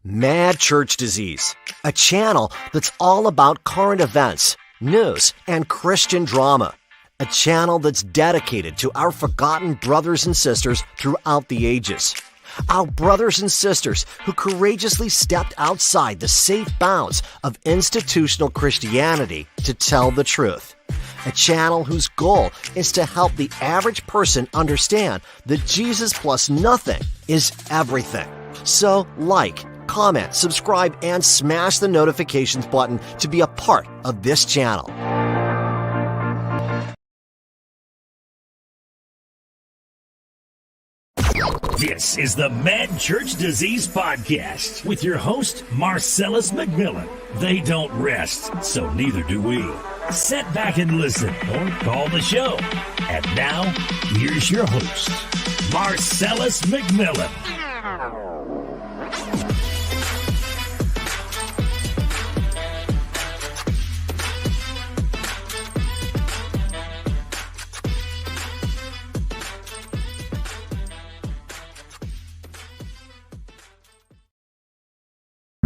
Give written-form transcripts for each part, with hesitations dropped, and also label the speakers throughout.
Speaker 1: Mad church disease. a channel that's all about current events, news, and Christian drama. A channel that's dedicated to our forgotten brothers and sisters throughout the ages. Our brothers and sisters who courageously stepped outside the safe bounds of institutional Christianity to tell the truth. A channel whose goal is to help the average person understand that Jesus plus nothing is everything. So, like, comment, subscribe, and smash the notifications button to be a part of this channel.
Speaker 2: This is the Mad Church Disease Podcast with your host, Marcellus McMillan. They don't rest, so neither do we. Sit back and listen or call the show. And now, here's your host, Marcellus McMillan.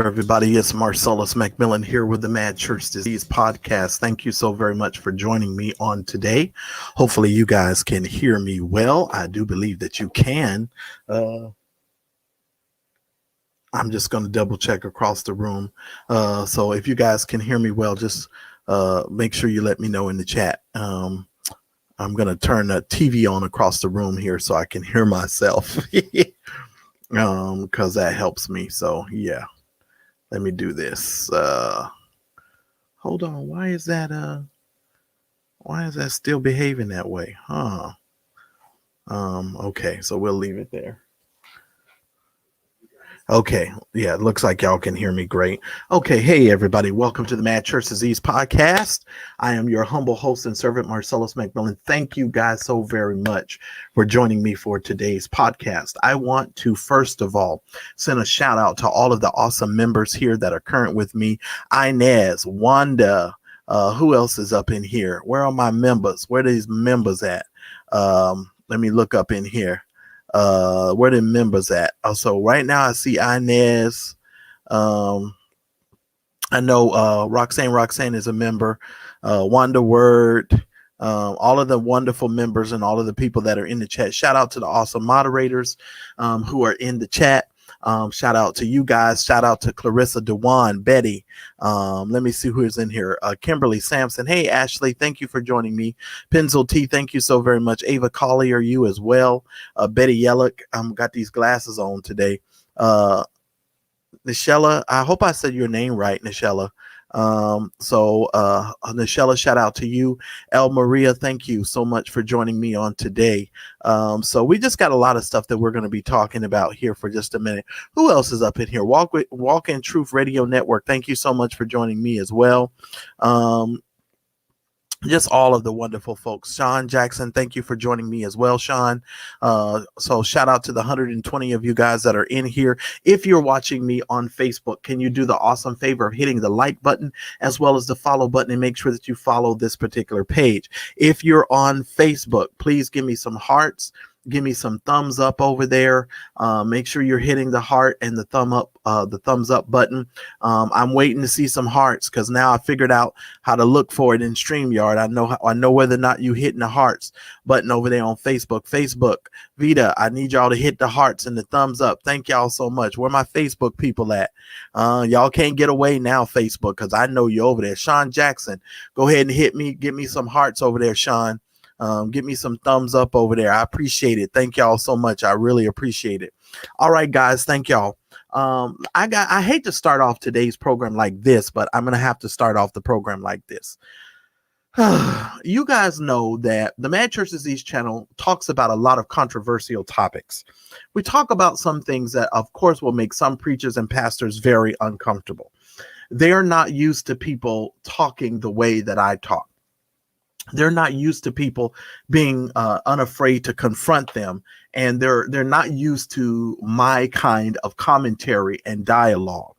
Speaker 3: Everybody, it's Marcellus McMillan here with the Mad Church Disease Podcast. Thank you so very much for joining me on today. Hopefully you guys can hear me well. I do believe that you can. I'm just going to double check across the room. So if you guys can hear me well, just make sure you let me know in the chat. I'm going to turn the TV on across the room here so I can hear myself because that helps me. So yeah. Let me do this. Hold on. Why is that still behaving that way? Huh? Okay, so we'll leave it there. Okay, yeah, it looks like y'all can hear me great. Okay, hey everybody, welcome to the Mad Church Disease Podcast. I am your humble host and servant, Marcellus McMillan. Thank you guys so very much for joining me for today's podcast. I want to first of all send a shout out to all of the awesome members here that are current with me. Inez, Wanda, who else is up in here? Where are my members? Where are these members at? Let me look up in here. Where the members at? So right now I see Inez. I know Roxanne is a member. Wanda Word, all of the wonderful members and all of the people that are in the chat. Shout out to the awesome moderators who are in the chat. Shout out to you guys. Shout out to Clarissa, Dewan, Betty. Let me see who is in here. Kimberly Sampson. Hey, Ashley. Thank you for joining me. Pencil T. Thank you so very much. Ava Collier, you as well. Betty Yellick. Got these glasses on today. Nichella. I hope I said your name right, Nichella. Nichella, shout out to you. El Maria, thank you so much for joining me on today. So we just got a lot of stuff that we're going to be talking about here for just a minute. Who else is up in here? Walk in Truth Radio Network. Thank you so much for joining me as well. Just all of the wonderful folks. Sean Jackson, thank you for joining me as well, Sean. So shout out to the 120 of you guys that are in here. If you're watching me on Facebook, can you do the awesome favor of hitting the like button as well as the follow button and make sure that you follow this particular page. If you're on Facebook, please give me some hearts. Give me some thumbs up over there. Make sure you're hitting the heart and the thumbs up button. I'm waiting to see some hearts because now I figured out how to look for it in StreamYard. I know whether or not you hitting the hearts button over there on Facebook. Vita, I need y'all to hit the hearts and the thumbs up. Thank y'all so much. Where my Facebook people at? Y'all can't get away now, Facebook, because I know you over there. Sean Jackson, go ahead and hit me. Give me some hearts over there, Sean. Give me some thumbs up over there. I appreciate it. Thank y'all so much. I really appreciate it. All right, guys. Thank y'all. I hate to start off today's program like this, but I'm going to have to start off the program like this. You guys know that the Mad Church Disease channel talks about a lot of controversial topics. We talk about some things that, of course, will make some preachers and pastors very uncomfortable. They are not used to people talking the way that I talk. They're not used to people being unafraid to confront them, and they're not used to my kind of commentary and dialogue.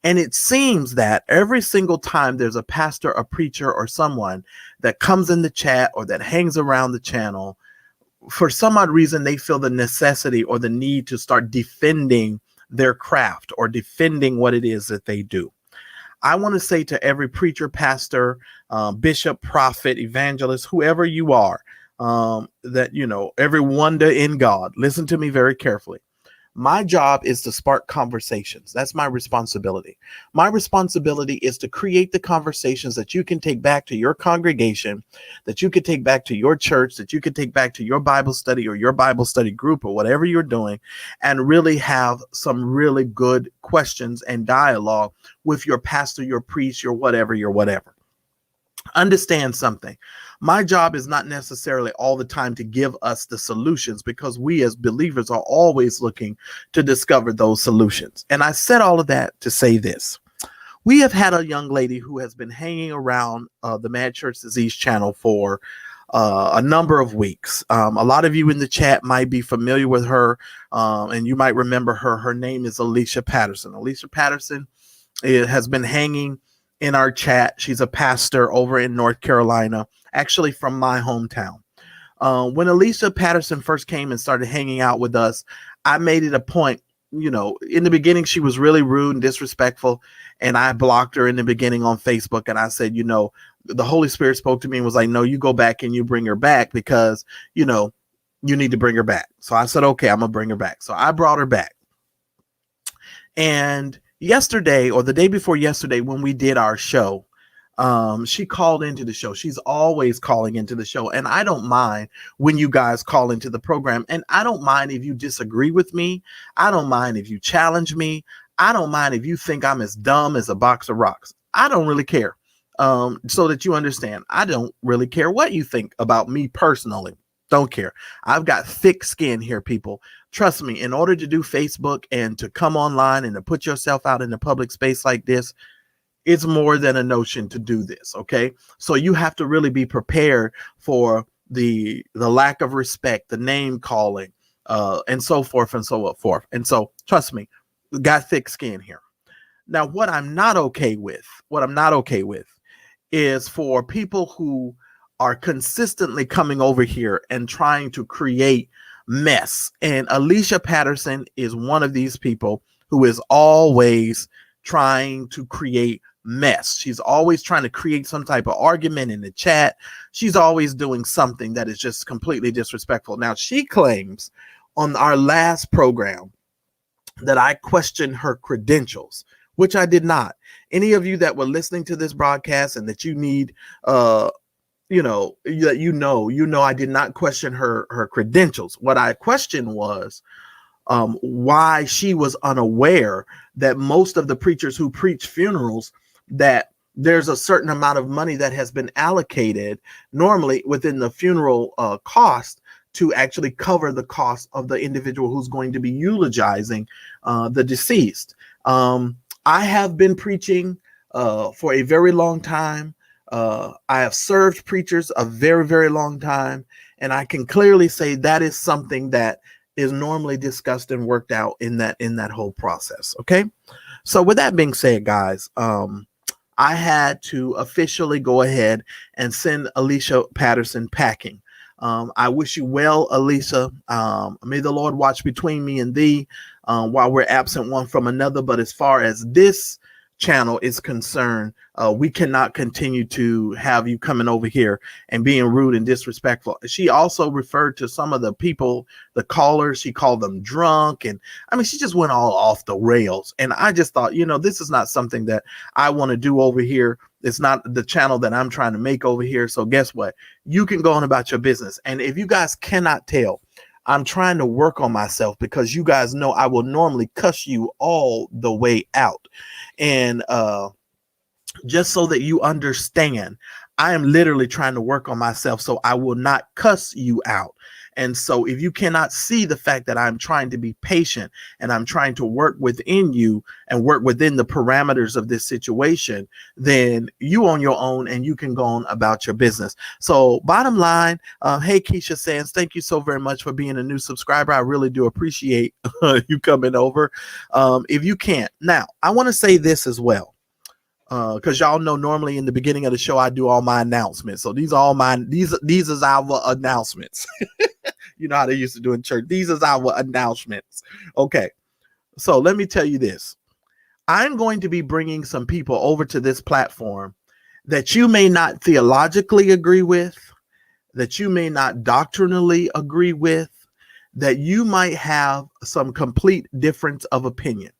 Speaker 3: And it seems that every single time there's a pastor, a preacher, or someone that comes in the chat or that hangs around the channel, for some odd reason, they feel the necessity or the need to start defending their craft or defending what it is that they do. I want to say to every preacher, pastor, bishop, prophet, evangelist, whoever you are, that, every wonder in God, listen to me very carefully. My job is to spark conversations. That's my responsibility. My responsibility is to create the conversations that you can take back to your congregation, that you can take back to your church, that you can take back to your Bible study or your Bible study group or whatever you're doing, and really have some really good questions and dialogue with your pastor, your priest, your whatever. Understand something. My job is not necessarily all the time to give us the solutions, because we as believers are always looking to discover those solutions. And I said all of that to say this. We have had a young lady who has been hanging around the Mad Church Disease channel for a number of weeks. A lot of you in the chat might be familiar with her, and you might remember her. Her name is Alicia Patterson. Alicia Patterson has been hanging in our chat. She's a pastor over in North Carolina, actually from my hometown. When Alicia Patterson first came and started hanging out with us, I made it a point, in the beginning, she was really rude and disrespectful, and I blocked her in the beginning on Facebook. And I said, the Holy Spirit spoke to me and was like, no, you go back and you bring her back, because, you need to bring her back. So I said, okay, I'm going to bring her back. So I brought her back. And yesterday, or the day before yesterday, when we did our show, she called into the show. She's always calling into the show. And I don't mind when you guys call into the program. And I don't mind if you disagree with me. I don't mind if you challenge me. I don't mind if you think I'm as dumb as a box of rocks. I don't really care. So that you understand, I don't really care what you think about me personally. Don't care. I've got thick skin here, people. Trust me, in order to do Facebook and to come online and to put yourself out in the public space like this, it's more than a notion to do this. Okay. So you have to really be prepared for the lack of respect, the name calling, and so forth and so forth. And so trust me, got thick skin here. Now, what I'm not okay with is for people who are consistently coming over here and trying to create mess. And Alicia Patterson is one of these people who is always trying to create mess. She's always trying to create some type of argument in the chat. She's always doing something that is just completely disrespectful. Now, she claims on our last program that I questioned her credentials, which I did not. Any of you that were listening to this broadcast and that you need I did not question her credentials. What I questioned was why she was unaware that most of the preachers who preach funerals, that there's a certain amount of money that has been allocated normally within the funeral cost to actually cover the cost of the individual who's going to be eulogizing the deceased. I have been preaching for a very long time. I have served preachers a very, very long time, and I can clearly say that is something that is normally discussed and worked out in that whole process. Okay. So with that being said, guys, I had to officially go ahead and send Alicia Patterson packing. I wish you well, Alicia. May the Lord watch between me and thee while we're absent one from another. But as far as this channel is concerned, we cannot continue to have you coming over here and being rude and disrespectful. She also referred to some of the people, the callers, she called them drunk. And I mean, she just went all off the rails. And I just thought, this is not something that I want to do over here. It's not the channel that I'm trying to make over here. So guess what? You can go on about your business. And if you guys cannot tell, I'm trying to work on myself, because you guys know I will normally cuss you all the way out. And just so that you understand, I am literally trying to work on myself so I will not cuss you out. And so if you cannot see the fact that I'm trying to be patient and I'm trying to work within you and work within the parameters of this situation, then you on your own and you can go on about your business. So bottom line, hey, Keisha Sands, thank you so very much for being a new subscriber. I really do appreciate you coming over. If you can't. Now, I want to say this as well. Because y'all know normally in the beginning of the show I do all my announcements. So these are all these is our announcements. You know how they used to do in church. These is our announcements. Okay. So let me tell you this. I'm going to be bringing some people over to this platform that you may not theologically agree with, that you may not doctrinally agree with, that you might have some complete difference of opinion.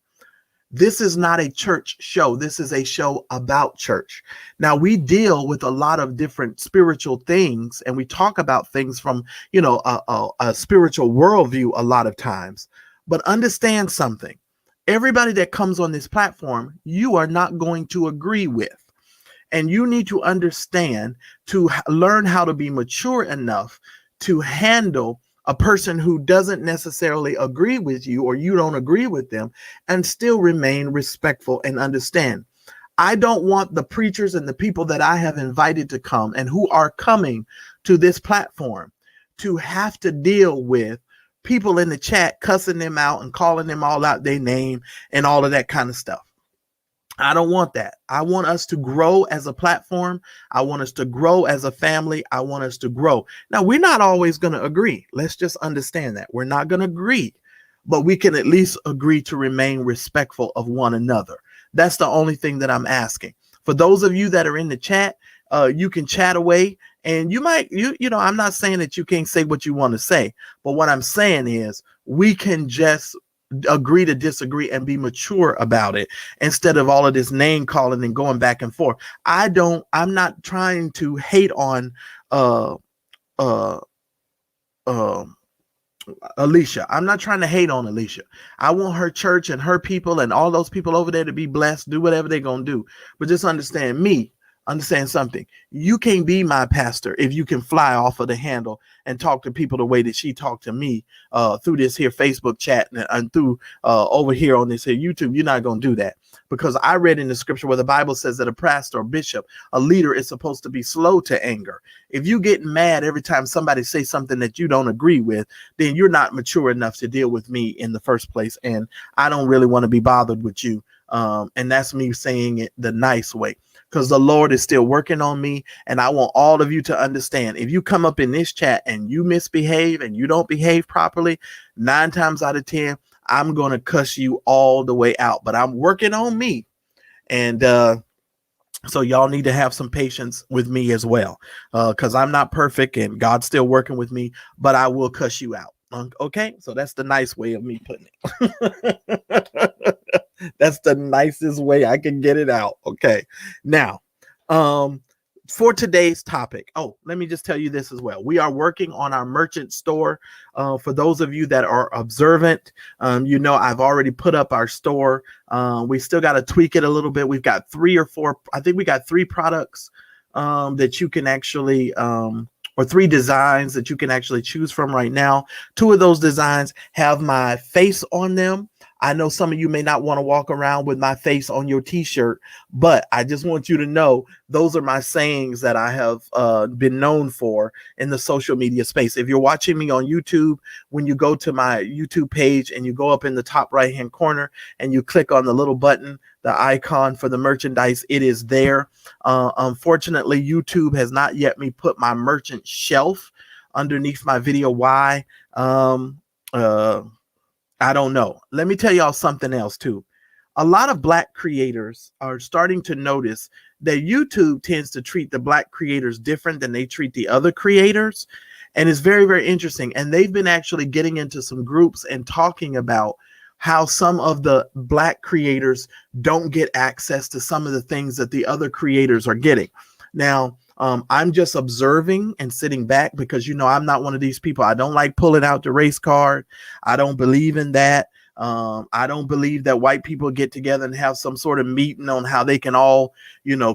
Speaker 3: This is not a church show. This is a show about church. Now, we deal with a lot of different spiritual things, and we talk about things from, a spiritual worldview a lot of times. But understand something. Everybody that comes on this platform, you are not going to agree with. And you need to understand to learn how to be mature enough to handle a person who doesn't necessarily agree with you, or you don't agree with them, and still remain respectful and understand. I don't want the preachers and the people that I have invited to come and who are coming to this platform to have to deal with people in the chat cussing them out and calling them all out their name and all of that kind of stuff. I don't want that. I want us to grow as a platform. I want us to grow as a family. I want us to grow. Now, we're not always going to agree. Let's just understand that. We're not going to agree, but we can at least agree to remain respectful of one another. That's the only thing that I'm asking. For those of you that are in the chat, you can chat away, and you might, I'm not saying that you can't say what you want to say, but what I'm saying is we can just agree to disagree and be mature about it instead of all of this name calling and going back and forth. I'm not trying to hate on Alicia. I'm not trying to hate on Alicia. I want her church and her people and all those people over there to be blessed, do whatever they're going to do. But just understand something. You can't be my pastor if you can fly off of the handle and talk to people the way that she talked to me through this here Facebook chat and through over here on this here YouTube. You're not going to do that, because I read in the scripture where the Bible says that a pastor or bishop, a leader, is supposed to be slow to anger. If you get mad every time somebody says something that you don't agree with, then you're not mature enough to deal with me in the first place. And I don't really want to be bothered with you. And that's me saying it the nice way, because the Lord is still working on me. And I want all of you to understand, if you come up in this chat and you misbehave and you don't behave properly, 9 times out of 10, I'm going to cuss you all the way out. But I'm working on me. And so y'all need to have some patience with me as well, because I'm not perfect and God's still working with me, but I will cuss you out. Okay, so that's the nice way of me putting it. That's the nicest way I can get it out. Okay, now for today's topic, let me just tell you this as well. We are working on our merchant store. For those of you that are observant, I've already put up our store. We still got to tweak it a little bit. We've got 3 or 4, I think we got 3 products that you can actually or 3 designs that you can actually choose from right now. 2 of those designs have my face on them. I know some of you may not want to walk around with my face on your t-shirt, but I just want you to know those are my sayings that I have been known for in the social media space. If you're watching me on YouTube, when you go to my YouTube page and you go up in the top right-hand corner and you click on the little button, the icon for the merchandise, it is there. Unfortunately, YouTube has not yet me put my merchant shelf underneath my video. Why? I don't know. Let me tell y'all something else too. A lot of Black creators are starting to notice that YouTube tends to treat the Black creators different than they treat the other creators. And it's very, very interesting. And they've been actually getting into some groups and talking about how some of the Black creators don't get access to some of the things that the other creators are getting. Now, I'm just observing and sitting back because, I'm not one of these people. I don't like pulling out the race card. I don't believe in that. I don't believe that white people get together and have some sort of meeting on how they can all,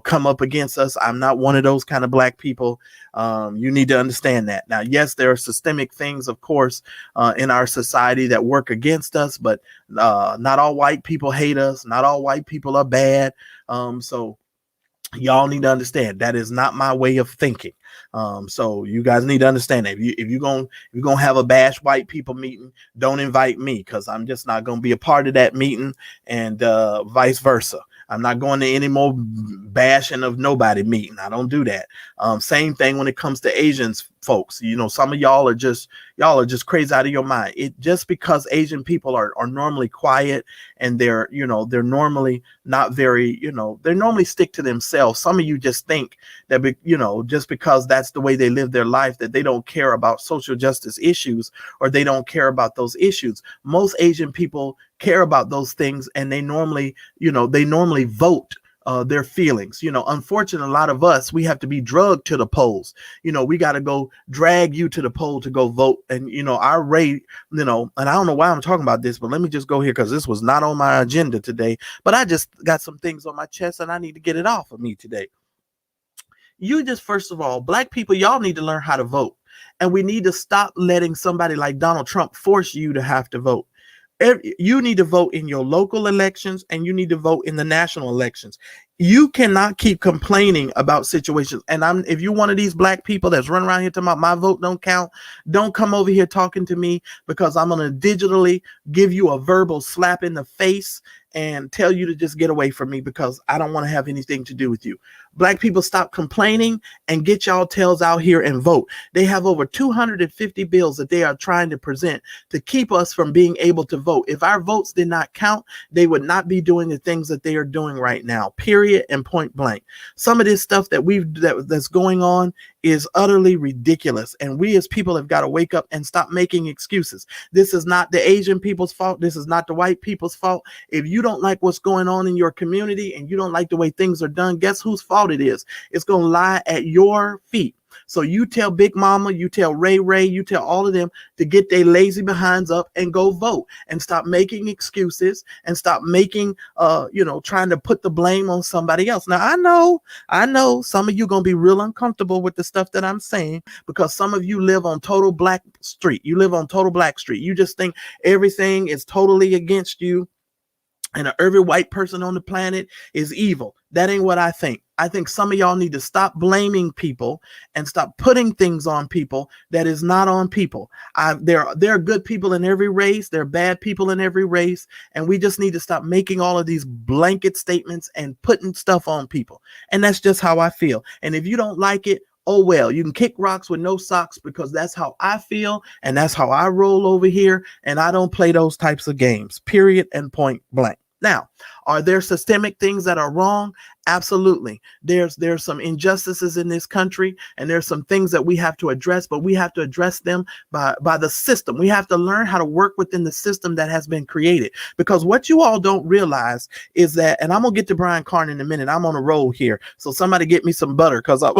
Speaker 3: come up against us. I'm not one of those kind of Black people. You need to understand that. Now, yes, there are systemic things, of course, in our society that work against us, but not all white people hate us. Not all white people are bad. So y'all need to understand that is not my way of thinking. So you guys need to understand that if you're gonna have a bash white people meeting, don't invite me, because I'm just not gonna be a part of that meeting, and vice versa. I'm not going to any more bashing of nobody meeting. I don't do that. Same thing when it comes to Asians folks. You know, some of y'all are just crazy out of your mind. It just because Asian people are normally quiet and they're normally not very, they normally stick to themselves. Some of you just think that, just because that's the way they live their life, that they don't care about social justice issues or they don't care about those issues. Most Asian people care about those things, and they normally vote their feelings. Unfortunately, a lot of us, we have to be drugged to the polls. We got to go drag you to the poll to go vote. And, our rate, and I don't know why I'm talking about this, but let me just go here because this was not on my agenda today. But I just got some things on my chest and I need to get it off of me today. First of all, Black people, y'all need to learn how to vote. And we need to stop letting somebody like Donald Trump force you to have to vote. You need to vote in your local elections and you need to vote in the national elections. You cannot keep complaining about situations. And if you're one of these Black people that's running around here talking about my vote don't count, don't come over here talking to me, because I'm going to digitally give you a verbal slap in the face and tell you to just get away from me, because I don't want to have anything to do with you. Black people, stop complaining and get y'all tails out here and vote. They have over 250 bills that they are trying to present to keep us from being able to vote. If our votes did not count, they would not be doing the things that they are doing right now, period and point blank. Some of this stuff that's going on is utterly ridiculous. And we as people have got to wake up and stop making excuses. This is not the Asian people's fault. This is not the white people's fault. If you don't like what's going on in your community and you don't like the way things are done, guess whose fault it is? It's going to lie at your feet. So you tell Big Mama, you tell Ray, you tell all of them to get their lazy behinds up and go vote, and stop making excuses and stop making, trying to put the blame on somebody else. Now, I know some of you going to be real uncomfortable with the stuff that I'm saying, because some of you live on total Black Street. You live on total Black Street. You just think everything is totally against you, and every white person on the planet is evil. That ain't what I think. I think some of y'all need to stop blaming people and stop putting things on people that is not on people. There are good people in every race. There are bad people in every race. And we just need to stop making all of these blanket statements and putting stuff on people. And that's just how I feel. And if you don't like it, oh, well, you can kick rocks with no socks, because that's how I feel. And that's how I roll over here. And I don't play those types of games, period and point blank. Now, are there systemic things that are wrong? Absolutely. There's some injustices in this country, and there's some things that we have to address, but we have to address them by the system. We have to learn how to work within the system that has been created, because what you all don't realize is that, and I'm going to get to Brian Carn in a minute. I'm on a roll here. So somebody get me some butter, because I'm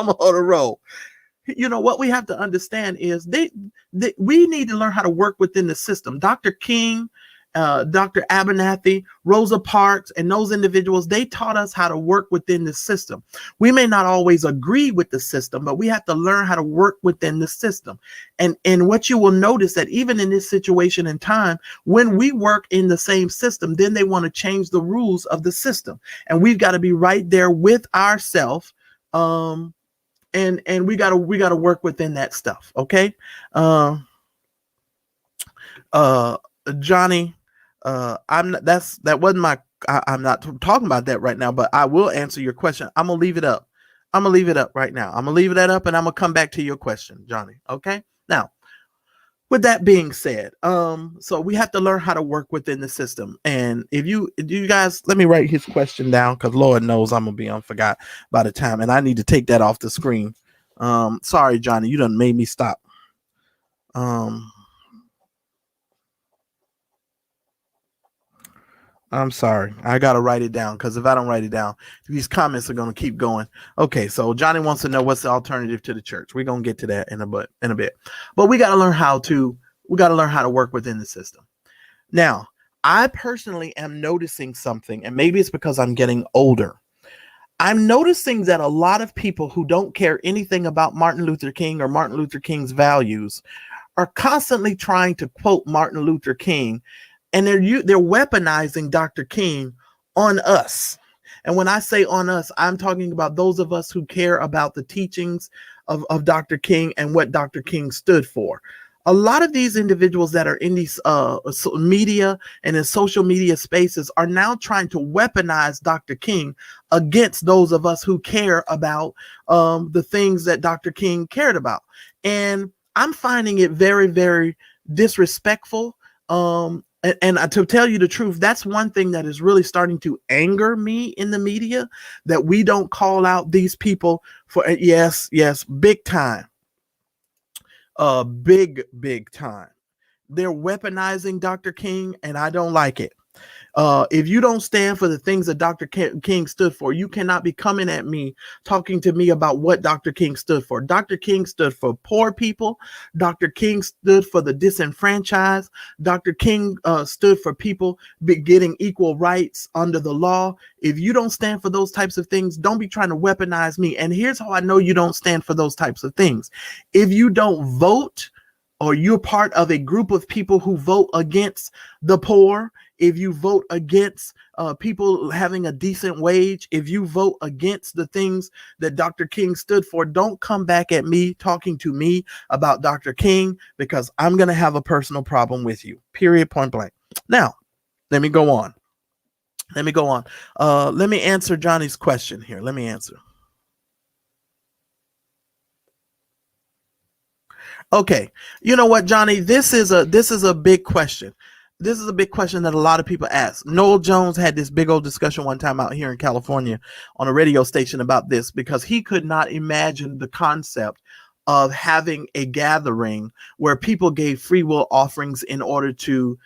Speaker 3: on a roll. What we have to understand is we need to learn how to work within the system. Dr. King, Dr. Abernathy, Rosa Parks, and those individuals, they taught us how to work within the system. We may not always agree with the system, but we have to learn how to work within the system. And what you will notice that even in this situation in time, when we work in the same system, then they want to change the rules of the system. And we've got to be right there with ourselves. And we got to work within that stuff. Okay. Johnny, I'm not talking about that right now, but I will answer your question. I'm gonna leave it up right now. I'm gonna leave that up, and I'm gonna come back to your question, Johnny. Okay. Now, with that being said, so we have to learn how to work within the system. And if you guys, let me write his question down, because Lord knows I'm gonna be unforgot by the time, and I need to take that off the screen. Sorry, Johnny, you done made me stop. I'm sorry. I got to write it down, because if I don't write it down, these comments are going to keep going. Okay, so Johnny wants to know what's the alternative to the church. We're going to get to that in a bit. But we got to learn how to work within the system. Now, I personally am noticing something, and maybe it's because I'm getting older. I'm noticing that a lot of people who don't care anything about Martin Luther King or Martin Luther King's values are constantly trying to quote Martin Luther King, and they're weaponizing Dr. King on us. And when I say on us, I'm talking about those of us who care about the teachings of Dr. King and what Dr. King stood for. A lot of these individuals that are in these media and in social media spaces are now trying to weaponize Dr. King against those of us who care about the things that Dr. King cared about. And I'm finding it very, very disrespectful. And to tell you the truth, that's one thing that is really starting to anger me in the media, that we don't call out these people for, yes, big time, big time. They're weaponizing Dr. King, and I don't like it. If you don't stand for the things that Dr. King stood for, you cannot be coming at me, talking to me about what Dr. King stood for. Dr. King stood for poor people. Dr. King stood for the disenfranchised. Dr. King stood for people getting equal rights under the law. If you don't stand for those types of things, don't be trying to weaponize me. And here's how I know you don't stand for those types of things. If you don't vote, or you're part of a group of people who vote against the poor, if you vote against people having a decent wage, if you vote against the things that Dr. King stood for, don't come back at me talking to me about Dr. King, because I'm going to have a personal problem with you, period, point blank. Now, let me go on. Let me answer Johnny's question here. Let me answer. Okay, you know what, Johnny? This is a big question. This is a big question that a lot of people ask. Noel Jones had this big old discussion one time out here in California on a radio station about this, because he could not imagine the concept of having a gathering where people gave free will offerings in order to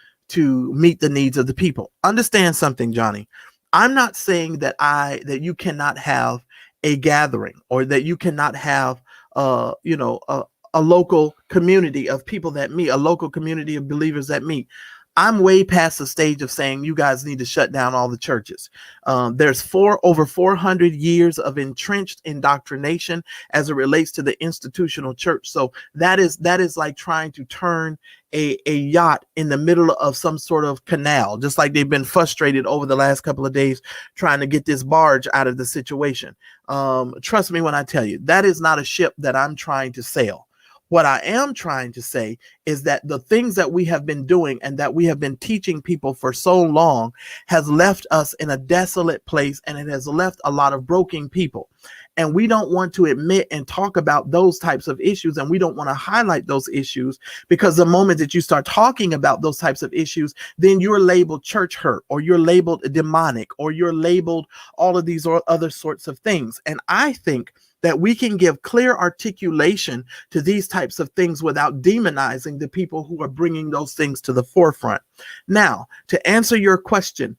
Speaker 3: meet the needs of the people. Understand something, Johnny. I'm not saying that you cannot have a gathering, or that you cannot have a local community of people that meet, a local community of believers that meet. I'm way past the stage of saying you guys need to shut down all the churches. There's over 400 years of entrenched indoctrination as it relates to the institutional church. So that is like trying to turn a yacht in the middle of some sort of canal, just like they've been frustrated over the last couple of days trying to get this barge out of the situation. Trust me when I tell you, that is not a ship that I'm trying to sail. What I am trying to say is that the things that we have been doing and that we have been teaching people for so long has left us in a desolate place, and it has left a lot of broken people. And we don't want to admit and talk about those types of issues, and we don't want to highlight those issues, because the moment that you start talking about those types of issues, then you're labeled church hurt, or you're labeled demonic, or you're labeled all of these or other sorts of things. And I think that we can give clear articulation to these types of things without demonizing the people who are bringing those things to the forefront. Now, to answer your question,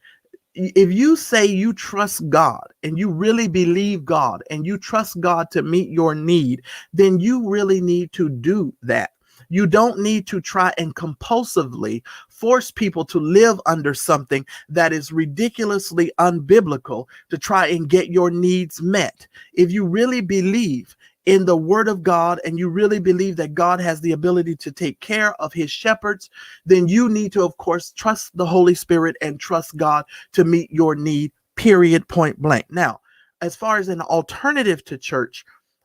Speaker 3: if you say you trust God and you really believe God and you trust God to meet your need, then you really need to do that. You don't need to try and compulsively force people to live under something that is ridiculously unbiblical to try and get your needs met. If you really believe in the word of God and you really believe that God has the ability to take care of his shepherds, then you need to, of course, trust the Holy Spirit and trust God to meet your need, period, point blank. Now, as far as an alternative to church,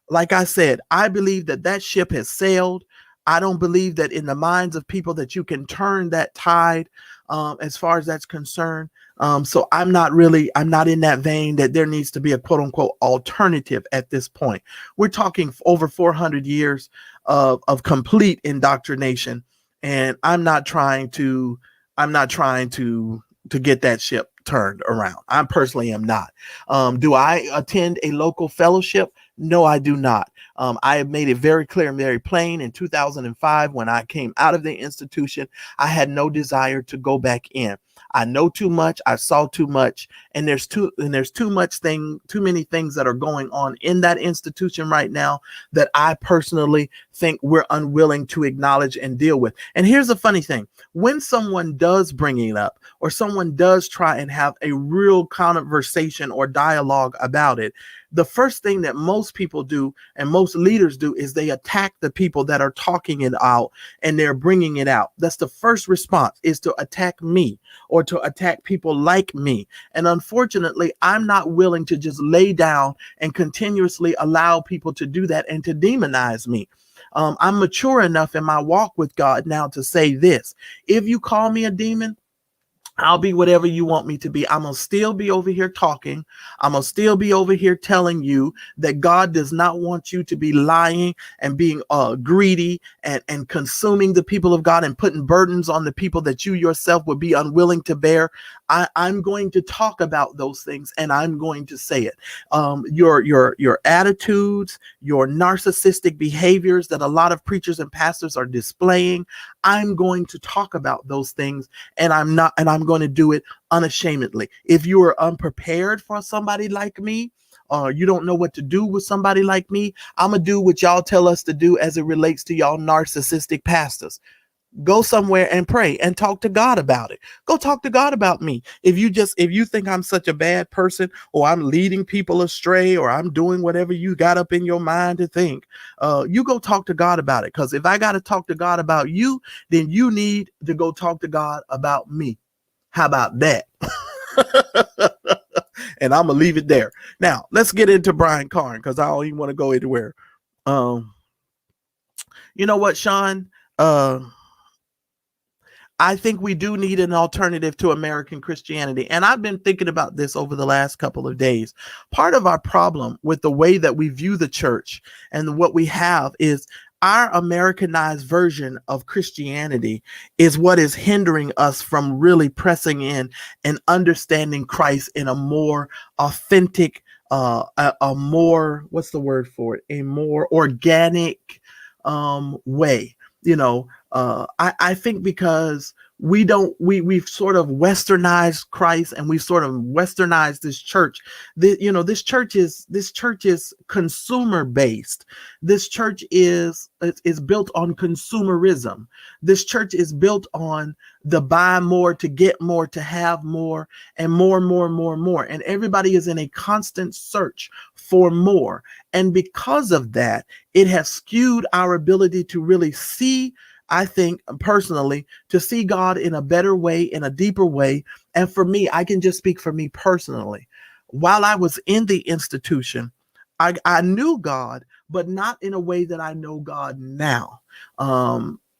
Speaker 3: like I said, I believe that ship has sailed. I don't believe that in the minds of people that you can turn that tide as far as that's concerned. So I'm not in that vein that there needs to be a quote unquote alternative at this point. We're talking over 400 years of complete indoctrination. And I'm not trying to get that ship turned around. I personally am not. Do I attend a local fellowship? No, I do not. I have made it very clear and very plain in 2005 when I came out of the institution, I had no desire to go back in. I know too much. I saw too much, and there's too many things that are going on in that institution right now that I personally think we're unwilling to acknowledge and deal with. And here's the funny thing: when someone does bring it up, or someone does try and have a real conversation or dialogue about it, the first thing that most people do and most leaders do is they attack the people that are talking it out and they're bringing it out. That's the first response, is to attack me or to attack people like me. And unfortunately, I'm not willing to just lay down and continuously allow people to do that and to demonize me. I'm mature enough in my walk with God now to say this: if you call me a demon, I'll be whatever you want me to be. I'm going to still be over here talking. I'm going to still be over here telling you that God does not want you to be lying and being greedy and consuming the people of God and putting burdens on the people that you yourself would be unwilling to bear. I'm going to talk about those things, and I'm going to say it. Your attitudes, your narcissistic behaviors that a lot of preachers and pastors are displaying, I'm going to talk about those things, and I'm going to do it unashamedly. If you are unprepared for somebody like me, or you don't know what to do with somebody like me, I'm going to do what y'all tell us to do as it relates to y'all narcissistic pastors. Go somewhere and pray and talk to God about it. Go talk to God about me. If you think I'm such a bad person, or I'm leading people astray, or I'm doing whatever you got up in your mind to think, you go talk to God about it. Because if I got to talk to God about you, then you need to go talk to God about me. How about that? And I'm gonna leave it there. Now let's get into Brian Carn, because I don't even want to go anywhere. You know what, Sean? I think we do need an alternative to American Christianity. And I've been thinking about this over the last couple of days. Part of our problem with the way that we view the church and what we have is our Americanized version of Christianity is what is hindering us from really pressing in and understanding Christ in a more authentic, a more, what's the word for it? A more organic way. I think because we've sort of westernized Christ, and we've sort of westernized this church. This church is consumer based. This church is built on consumerism. This church is built on the buy more to get more, to have more, and more and more and more and more. And everybody is in a constant search for more. And because of that, it has skewed our ability to really see, I think personally, to see God in a better way, in a deeper way. And for me, I can just speak for me personally. While I was in the institution, I knew God, but not in a way that I know God now.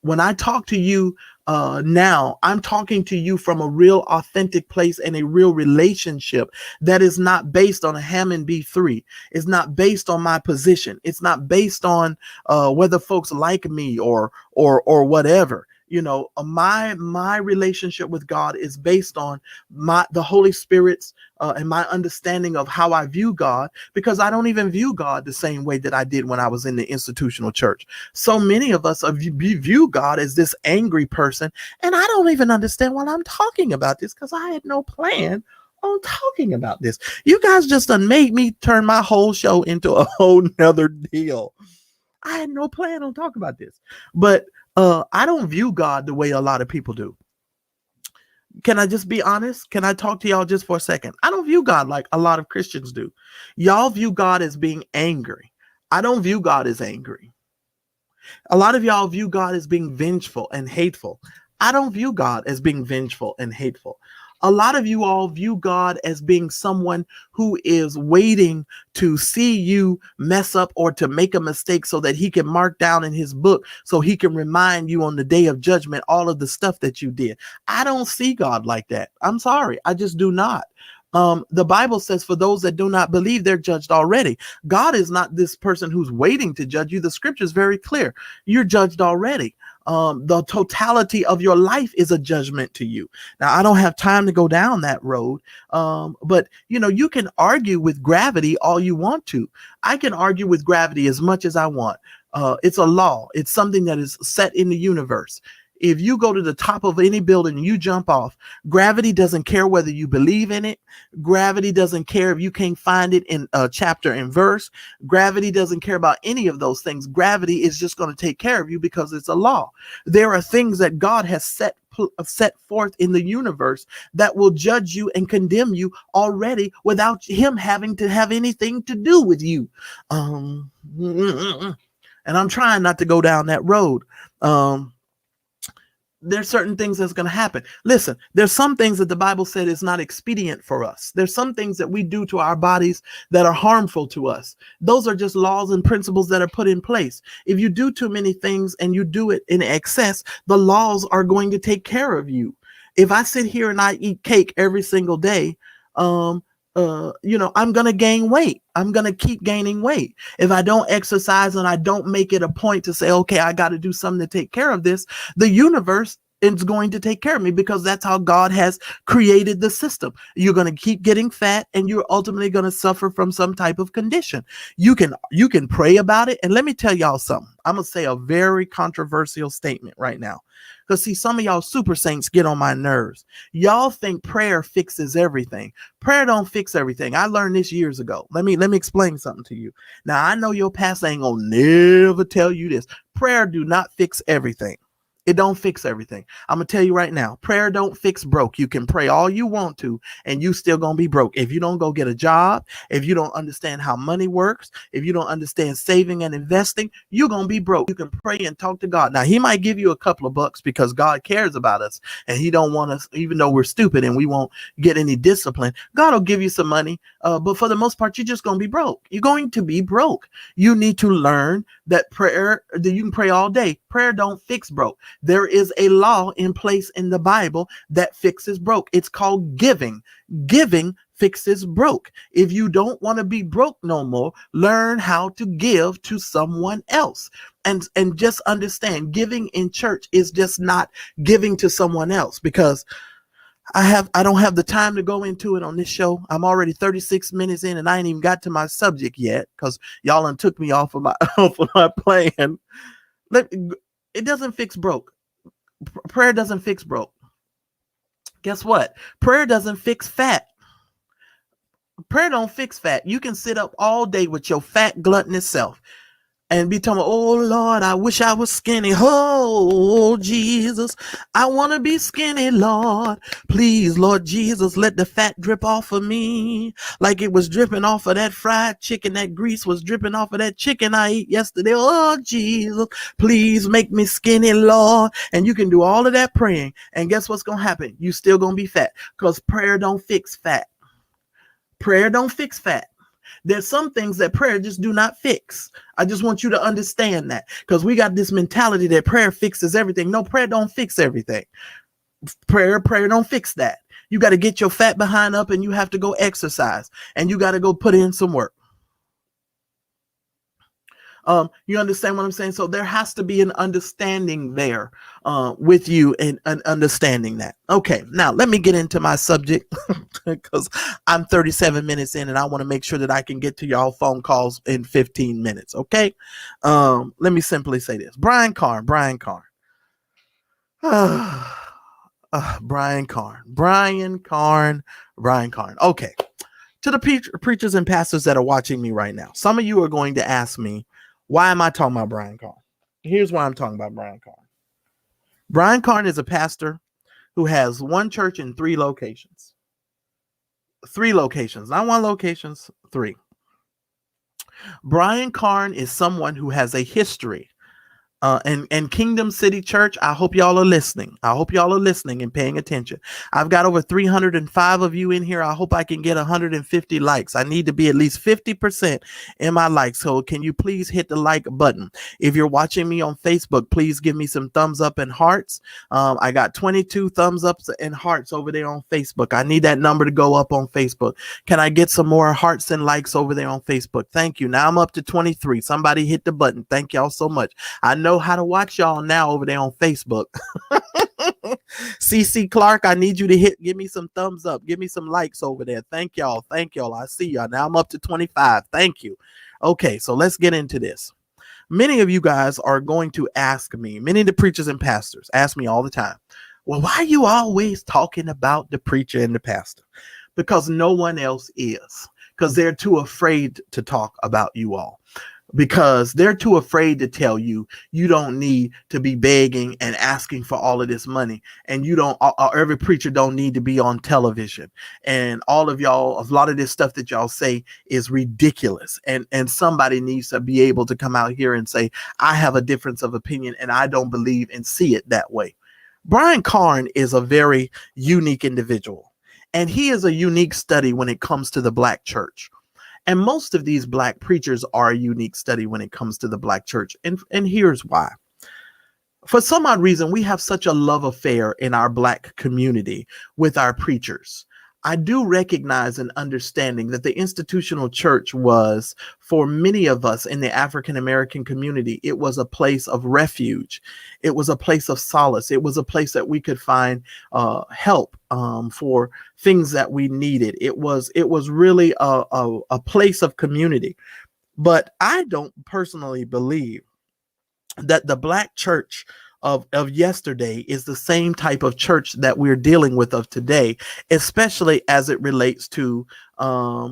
Speaker 3: When I talk to you now, I'm talking to you from a real authentic place and a real relationship that is not based on a Hammond B3. It's not based on my position. It's not based on whether folks like me or whatever. My relationship with God is based on the Holy Spirit's and my understanding of how I view God, because I don't even view God the same way that I did when I was in the institutional church. So many of us view God as this angry person, and I don't even understand why I'm talking about this, because I had no plan on talking about this. You guys just done made me turn my whole show into a whole nother deal. I had no plan on talking about this, but I don't view God the way a lot of people do. Can I just be honest? Can I talk to y'all just for a second? I don't view God like a lot of Christians do. Y'all view God as being angry. I don't view God as angry. A lot of y'all view God as being vengeful and hateful. I don't view God as being vengeful and hateful. A lot of you all view God as being someone who is waiting to see you mess up or to make a mistake so that he can mark down in his book, so he can remind you on the day of judgment all of the stuff that you did. I don't see God like that. I'm sorry. I just do not. The Bible says, for those that do not believe, they're judged already. God is not this person who's waiting to judge you. The scripture is very clear. You're judged already. The totality of your life is a judgment to you. Now, I don't have time to go down that road. But you can argue with gravity all you want to. I can argue with gravity as much as I want. It's a law. It's something that is set in the universe. If you go to the top of any building and you jump off, gravity doesn't care whether you believe in it. Gravity doesn't care if you can't find it in a chapter and verse. Gravity doesn't care about any of those things. Gravity is just going to take care of you because it's a law. There are things that God has set forth in the universe that will judge you and condemn you already without him having to have anything to do with you. And I'm trying not to go down that road. there's certain things that's going to happen. Listen, there's some things that the Bible said is not expedient for us. There's some things that we do to our bodies that are harmful to us. Those are just laws and principles that are put in place. If you do too many things and you do it in excess, the laws are going to take care of you. If I sit here and I eat cake every single day, I'm going to gain weight. I'm going to keep gaining weight. If I don't exercise and I don't make it a point to say, okay, I got to do something to take care of this, the universe is going to take care of me, because that's how God has created the system. You're going to keep getting fat and you're ultimately going to suffer from some type of condition. You can pray about it. And let me tell y'all something. I'm going to say a very controversial statement right now. Because see, some of y'all super saints get on my nerves. Y'all think prayer fixes everything. Prayer don't fix everything. I learned this years ago. Let me explain something to you. Now, I know your pastor ain't gonna never tell you this. Prayer do not fix everything. It don't fix everything. I'm going to tell you right now, prayer don't fix broke. You can pray all you want to, and you still going to be broke. If you don't go get a job, if you don't understand how money works, if you don't understand saving and investing, you're going to be broke. You can pray and talk to God. Now, he might give you a couple of bucks because God cares about us, and he don't want us, even though we're stupid and we won't get any discipline, God will give you some money. But for the most part, you're just going to be broke. You're going to be broke. You need to learn that you can pray all day. Prayer don't fix broke. There is a law in place in the Bible that fixes broke. It's called giving. Giving fixes broke. If you don't want to be broke no more, learn how to give to someone else. And just understand, giving in church is just not giving to someone else, because I don't have the time to go into it on this show. I'm already 36 minutes in and I ain't even got to my subject yet, because y'all done took me off of my plan. It doesn't fix broke. Prayer doesn't fix broke. Guess what? Prayer doesn't fix fat. Prayer don't fix fat. You can sit up all day with your fat, gluttonous self and be talking, oh Lord, I wish I was skinny. Oh Jesus, I want to be skinny, Lord. Please, Lord Jesus, let the fat drip off of me like it was dripping off of that fried chicken. That grease was dripping off of that chicken I ate yesterday. Oh Jesus, please make me skinny, Lord. And you can do all of that praying. And guess what's going to happen? You still going to be fat, because prayer don't fix fat. Prayer don't fix fat. There's some things that prayer just do not fix. I just want you to understand that, because we got this mentality that prayer fixes everything. No, prayer don't fix everything. Prayer don't fix that. You got to get your fat behind up and you have to go exercise and you got to go put in some work. You understand what I'm saying? So there has to be an understanding there with you and understanding that. Okay, now let me get into my subject, because I'm 37 minutes in and I want to make sure that I can get to y'all phone calls in 15 minutes. Okay, let me simply say this. Brian Carn. Brian Carn. Okay, to the preachers and pastors that are watching me right now, some of you are going to ask me, why am I talking about Brian Carn? Here's why I'm talking about Brian Carn. Brian Carn is a pastor who has one church in 3 locations. 3 locations, not 1 location, 3. Brian Carn is someone who has a history. And Kingdom City Church, I hope y'all are listening. I hope y'all are listening and paying attention. I've got over 305 of you in here. I hope I can get 150 likes. I need to be at least 50% in my likes. So can you please hit the like button? If you're watching me on Facebook, please give me some thumbs up and hearts. I got 22 thumbs ups and hearts over there on Facebook. I need that number to go up on Facebook. Can I get some more hearts and likes over there on Facebook? Thank you. Now I'm up to 23. Somebody hit the button. Thank y'all so much. I know how to watch y'all now over there on Facebook. CC Clark, I need you to give me some thumbs up. Give me some likes over there. Thank y'all. I see y'all. Now I'm up to 25. Thank you. Okay, so let's get into this. Many of you guys are going to ask me, many of the preachers and pastors ask me all the time, well, why are you always talking about the preacher and the pastor? Because no one else is. Because they're too afraid to talk about you all. Because they're too afraid to tell you don't need to be begging and asking for all of this money, and every preacher don't need to be on television, and all of y'all, a lot of this stuff that y'all say is ridiculous, and somebody needs to be able to come out here and say, I have a difference of opinion and I don't believe and see it that way. Brian Carn is a very unique individual, and he is a unique study when it comes to the Black church. And most of these Black preachers are a unique study when it comes to the Black church. And here's why. For some odd reason, we have such a love affair in our Black community with our preachers. I do recognize and understanding that the institutional church was, for many of us in the African American community, it was a place of refuge. It was a place of solace. It was a place that we could find help for things that we needed. It was really a place of community. But I don't personally believe that the Black church of yesterday is the same type of church that we're dealing with of today, especially as it relates to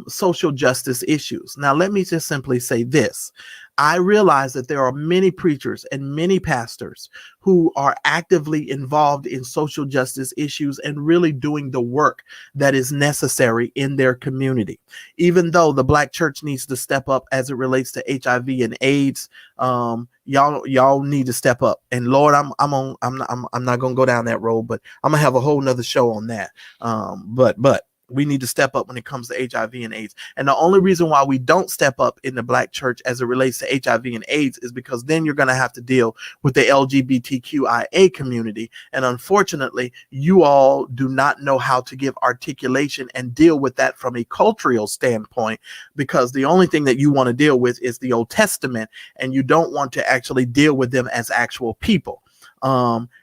Speaker 3: social justice issues. Now, let me just simply say this. I realize that there are many preachers and many pastors who are actively involved in social justice issues and really doing the work that is necessary in their community. Even though the Black church needs to step up as it relates to HIV and AIDS, y'all need to step up. And Lord, I'm not gonna go down that road, but I'm gonna have a whole nother show on that. But we need to step up when it comes to HIV and AIDS. And the only reason why we don't step up in the Black church as it relates to HIV and AIDS is because then you're going to have to deal with the LGBTQIA community. And unfortunately, you all do not know how to give articulation and deal with that from a cultural standpoint, because the only thing that you want to deal with is the Old Testament, and you don't want to actually deal with them as actual people.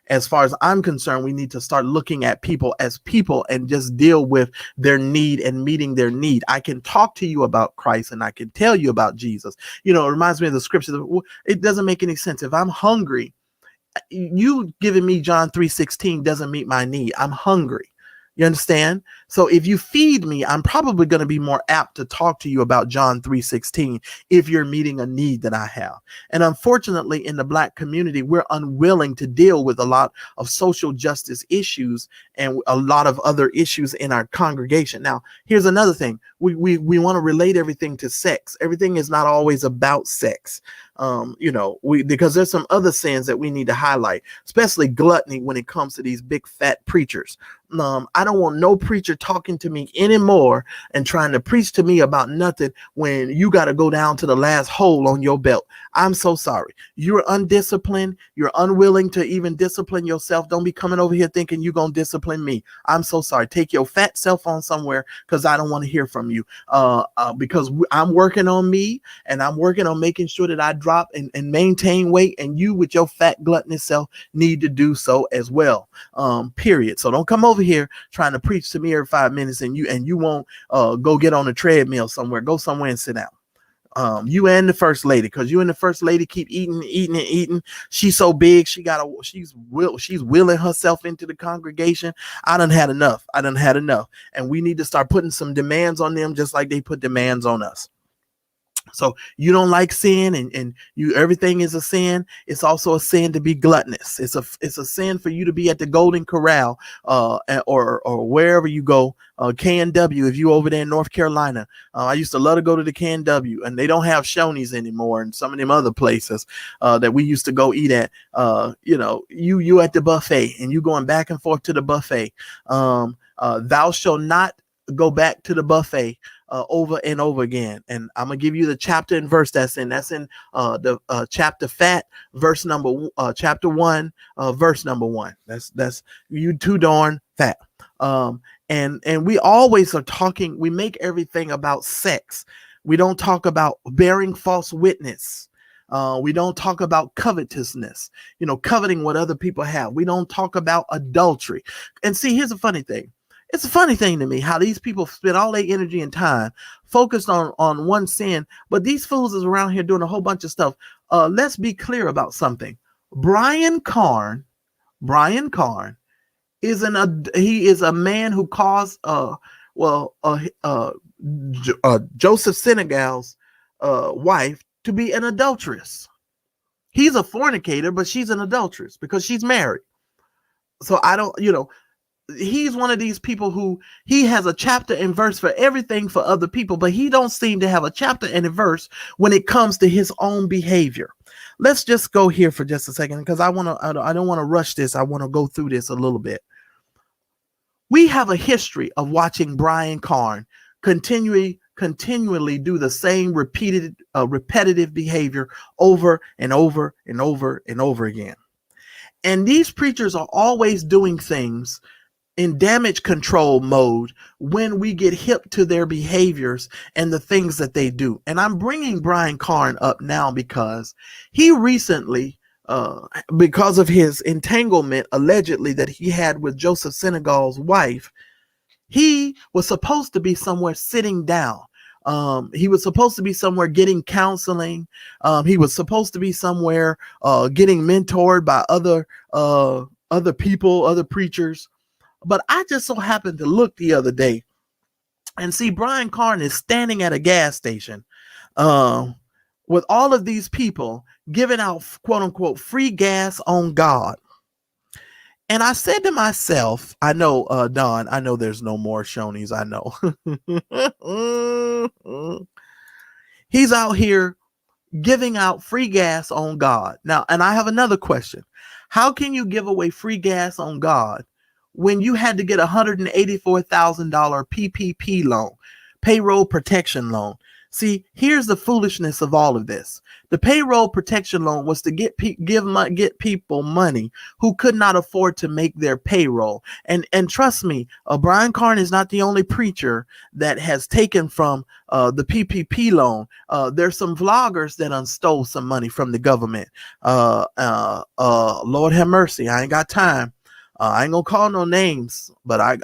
Speaker 3: As far as I'm concerned, we need to start looking at people as people and just deal with their need and meeting their need. I can talk to you about Christ and I can tell you about Jesus. You know, it reminds me of the scripture. It doesn't make any sense. If I'm hungry, you giving me John 3:16 doesn't meet my need. I'm hungry. You understand? So if you feed me, I'm probably going to be more apt to talk to you about John 3:16 if you're meeting a need that I have. And unfortunately, in the Black community, we're unwilling to deal with a lot of social justice issues and a lot of other issues in our congregation. Now, here's another thing. We want to relate everything to sex. Everything is not always about sex. Because there's some other sins that we need to highlight, especially gluttony when it comes to these big fat preachers. I don't want no preacher talking to me anymore and trying to preach to me about nothing when you got to go down to the last hole on your belt. I'm so sorry. You're undisciplined. You're unwilling to even discipline yourself. Don't be coming over here thinking you're going to discipline me. I'm so sorry. Take your fat self on somewhere, because I don't want to hear from you. Because I'm working on me, and I'm working on making sure that I drop and maintain weight, and you with your fat gluttonous self need to do so as well. Period. So don't come over here trying to preach to me every 5 minutes and you won't go get on a treadmill somewhere. Go somewhere and sit down. You and the first lady, because you and the first lady keep eating. She's so big, she's willing herself into the congregation. I done had enough. And we need to start putting some demands on them, just like they put demands on us. So you don't like sin, and you everything is a sin. It's also a sin to be gluttonous. It's a sin for you to be at the Golden Corral or wherever you go. K&W, if you over there in North Carolina. I used to love to go to the K&W, and they don't have Shoney's anymore, and some of them other places that we used to go eat at. You at the buffet, and you going back and forth to the buffet. Thou shalt not go back to the buffet over and over again. And I'm gonna give you the chapter and verse that's in the chapter fat, chapter 1, verse number 1. That's you too darn fat. And we always are talking, we make everything about sex. We don't talk about bearing false witness. We don't talk about covetousness, coveting what other people have. We don't talk about adultery. And see, here's a funny thing. It's a funny thing to me how these people spend all their energy and time focused on one sin, but these fools is around here doing a whole bunch of stuff. Let's be clear about something. Brian Carn is a man who caused Joseph Senegal's wife to be an adulteress. He's a fornicator, but she's an adulteress because she's married. So he's one of these people who he has a chapter and verse for everything for other people, but he don't seem to have a chapter and a verse when it comes to his own behavior. let's just go here for just a second, because I don't want to rush this. I want to go through this a little bit. We have a history of watching Brian Carn continually do the same repetitive behavior over and over and over and over again. And these preachers are always doing things in damage control mode when we get hip to their behaviors and the things that they do. And I'm bringing Brian Carn up now because he recently, because of his entanglement allegedly that he had with Joseph Senegal's wife, he was supposed to be somewhere sitting down. He was supposed to be somewhere getting counseling. He was supposed to be somewhere getting mentored by other people, other preachers. But I just so happened to look the other day and see Brian Carn is standing at a gas station with all of these people giving out, quote unquote, free gas on God. And I said to myself, I know, Don, I know there's no more Shonies. I know. He's out here giving out free gas on God. Now, and I have another question. How can you give away free gas on God when you had to get $184,000 PPP loan, payroll protection loan? See, here's the foolishness of all of this. The payroll protection loan was to get people money who could not afford to make their payroll. And trust me, Brian Carn is not the only preacher that has taken from the PPP loan. There's some vloggers that stole some money from the government. Lord have mercy. I ain't got time. I ain't gonna call no names, but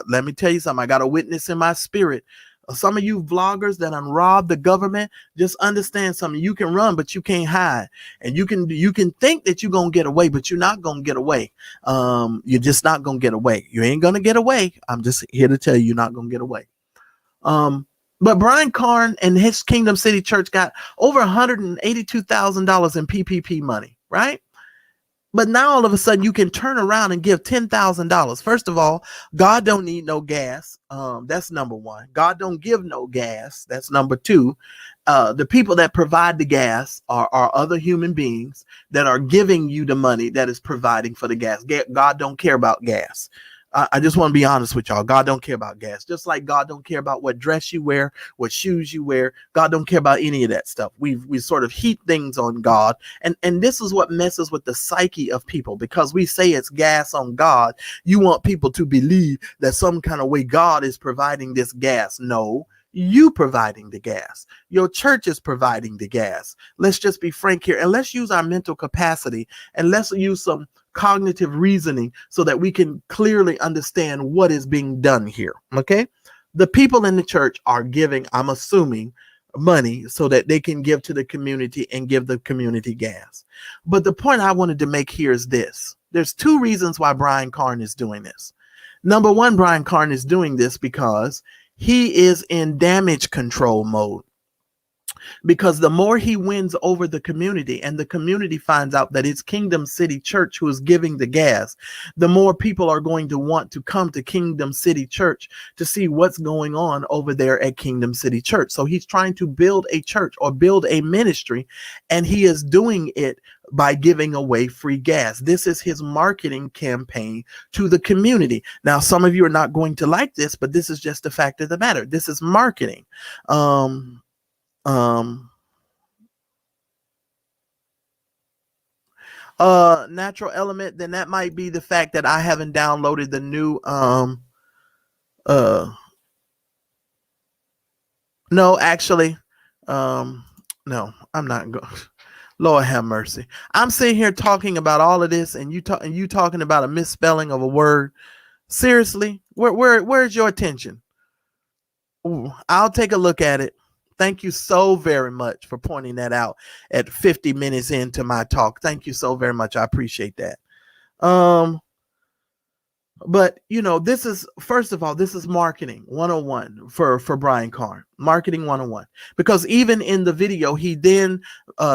Speaker 3: let me tell you something. I got a witness in my spirit. Some of you vloggers that robbed the government, just understand something. You can run, but you can't hide. And you can think that you're going to get away, but you're not going to get away. You're just not going to get away. You ain't going to get away. I'm just here to tell you, you're not going to get away. But Brian Carn and his Kingdom City Church got over $182,000 in PPP money, right? But now all of a sudden you can turn around and give $10,000. First of all, God don't need no gas. That's number one. God don't give no gas. That's number two. The people that provide the gas are other human beings that are giving you the money that is providing for the gas. God don't care about gas. I just want to be honest with y'all. God don't care about gas. Just like God don't care about what dress you wear, what shoes you wear. God don't care about any of that stuff. We sort of heap things on God. And this is what messes with the psyche of people, because we say it's gas on God. You want people to believe that some kind of way God is providing this gas. No, you providing the gas. Your church is providing the gas. Let's just be frank here, and let's use our mental capacity, and let's use some cognitive reasoning so that we can clearly understand what is being done here. Okay, the people in the church are giving, I'm assuming, money so that they can give to the community and give the community gas. But the point I wanted to make here is this. There's two reasons why Brian Carn is doing this. Number one, Brian Carn is doing this because he is in damage control mode. Because the more he wins over the community and the community finds out that it's Kingdom City Church who is giving the gas, the more people are going to want to come to Kingdom City Church to see what's going on over there at Kingdom City Church. So he's trying to build a church or build a ministry, and he is doing it by giving away free gas. This is his marketing campaign to the community. Now, some of you are not going to like this, but this is just the fact of the matter. This is marketing. Natural element, then that might be the fact that I haven't downloaded the new no, actually, no, I'm not going. Lord have mercy. I'm sitting here talking about all of this, and you talking about a misspelling of a word. Seriously, where's your attention? Ooh, I'll take a look at it. Thank you so very much for pointing that out at 50 minutes into my talk. Thank you so very much. I appreciate that. But this is, first of all, this is marketing 101 for Brian Carn. Marketing 101. Because even in the video, he then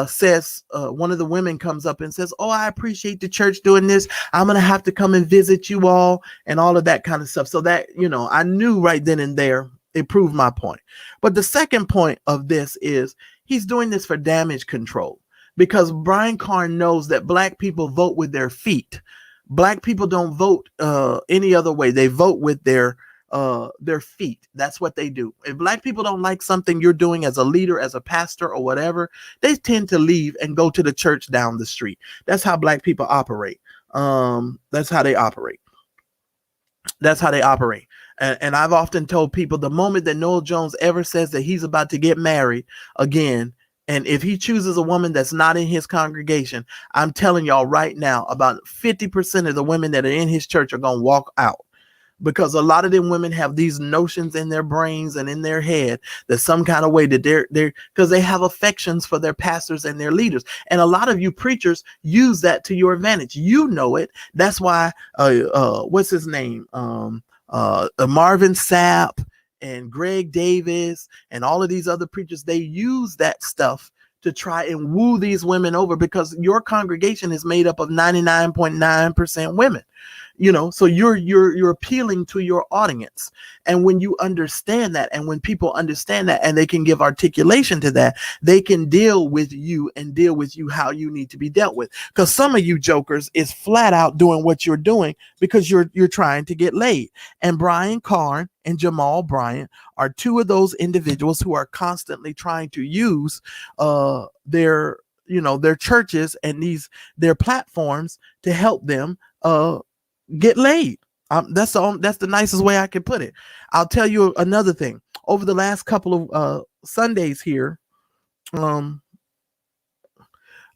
Speaker 3: says, one of the women comes up and says, "Oh, I appreciate the church doing this. I'm going to have to come and visit you all," and all of that kind of stuff. So that, I knew right then and there, it proved my point. But the second point of this is he's doing this for damage control. because Brian Carn knows that black people vote with their feet. Black people don't vote any other way. They vote with their feet. That's what they do. If black people don't like something you're doing as a leader, as a pastor or whatever, they tend to leave and go to the church down the street. That's how black people operate. That's how they operate. That's how they operate. And I've often told people, the moment that Noel Jones ever says that he's about to get married again, and if he chooses a woman that's not in his congregation, I'm telling y'all right now, about 50% of the women that are in his church are going to walk out. Because a lot of them women have these notions in their brains and in their head that some kind of way that they're because they have affections for their pastors and their leaders. And a lot of you preachers use that to your advantage. You know it. That's why what's his name? Marvin Sapp and Greg Davis and all of these other preachers, they use that stuff to try and woo these women over, because your congregation is made up of 99.9% women. You know, so you're appealing to your audience. And when you understand that, and when people understand that, and they can give articulation to that, they can deal with you and deal with you how you need to be dealt with. Because some of you jokers is flat out doing what you're doing because you're trying to get laid. And Brian Carn and Jamal Bryant are two of those individuals who are constantly trying to use their churches and their platforms to help them get laid. That's the nicest way I can put it. I'll tell you another thing. Over the last couple of Sundays here, over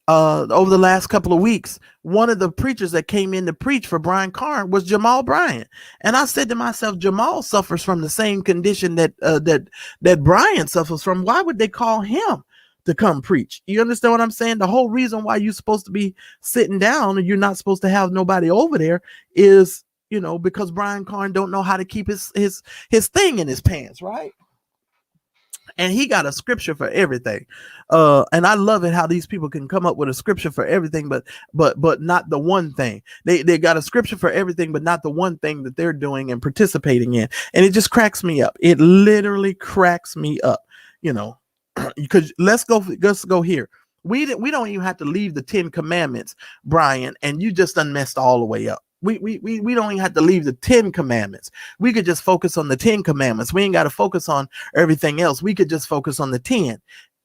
Speaker 3: the last couple of weeks, one of the preachers that came in to preach for Brian Carn was Jamal Bryant. And I said to myself, Jamal suffers from the same condition that Brian suffers from. Why would they call him to come preach? You understand what I'm saying? The whole reason why you're supposed to be sitting down and you're not supposed to have nobody over there is, because Brian Carn don't know how to keep his thing in his pants, right? And he got a scripture for everything. And I love it how these people can come up with a scripture for everything, but not the one thing. They got a scripture for everything, but not the one thing that they're doing and participating in. And it just cracks me up. It literally cracks me up, because let's go here. We don't even have to leave the 10 commandments, Brian, and you just done messed all the way up. We don't even have to leave the 10 commandments. We could just focus on the 10 commandments. We ain't got to focus on everything else. We could just focus on the 10.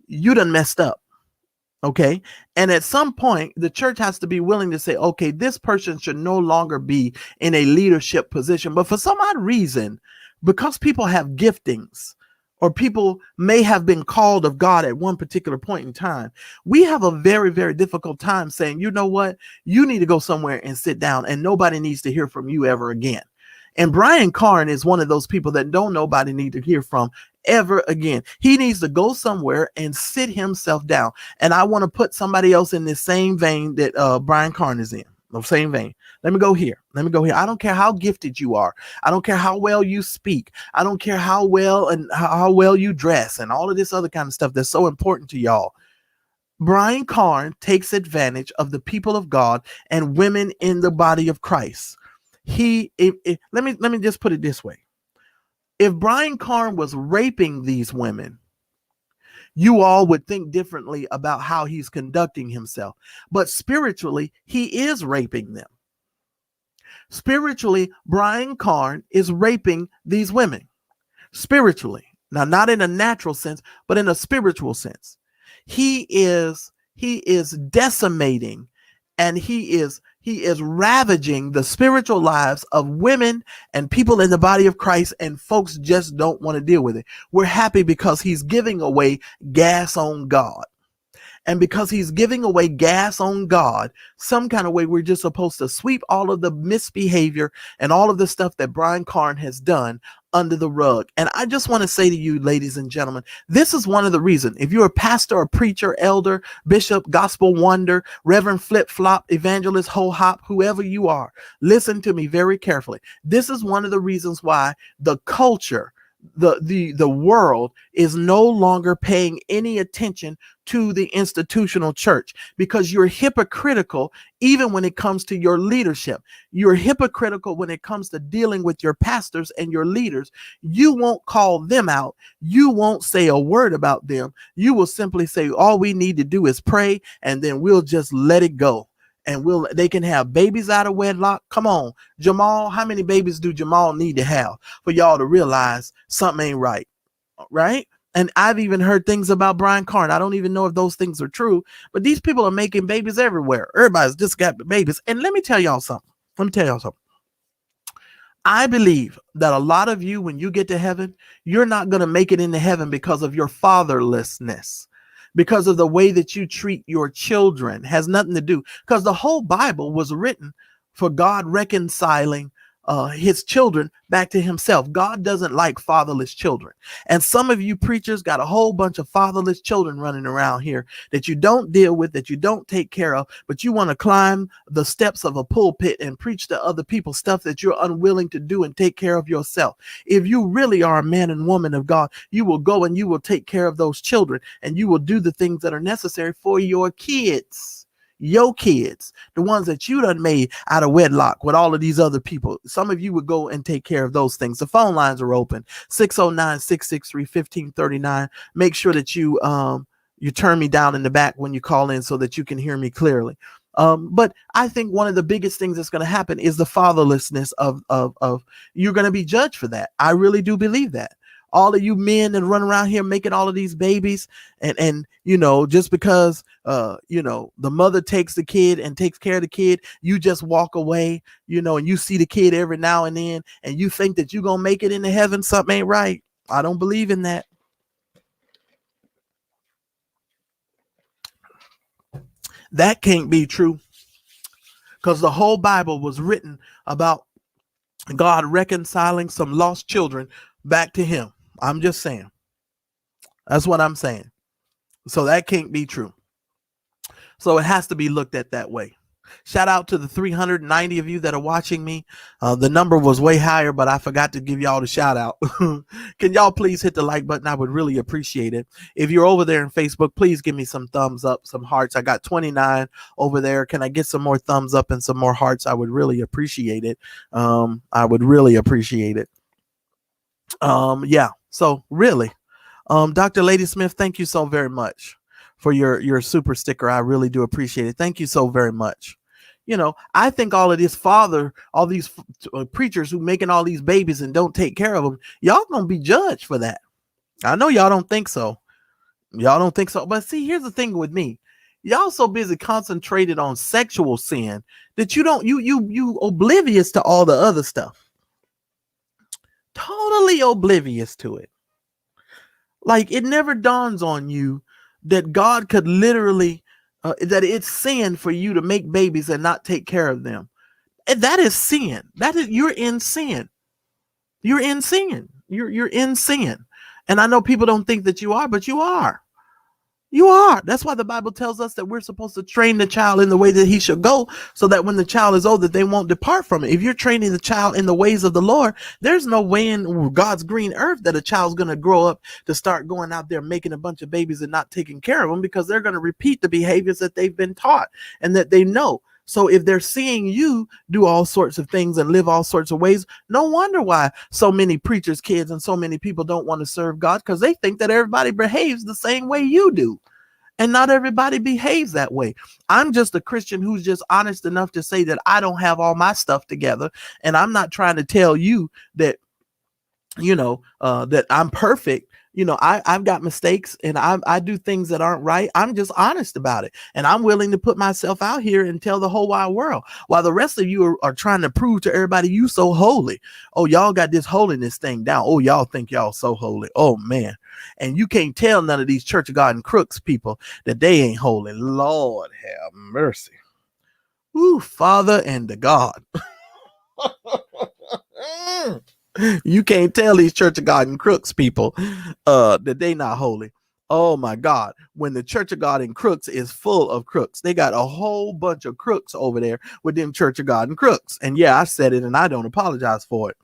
Speaker 3: You done messed up. Okay. And at some point, the church has to be willing to say, okay, this person should no longer be in a leadership position. But for some odd reason, because people have giftings, or people may have been called of God at one particular point in time, we have a very, very difficult time saying, you know what, you need to go somewhere and sit down, and nobody needs to hear from you ever again. And Brian Carn is one of those people that nobody need to hear from ever again. He needs to go somewhere and sit himself down. And I want to put somebody else in this same vein that Brian Carn is in. The same vein. Let me go here. I don't care how gifted you are. I don't care how well you speak. I don't care how well you dress and all of this other kind of stuff that's so important to y'all. Brian Carn takes advantage of the people of God and women in the body of Christ. Let me just put it this way. If Brian Carn was raping these women, you all would think differently about how he's conducting himself. But spiritually, he is raping them. Spiritually, Brian Carn is raping these women. Spiritually. Now, not in a natural sense, but in a spiritual sense. He is decimating, and he is ravaging the spiritual lives of women and people in the body of Christ, and folks just don't want to deal with it. We're happy because he's giving away gas on God. And because he's giving away gas on God, some kind of way we're just supposed to sweep all of the misbehavior and all of the stuff that Brian Carn has done under the rug. And I just want to say to you, ladies and gentlemen, this is one of the reasons. If you're a pastor, a preacher, elder, bishop, gospel wonder, reverend flip flop, evangelist, ho hop, whoever you are, listen to me very carefully. This is one of the reasons why the culture, the world is no longer paying any attention to the institutional church, because you're hypocritical even when it comes to your leadership. You're hypocritical when it comes to dealing with your pastors and your leaders. You won't call them out. You won't say a word about them. You will simply say, all we need to do is pray, and then we'll just let it go. And they can have babies out of wedlock. Come on, Jamal, how many babies do Jamal need to have for y'all to realize something ain't right? Right? And I've even heard things about Brian Carn. I don't even know if those things are true, but these people are making babies everywhere. Everybody's just got babies. And let me tell y'all something. I believe that a lot of you, when you get to heaven, you're not going to make it into heaven because of your fatherlessness, because of the way that you treat your children. Has nothing to do, because the whole Bible was written for God reconciling his children back to himself. God doesn't like fatherless children. And some of you preachers got a whole bunch of fatherless children running around here that you don't deal with, that you don't take care of, but you want to climb the steps of a pulpit and preach to other people stuff that you're unwilling to do and take care of yourself. If you really are a man and woman of God, you will go and you will take care of those children, and you will do the things that are necessary for your kids. Your kids, the ones that you done made out of wedlock with all of these other people. Some of you would go and take care of those things. The phone lines are open, 609-663-1539. Make sure that you turn me down in the back when you call in so that you can hear me clearly. But I think one of the biggest things that's going to happen is the fatherlessness of you're going to be judged for that. I really do believe that. All of you men that run around here making all of these babies, and just because the mother takes the kid and takes care of the kid, you just walk away, and you see the kid every now and then, and you think that you're gonna make it into heaven. Something ain't right. I don't believe in that. That can't be true, because the whole Bible was written about God reconciling some lost children back to him. I'm just saying. That's what I'm saying. So that can't be true. So it has to be looked at that way. Shout out to the 390 of you that are watching me. The number was way higher, but I forgot to give y'all the shout out. Can y'all please hit the like button? I would really appreciate it. If you're over there on Facebook, please give me some thumbs up, some hearts. I got 29 over there. Can I get some more thumbs up and some more hearts? I would really appreciate it. Yeah. So really, Dr. Lady Smith, thank you so very much for your super sticker. I really do appreciate it. Thank you so very much. I think all these preachers who making all these babies and don't take care of them, y'all gonna be judged for that. I know y'all don't think so. But see, here's the thing with me. Y'all so busy concentrated on sexual sin that you oblivious to all the other stuff. Totally oblivious to it. Like, it never dawns on you that God could literally, that it's sin for you to make babies and not take care of them. And that is sin. You're in sin. You're in sin. You're in sin. And I know people don't think that you are, but you are. You are. That's why the Bible tells us that we're supposed to train the child in the way that he should go, so that when the child is old, that they won't depart from it. If you're training the child in the ways of the Lord, there's no way in God's green earth that a child's going to grow up to start going out there making a bunch of babies and not taking care of them, because they're going to repeat the behaviors that they've been taught and that they know. So if they're seeing you do all sorts of things and live all sorts of ways, no wonder why so many preachers' kids and so many people don't want to serve God, because they think that everybody behaves the same way you do. And not everybody behaves that way. I'm just a Christian who's just honest enough to say that I don't have all my stuff together. And I'm not trying to tell you that, that I'm perfect. I've got mistakes and I do things that aren't right. I'm just honest about it. And I'm willing to put myself out here and tell the whole wide world, while the rest of you are trying to prove to everybody you so holy. Oh, y'all got this holiness thing down. Oh, y'all think y'all so holy. Oh, man. And you can't tell none of these Church of God and crooks people that they ain't holy. Lord have mercy. Ooh, Father and the God. You can't tell these Church of God and crooks people that they not holy. Oh my God. When the Church of God and crooks is full of crooks, they got a whole bunch of crooks over there with them Church of God and crooks. And yeah, I said it and I don't apologize for it.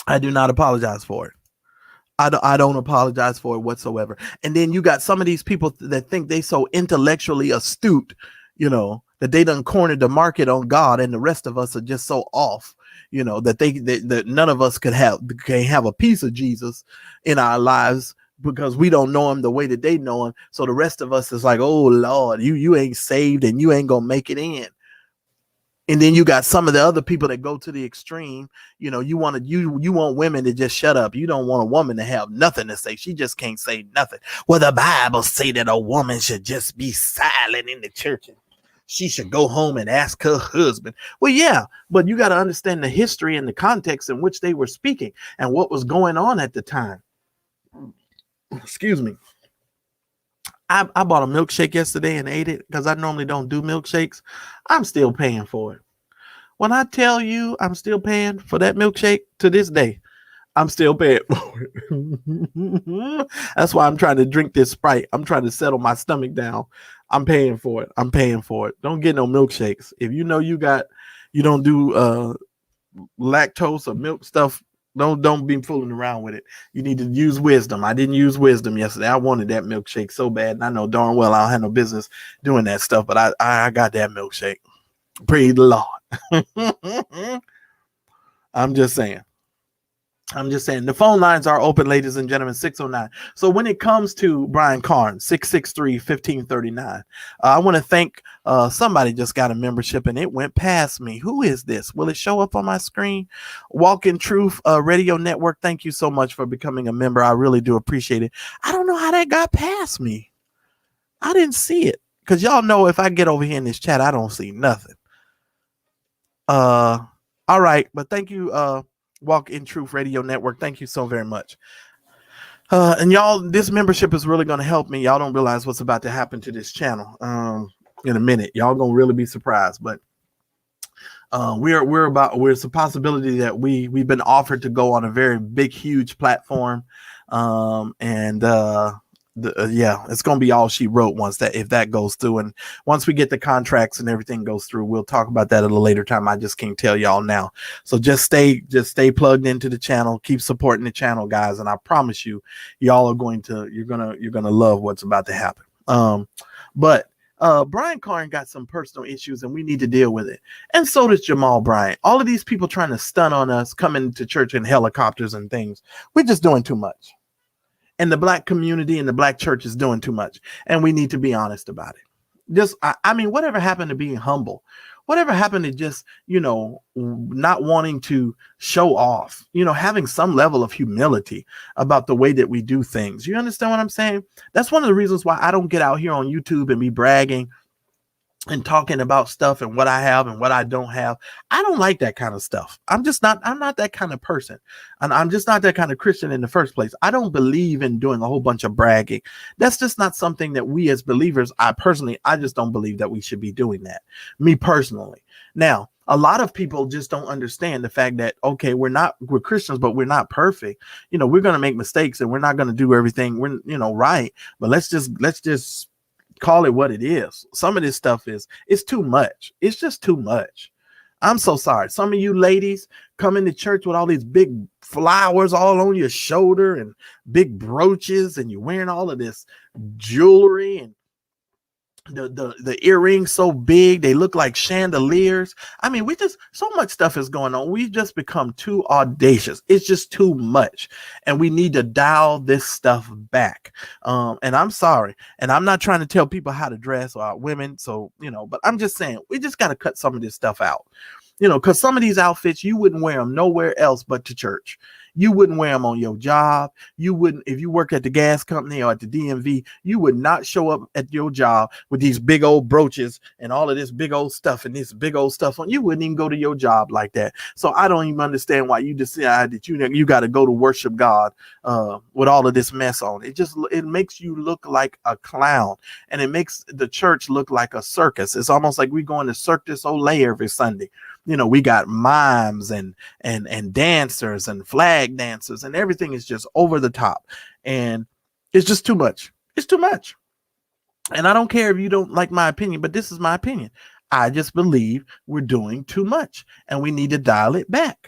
Speaker 3: I do not apologize for it. I don't apologize for it whatsoever. And then you got some of these people that think they so intellectually astute, that they done cornered the market on God, and the rest of us are just so off, that none of us can have a piece of Jesus in our lives because we don't know him the way that they know him. So the rest of us is like, oh Lord, you ain't saved and you ain't gonna make it in. And then you got some of the other people that go to the extreme. You want women to just shut up. You don't want a woman to have nothing to say. She just can't say nothing. Well, the Bible say that a woman should just be silent in the church. And she should go home and ask her husband. Well, yeah, but you got to understand the history and the context in which they were speaking and what was going on at the time. Excuse me. I bought a milkshake yesterday and ate it because I normally don't do milkshakes. I'm still paying for it. When I tell you I'm still paying for that milkshake to this day, I'm still paying for it. That's why I'm trying to drink this Sprite. I'm trying to settle my stomach down. I'm paying for it. I'm paying for it. Don't get no milkshakes. If you know you don't do lactose or milk stuff, don't be fooling around with it. You need to use wisdom. I didn't use wisdom yesterday. I wanted that milkshake so bad, and I know darn well I don't have no business doing that stuff, but I got that milkshake. Praise the Lord. I'm just saying. The phone lines are open, ladies and gentlemen, 609. So when it comes to Brian Carn, 663-1539, I want to thank somebody just got a membership and it went past me. Who is this? Will it show up on my screen? Walk in Truth Radio Network. Thank you so much for becoming a member. I really do appreciate it. I don't know how that got past me. I didn't see it because y'all know if I get over here in this chat, I don't see nothing. All right. But thank you, Walk in Truth Radio Network. Thank you so very much. And y'all, this membership is really going to help me. Y'all don't realize what's about to happen to this channel in a minute. Y'all going to really be surprised. But it's a possibility that we've been offered to go on a very big, huge platform. It's going to be all she wrote if that goes through. And once we get the contracts and everything goes through, we'll talk about that at a later time. I just can't tell y'all now. So just stay plugged into the channel, keep supporting the channel, guys. And I promise you, y'all are you're going to love what's about to happen. But Brian Carn got some personal issues and we need to deal with it. And so does Jamal Bryant. All of these people trying to stun on us, coming to church in helicopters and things. We're just doing too much. And the black community and the black church is doing too much. And we need to be honest about it. Whatever happened to being humble? Whatever happened to just, not wanting to show off, having some level of humility about the way that we do things. You understand what I'm saying? That's one of the reasons why I don't get out here on YouTube and be bragging and talking about stuff and what I have and what I don't have. I don't like that kind of stuff. I'm not that kind of person. And I'm just not that kind of Christian in the first place. I don't believe in doing a whole bunch of bragging. That's just not something that we as believers, I just don't believe that we should be doing that. Me personally. Now, a lot of people just don't understand the fact that, okay, we're Christians, but we're not perfect. We're going to make mistakes and we're not going to do everything right. But let's just call it what it is. Some of this stuff it's too much. It's just too much. I'm so sorry. Some of you ladies come into church with all these big flowers all on your shoulder and big brooches, and you're wearing all of this jewelry and the earrings so big they look like chandeliers. So much stuff is going on. We've just become too audacious. It's just too much, and we need to dial this stuff back. And I'm sorry, and I'm not trying to tell people how to dress or women. So but I'm just saying we just got to cut some of this stuff out. Because some of these outfits you wouldn't wear them nowhere else but to church. You wouldn't wear them on your job. You wouldn't, if you work at the gas company or at the DMV, you would not show up at your job with these big old brooches and all of this big old stuff and this big old stuff on. You wouldn't even go to your job like that. So I don't even understand why you decide that you got to go to worship God with all of this mess on. It makes you look like a clown, and it makes the church look like a circus. It's almost like we going to Cirque du Soleil every Sunday. We got mimes and dancers and flag dancers, and everything is just over the top, and it's just too much. It's too much. And I don't care if you don't like my opinion, but this is my opinion. I just believe we're doing too much and we need to dial it back.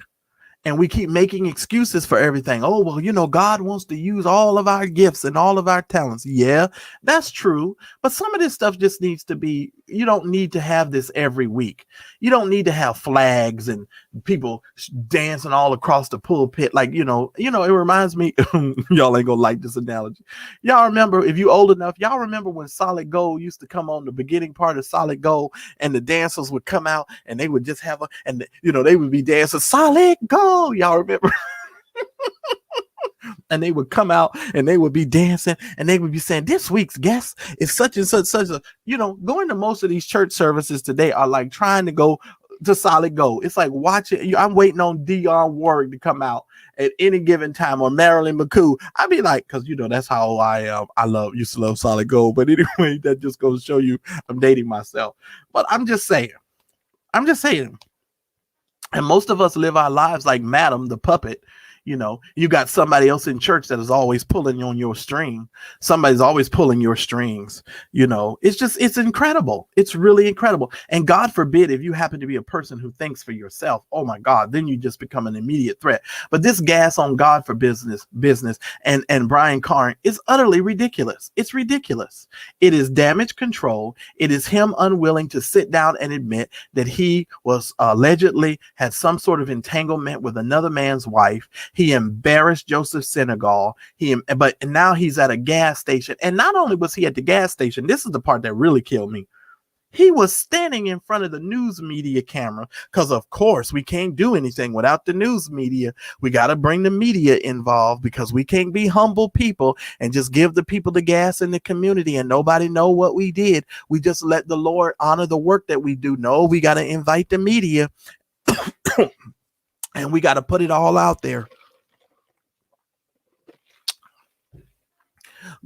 Speaker 3: And we keep making excuses for everything. Oh, well, God wants to use all of our gifts and all of our talents. Yeah, that's true. But some of this stuff just needs to be, you don't need to have this every week. You don't need to have flags and people dancing all across the pulpit. Like, it reminds me, y'all ain't gonna like this analogy. Y'all remember, if you old enough, y'all remember when Solid Gold used to come on, the beginning part of Solid Gold, and the dancers would come out and they would just have they would be dancing Solid Gold. Y'all remember? And they would come out and they would be dancing and they would be saying, this week's guest is such and such a, going to most of these church services today are like trying to go to Solid Gold. It's like watching, I'm waiting on Dionne Warwick to come out at any given time, or Marilyn McCoo. I'd be like, because that's how I am. Used to love Solid Gold. But anyway, that just goes to show you I'm dating myself. But I'm just saying. And most of us live our lives like Madam the puppet. You got somebody else in church that is always pulling on your string. Somebody's always pulling your strings. It's incredible. It's really incredible. And God forbid if you happen to be a person who thinks for yourself, oh my God, then you just become an immediate threat. But this gas on God for business and Brian Carn is utterly ridiculous. It's ridiculous. It is damage control. It is him unwilling to sit down and admit that he was allegedly had some sort of entanglement with another man's wife. He embarrassed Joseph Senegal. But now he's at a gas station. And not only was he at the gas station, this is the part that really killed me. He was standing in front of the news media camera because, of course, we can't do anything without the news media. We got to bring the media involved because we can't be humble people and just give the people the gas in the community and nobody know what we did. We just let the Lord honor the work that we do. No, we got to invite the media and we got to put it all out there.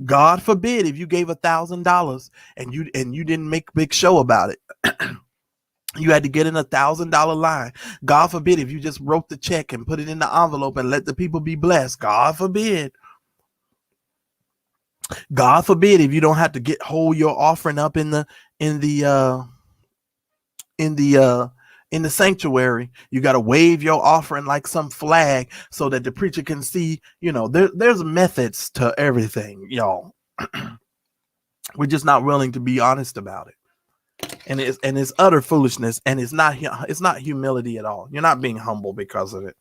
Speaker 3: God forbid if you gave $1,000 and you didn't make a big show about it. You had to get in $1,000 line. God forbid if you just wrote the check and put it in the envelope and let the people be blessed. God forbid. God forbid if you don't have to hold your offering up in the sanctuary. You got to wave your offering like some flag so that the preacher can see, there's methods to everything, y'all. We're just not willing to be honest about it. And it's utter foolishness. And it's not humility at all. You're not being humble because of it.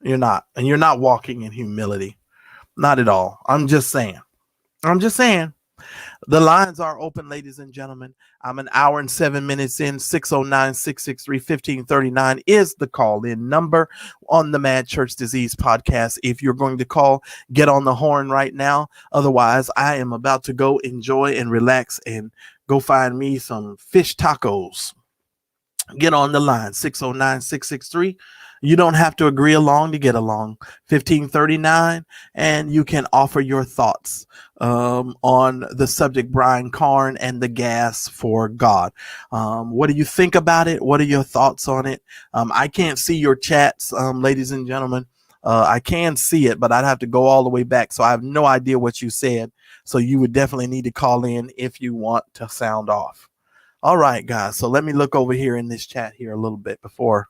Speaker 3: You're not. And you're not walking in humility. Not at all. I'm just saying. The lines are open, ladies and gentlemen. I'm an hour and 7 minutes in. 609-663-1539 is the call-in number on the Mad Church Disease podcast. If you're going to call, get on the horn right now. Otherwise, I am about to go enjoy and relax and go find me some fish tacos. Get on the line, 609-663. You don't have to agree along to get along. 1539, and you can offer your thoughts on the subject, Brian Carn and the gas for God. What do you think about it? What are your thoughts on it? I can't see your chats, ladies and gentlemen. I can see it, but I'd have to go all the way back. So I have no idea what you said. So you would definitely need to call in if you want to sound off. All right, guys. So let me look over here in this chat here a little bit before.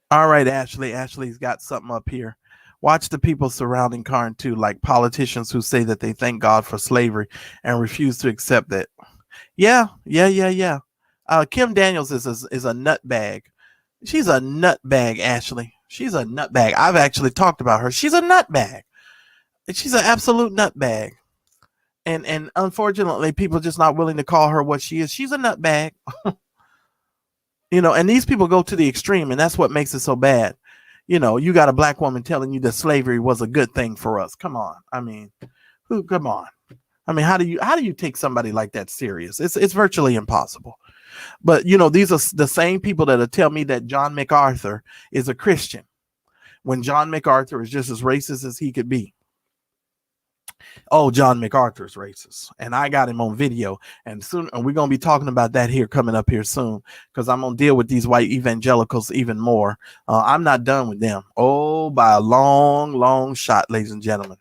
Speaker 3: All right, Ashley. Ashley's got something up here. Watch the people surrounding Carn too, like politicians who say that they thank God for slavery and refuse to accept that. Yeah. Kim Daniels is a nutbag. She's a nutbag, Ashley. She's a nutbag. I've actually talked about her. She's a nutbag. She's an absolute nutbag. And unfortunately, people are just not willing to call her what she is. She's a nutbag. And these people go to the extreme, and that's what makes it so bad. You got a black woman telling you that slavery was a good thing for us. Come on. Come on. How do you take somebody like that serious? It's virtually impossible. But, these are the same people that'll tell me that John MacArthur is a Christian when John MacArthur is just as racist as he could be. Oh, John MacArthur's racist. And I got him on video. And soon, and we're going to be talking about that here coming up here soon, because I'm going to deal with these white evangelicals even more. I'm not done with them. Oh, by a long, long shot, ladies and gentlemen.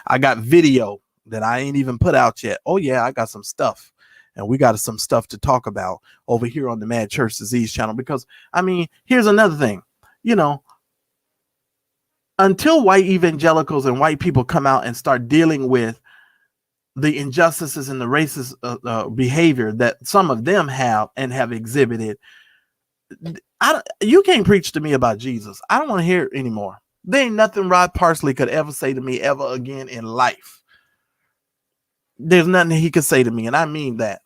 Speaker 3: I got video that I ain't even put out yet. Oh, yeah, I got some stuff. And we got some stuff to talk about over here on the Mad Church Disease channel. Because, I mean, here's another thing. You know, until white evangelicals and white people come out and start dealing with the injustices and the racist behavior that some of them have and have exhibited, you can't preach to me about Jesus. I don't want to hear it anymore. There ain't nothing Rod Parsley could ever say to me ever again in life. There's nothing he could say to me, and I mean that.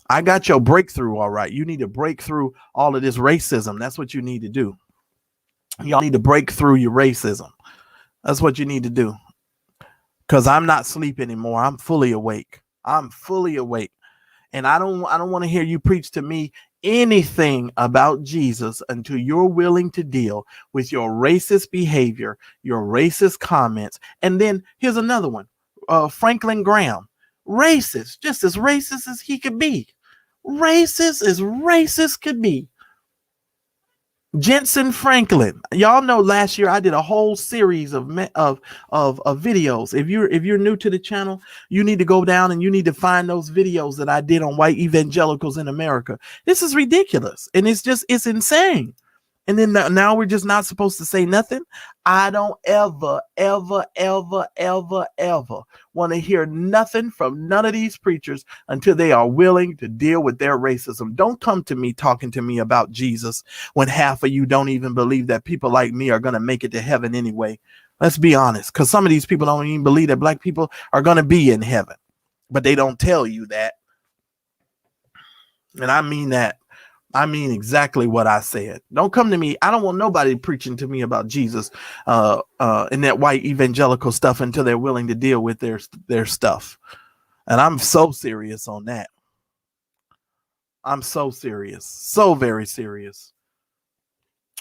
Speaker 3: I got your breakthrough, all right. You need to break through all of this racism. That's what you need to do. Y'all need to break through your racism. That's what you need to do. Because I'm not asleep anymore. I'm fully awake. I'm fully awake. And I don't want to hear you preach to me anything about Jesus until you're willing to deal with your racist behavior, your racist comments. And then here's another one. Franklin Graham, racist, just as racist as he could be. Racist as racist could be. Jensen Franklin, y'all know last year I did a whole series of videos. If you're new to the channel, you need to go down and you need to find those videos that I did on white evangelicals in America. This is ridiculous, and it's insane. And then now we're just not supposed to say nothing. I don't ever want to hear nothing from none of these preachers until they are willing to deal with their racism. Don't come to me talking to me about Jesus when half of you don't even believe that people like me are going to make it to heaven anyway. Let's be honest, because some of these people don't even believe that black people are going to be in heaven, but they don't tell you that. And I mean that. I mean exactly what I said. Don't come to me. I don't want nobody preaching to me about Jesus and that white evangelical stuff until they're willing to deal with their stuff. And I'm so serious on that. I'm so serious. So very serious.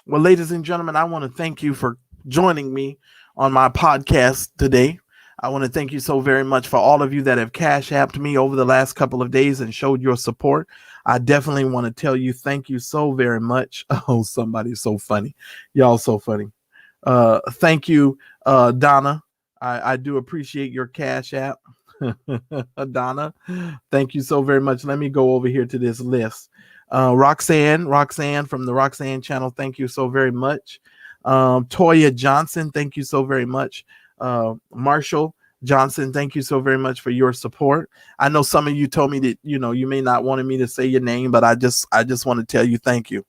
Speaker 3: Well, ladies and gentlemen, I want to thank you for joining me on my podcast today. I want to thank you so very much for all of you that have cash apped me over the last couple of days and showed your support. I definitely want to tell you thank you so very much. Oh, somebody's so funny. Y'all so funny. Thank you, Donna. I do appreciate your cash app. Donna, thank you so very much. Let me go over here to this list. Roxanne from the Roxanne channel, thank you so very much. Toya Johnson, thank you so very much. Marshall Johnson, thank you so very much for your support. I know some of you told me that, you may not want me to say your name, but I just want to tell you thank you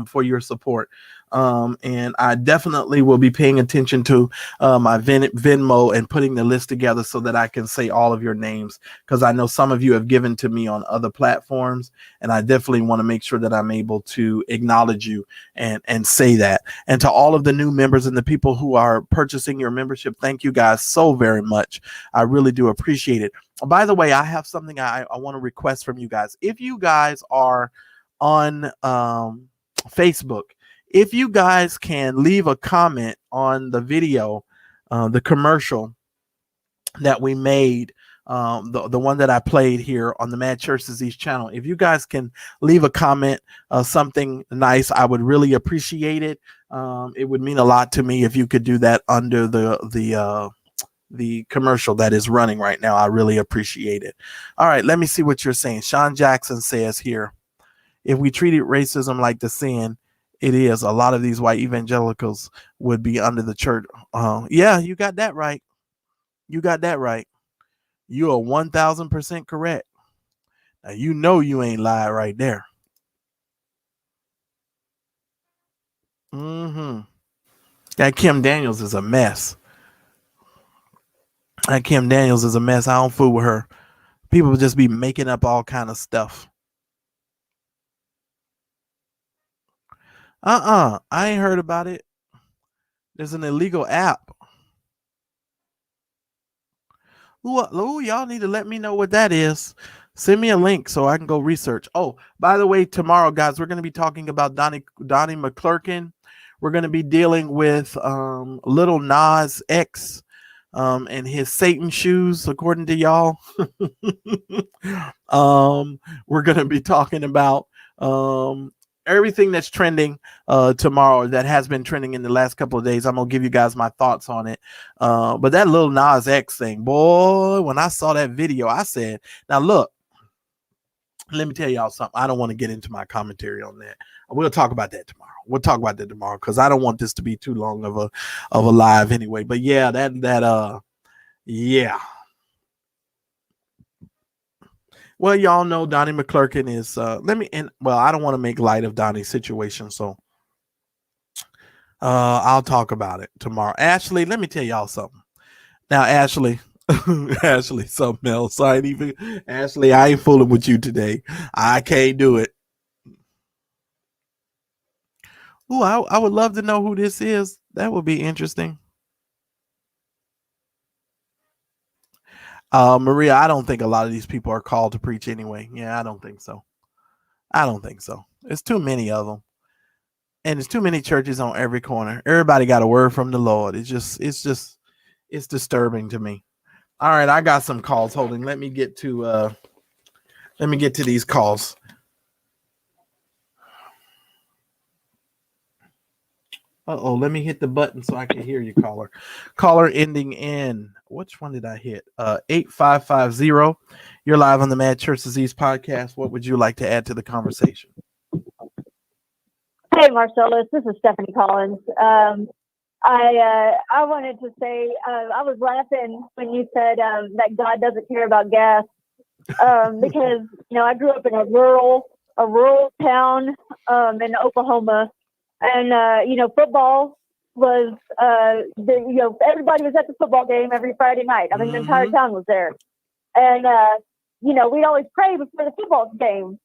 Speaker 3: for your support. And I definitely will be paying attention to my Venmo and putting the list together so that I can say all of your names, because I know some of you have given to me on other platforms, and I definitely want to make sure that I'm able to acknowledge you and say that. And to all of the new members and the people who are purchasing your membership, thank you guys so very much. I really do appreciate it. By the way, I have something I want to request from you guys. If you guys are on Facebook, if you guys can leave a comment on the video, the commercial that we made, the one that I played here on the Mad Church Disease channel, if you guys can leave a comment, something nice, I would really appreciate it. It would mean a lot to me if you could do that under the commercial that is running right now. I really appreciate it. All right, let me see what you're saying. Sean Jackson says here, if we treated racism like the sin it is, a lot of these white evangelicals would be under the church. Yeah, you got that right. You got that right. You are 1000% correct. Now, you ain't lied right there. That Kim Daniels is a mess. I don't fool with her. People would just be making up all kind of stuff. I ain't heard about it. There's an illegal app. Ooh, y'all need to let me know what that is. Send me a link so I can go research. Oh, by the way, tomorrow, guys, we're going to be talking about Donnie McClurkin. We're going to be dealing with Little Nas X and his Satan shoes, according to y'all. We're going to be talking about everything that's trending tomorrow, that has been trending in the last couple of days. I'm gonna give you guys my thoughts on it. But that Little Nas X thing, boy, when I saw that video, I said, now look, let me tell y'all something. I don't want to get into my commentary on that. We'll talk about that tomorrow. We'll talk about that tomorrow because I don't want this to be too long of a live anyway. But yeah, yeah. Well, y'all know Donnie McClurkin is I don't want to make light of Donnie's situation, so I'll talk about it tomorrow. Ashley, let me tell y'all something. Now, Ashley, Ashley, something else. Ashley, I ain't fooling with you today. I can't do it. Ooh, I would love to know who this is. That would be interesting. Maria, I don't think a lot of these people are called to preach anyway. Yeah, I don't think so. There's too many of them. And there's too many churches on every corner. Everybody got a word from the Lord. It's disturbing to me. All right, I got some calls holding. Let me get to these calls. Let me hit the button so I can hear you, caller. Caller ending in, which one did I hit? 8550. You're live on the Mad Church Disease podcast. What would you like to add to the conversation?
Speaker 4: Hey, Marcellus, this is Stephanie Collins. I wanted to say I was laughing when you said that God doesn't care about gas because I grew up in a rural town in Oklahoma, and football was everybody was at the football game every Friday night. I mean, the entire town was there, and we'd always pray before the football game,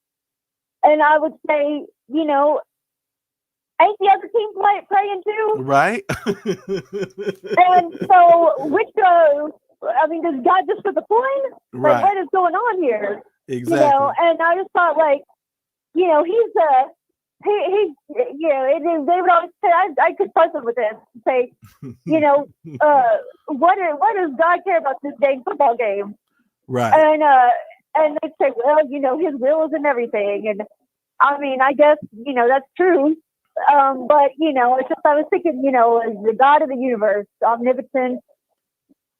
Speaker 4: and I would say ain't the other team praying too?
Speaker 3: Right.
Speaker 4: And so, does God just put the coin?
Speaker 3: Right.
Speaker 4: Like, what is going on here?
Speaker 3: Exactly.
Speaker 4: And I just thought, he's they would always say, I could fuss him with this and say, what does God care about this dang football game?
Speaker 3: Right.
Speaker 4: And they'd say, well, his will is in everything. And I mean, I guess, that's true. But it's just, I was thinking, the God of the universe, omnipotent,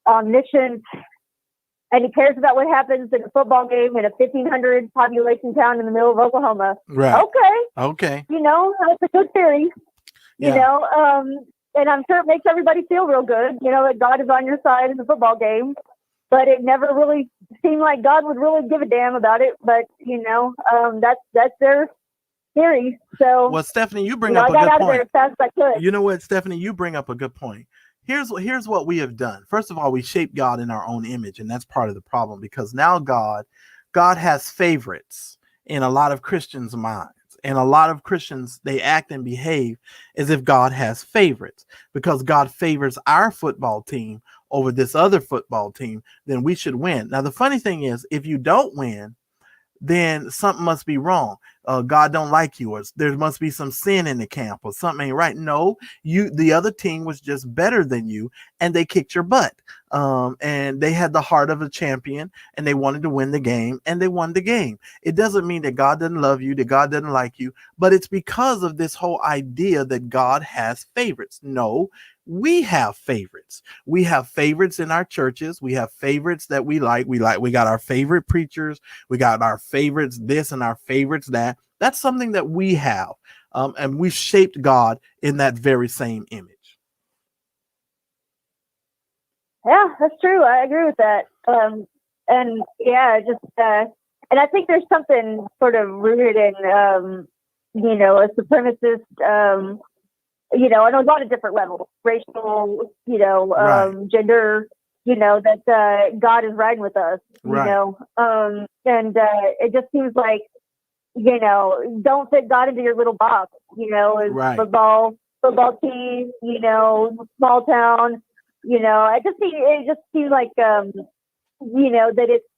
Speaker 4: omniscient, and he cares about what happens in a football game in a 1,500 population town in the middle of Oklahoma.
Speaker 3: Right.
Speaker 4: Okay. That's a good theory. And I'm sure it makes everybody feel real good, that God is on your side in the football game. But it never really seemed like God would really give a damn about it. But that's their theory. So,
Speaker 3: well, Stephanie, you bring up a good point. I got out of there
Speaker 4: as fast as I could.
Speaker 3: You know what, Stephanie, you bring up a good point. Here's what we have done. First of all, we shape God in our own image, and that's part of the problem, because now God has favorites in a lot of Christians' minds. And a lot of Christians, they act and behave as if God has favorites, because God favors our football team over this other football team, then we should win. Now, the funny thing is, if you don't win, then something must be wrong. God don't like you, or there must be some sin in the camp, or something ain't right. No, the other team was just better than you, and they kicked your butt. And they had the heart of a champion, and they wanted to win the game, and they won the game. It doesn't mean that God doesn't love you, that God doesn't like you, but it's because of this whole idea that God has favorites. No, we have favorites. We have favorites in our churches. We have favorites that we like. We got our favorite preachers. We got our favorites this and our favorites that. That's something that we have. And we've shaped God in that very same image.
Speaker 4: Yeah, that's true. I agree with that. And I think there's something sort of rooted in, a supremacist, on a lot of different levels, racial,
Speaker 3: right.
Speaker 4: Gender, that God is riding with us,
Speaker 3: right.
Speaker 4: And it just seems like, don't fit God into your little box,
Speaker 3: right.
Speaker 4: football team, small town, it just seems like, that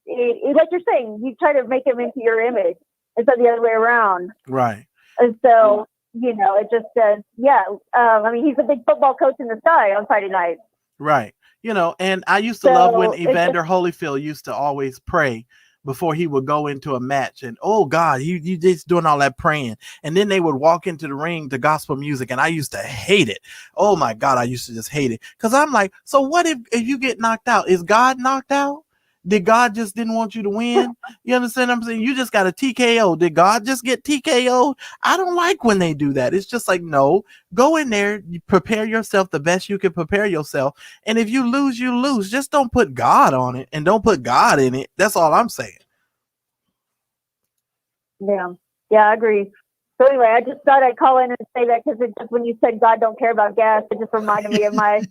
Speaker 4: it like you're saying, you try to make him into your image instead of the other way around.
Speaker 3: Right.
Speaker 4: And so, it just says, he's a big football coach in the sky on Friday night.
Speaker 3: Right. And I used to love when Evander Holyfield used to always pray before he would go into a match, and oh God, you just doing all that praying, and then they would walk into the ring to gospel music, and I used to hate it. Oh my God, I used to just hate it, because I'm like, so what if you get knocked out? Is God knocked out? Did God just didn't want you to win? You understand what I'm saying? You just got a TKO. Did God just get TKO? I don't like when they do that. It's just like, no, go in there, you prepare yourself the best you can prepare yourself. And if you lose, you lose. Just don't put God on it and don't put God in it. That's all I'm saying.
Speaker 4: Yeah, I agree. So anyway, I just thought I'd call in and say that because it just, when you said God don't care about gas, it just reminded me of my,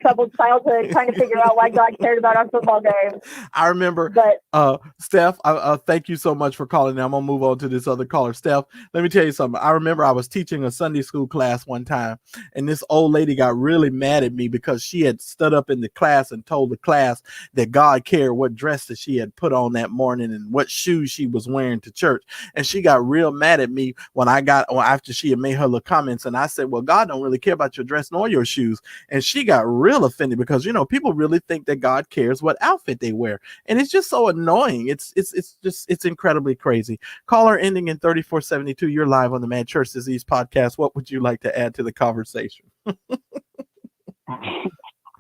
Speaker 4: troubled childhood, trying to figure out why God cared about our football game.
Speaker 3: I remember, Steph, thank you so much for calling. Now I'm going to move on to this other caller. Steph, let me tell you something. I remember I was teaching a Sunday school class one time, and this old lady got really mad at me because she had stood up in the class and told the class that God cared what dress that she had put on that morning and what shoes she was wearing to church. And she got real mad at me after she had made her little comments, and I said, well, God don't really care about your dress nor your shoes. And she got real offended because people really think that God cares what outfit they wear, and it's just so annoying. It's incredibly crazy. Caller ending in 3472, you're live on the Mad Church Disease podcast. What would you like to add to the conversation?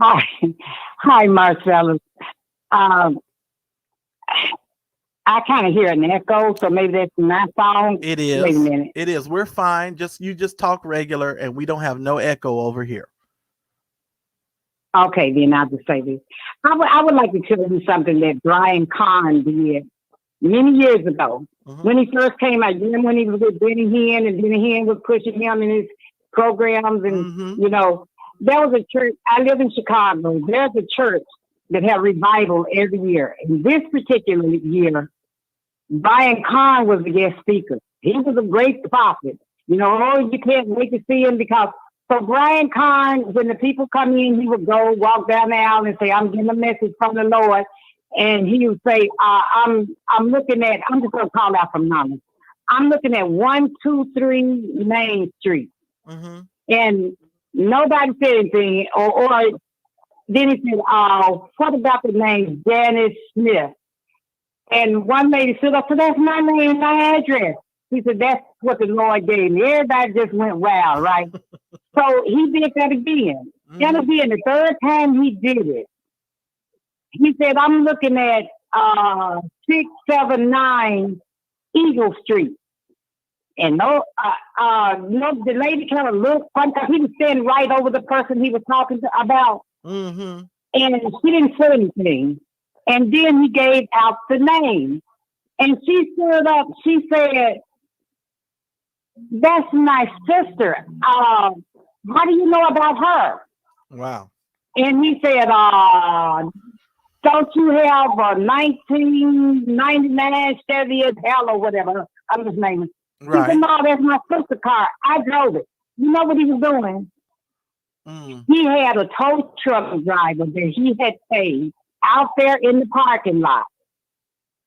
Speaker 5: Hi, Marcellus. I kind of hear an echo, so maybe that's my phone.
Speaker 3: It is.
Speaker 5: Wait a minute.
Speaker 3: It is. We're fine. You just talk regular, and we don't have no echo over here.
Speaker 5: Okay, then I'll just say this. I would like to tell you something that Brian Carn did many years ago. Mm-hmm. When he first came out, when he was with Benny Hinn, and Benny Hinn was pushing him in his programs, and there was a church. I live in Chicago. There's a church that have revival every year. And this particular year, Brian Carn was the guest speaker. He was a great prophet. You can't wait to see him because so Brian Carn, when the people come in, he would go walk down the aisle and say, I'm getting a message from the Lord. And he would say, I'm looking at, I'm just going to call out from numbers. I'm looking at 123 Main Street. Mm-hmm. And nobody said anything. Or then he said, what about the name Janice Smith? And one lady stood up, so that's my name, my address. He said, that's what the Lord gave me. Everybody just went wild, right? So he did that again. Mm-hmm. And again, the third time he did it, he said, I'm looking at 679 Eagle Street. And the lady kind of looked funny because he was standing right over the person he was talking about. Mm-hmm. And she didn't say anything. And then he gave out the name. And she stood up. She said, that's my sister. How do you know about her?
Speaker 3: Wow.
Speaker 5: And he said, don't you have a 1999 Chevy Hell or whatever? I'm just naming. Right. He said, no, that's my sister's car. I drove it. You know what he was doing? Mm. He had a tow truck driver that he had paid out there in the parking lot.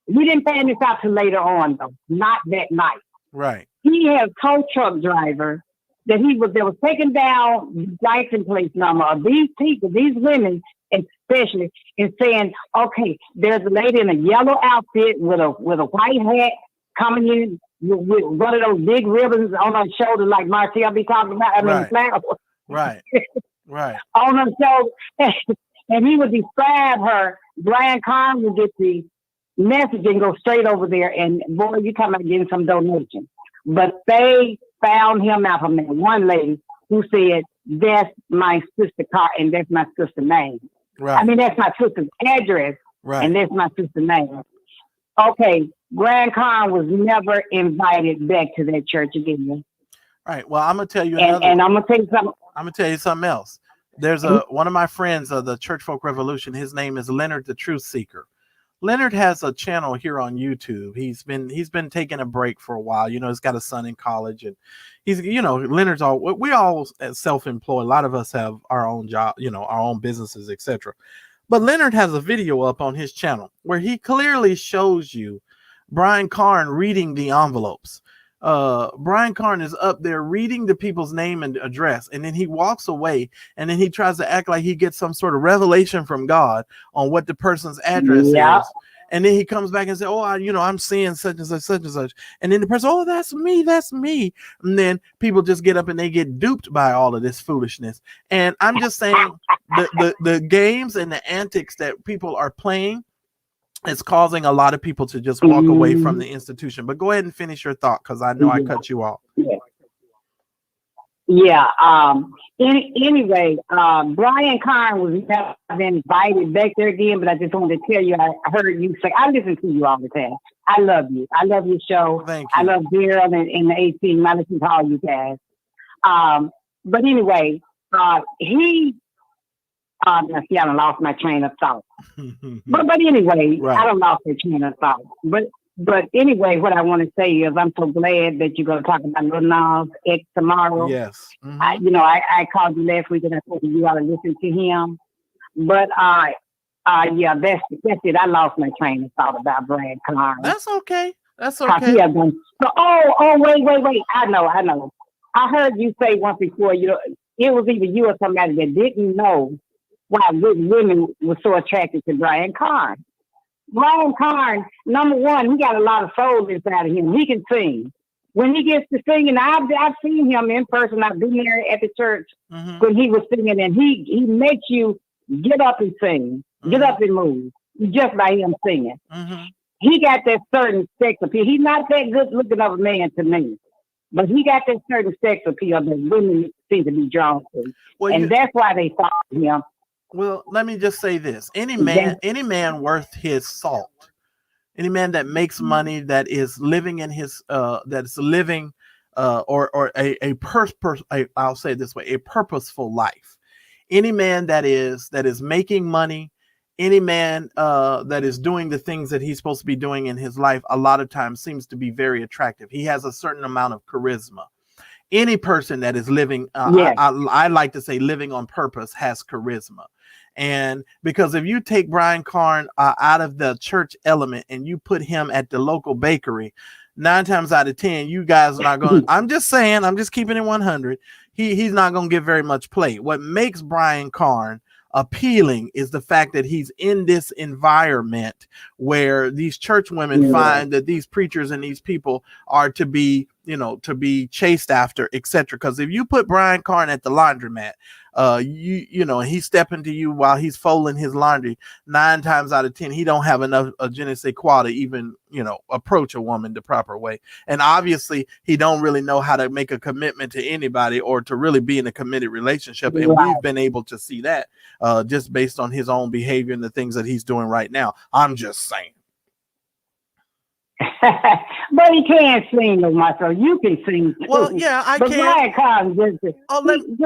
Speaker 5: We didn't find this out till later on, though. Not that night.
Speaker 3: Right.
Speaker 5: He had a tow truck driver that was taking down the license plate number of these people, these women especially, and saying, okay, there's a lady in a yellow outfit with a white hat coming in with one of those big ribbons on her shoulder like Marcia be talking about.
Speaker 3: Right. Right.
Speaker 5: On her shoulder. And he would describe her. Brian Carn would get the message and go straight over there. And boy, you talking about getting some donation. But they found him out from that one lady who said, that's my sister car and that's my sister's name. Right. I mean, that's my sister's address. Right. And that's my sister's name. Okay. Brian Carn was never invited back to that church again.
Speaker 3: All right. Well, I'm gonna tell you
Speaker 5: and I'm gonna tell you something.
Speaker 3: I'm gonna tell you something else. There's one of my friends of the Church Folk Revolution. His name is Leonard the Truth Seeker. Leonard has a channel here on YouTube. He's been taking a break for a while. He's got a son in college, and he's Leonard's we all self-employed. A lot of us have our own job, our own businesses, etc. But Leonard has a video up on his channel where he clearly shows you Brian Carn reading the envelopes. Brian Carn is up there reading the people's name and address, and then he walks away, and then he tries to act like he gets some sort of revelation from God on what the person's address is. And then he comes back and says, oh, I'm seeing such and such, such and such. And then the person, oh, that's me. And then people just get up and they get duped by all of this foolishness. And I'm just saying the games and the antics that people are playing it's causing a lot of people to just walk away from the institution. But go ahead and finish your thought, because I know I cut you off.
Speaker 5: Yeah. Anyway, Brian Carn was never invited back there again, but I just wanted to tell you, I heard you say, I listen to you all the time. I love you. I love your show.
Speaker 3: Thank you.
Speaker 5: I love Daryl and the 18. I listen to all you guys. But anyway, he, see, I done lost my train of thought. but anyway, right. I done lost my train of thought. But anyway, what I want to say is I'm so glad that you're going to talk about Lil Nas X tomorrow.
Speaker 3: Yes.
Speaker 5: Mm-hmm. I called you last week and I told you ought to listen to him. But yeah, that's it. I lost my train of thought about Brad Carn.
Speaker 3: That's okay. That's okay.
Speaker 5: Wait. I know. I heard you say once before, it was either you or somebody that didn't know why women were so attracted to Brian Carn. Brian Carn, number one, he got a lot of soul inside of him. He can sing. When he gets to singing, I've seen him in person. I've been there at the church when he was singing, and he makes you get up and sing, get up and move, just by him singing. He got that certain sex appeal. He's not that good looking of a man to me, but he got that certain sex appeal that women seem to be drawn to, that's why they follow him.
Speaker 3: Well, let me just say this: any man worth his salt, any man that makes money, that is living in his that's living or I'll say it this way, a purposeful life. Any man that is making money, any man that is doing the things that he's supposed to be doing in his life, a lot of times seems to be very attractive. He has a certain amount of charisma. Any person that is living, I like to say living on purpose, has charisma. And because if you take Brian Carn out of the church element and you put him at the local bakery, 9 times out of 10, you guys are not going to, I'm just saying, I'm just keeping it 100. He's not going to get very much play. What makes Brian Carn appealing is the fact that he's in this environment where these church women find that these preachers and these people are to be, to be chased after, etc. Because if you put Brian Carn at the laundromat, he's stepping to you while he's folding his laundry, 9 times out of 10, he don't have enough je ne sais quoi to even, approach a woman the proper way. And obviously he don't really know how to make a commitment to anybody or to really be in a committed relationship. And we've been able to see that just based on his own behavior and the things that he's doing right now. I'm just saying.
Speaker 5: But he can't sing no more, so you can sing too.
Speaker 3: Well, yeah, I can.
Speaker 5: Brian Carn when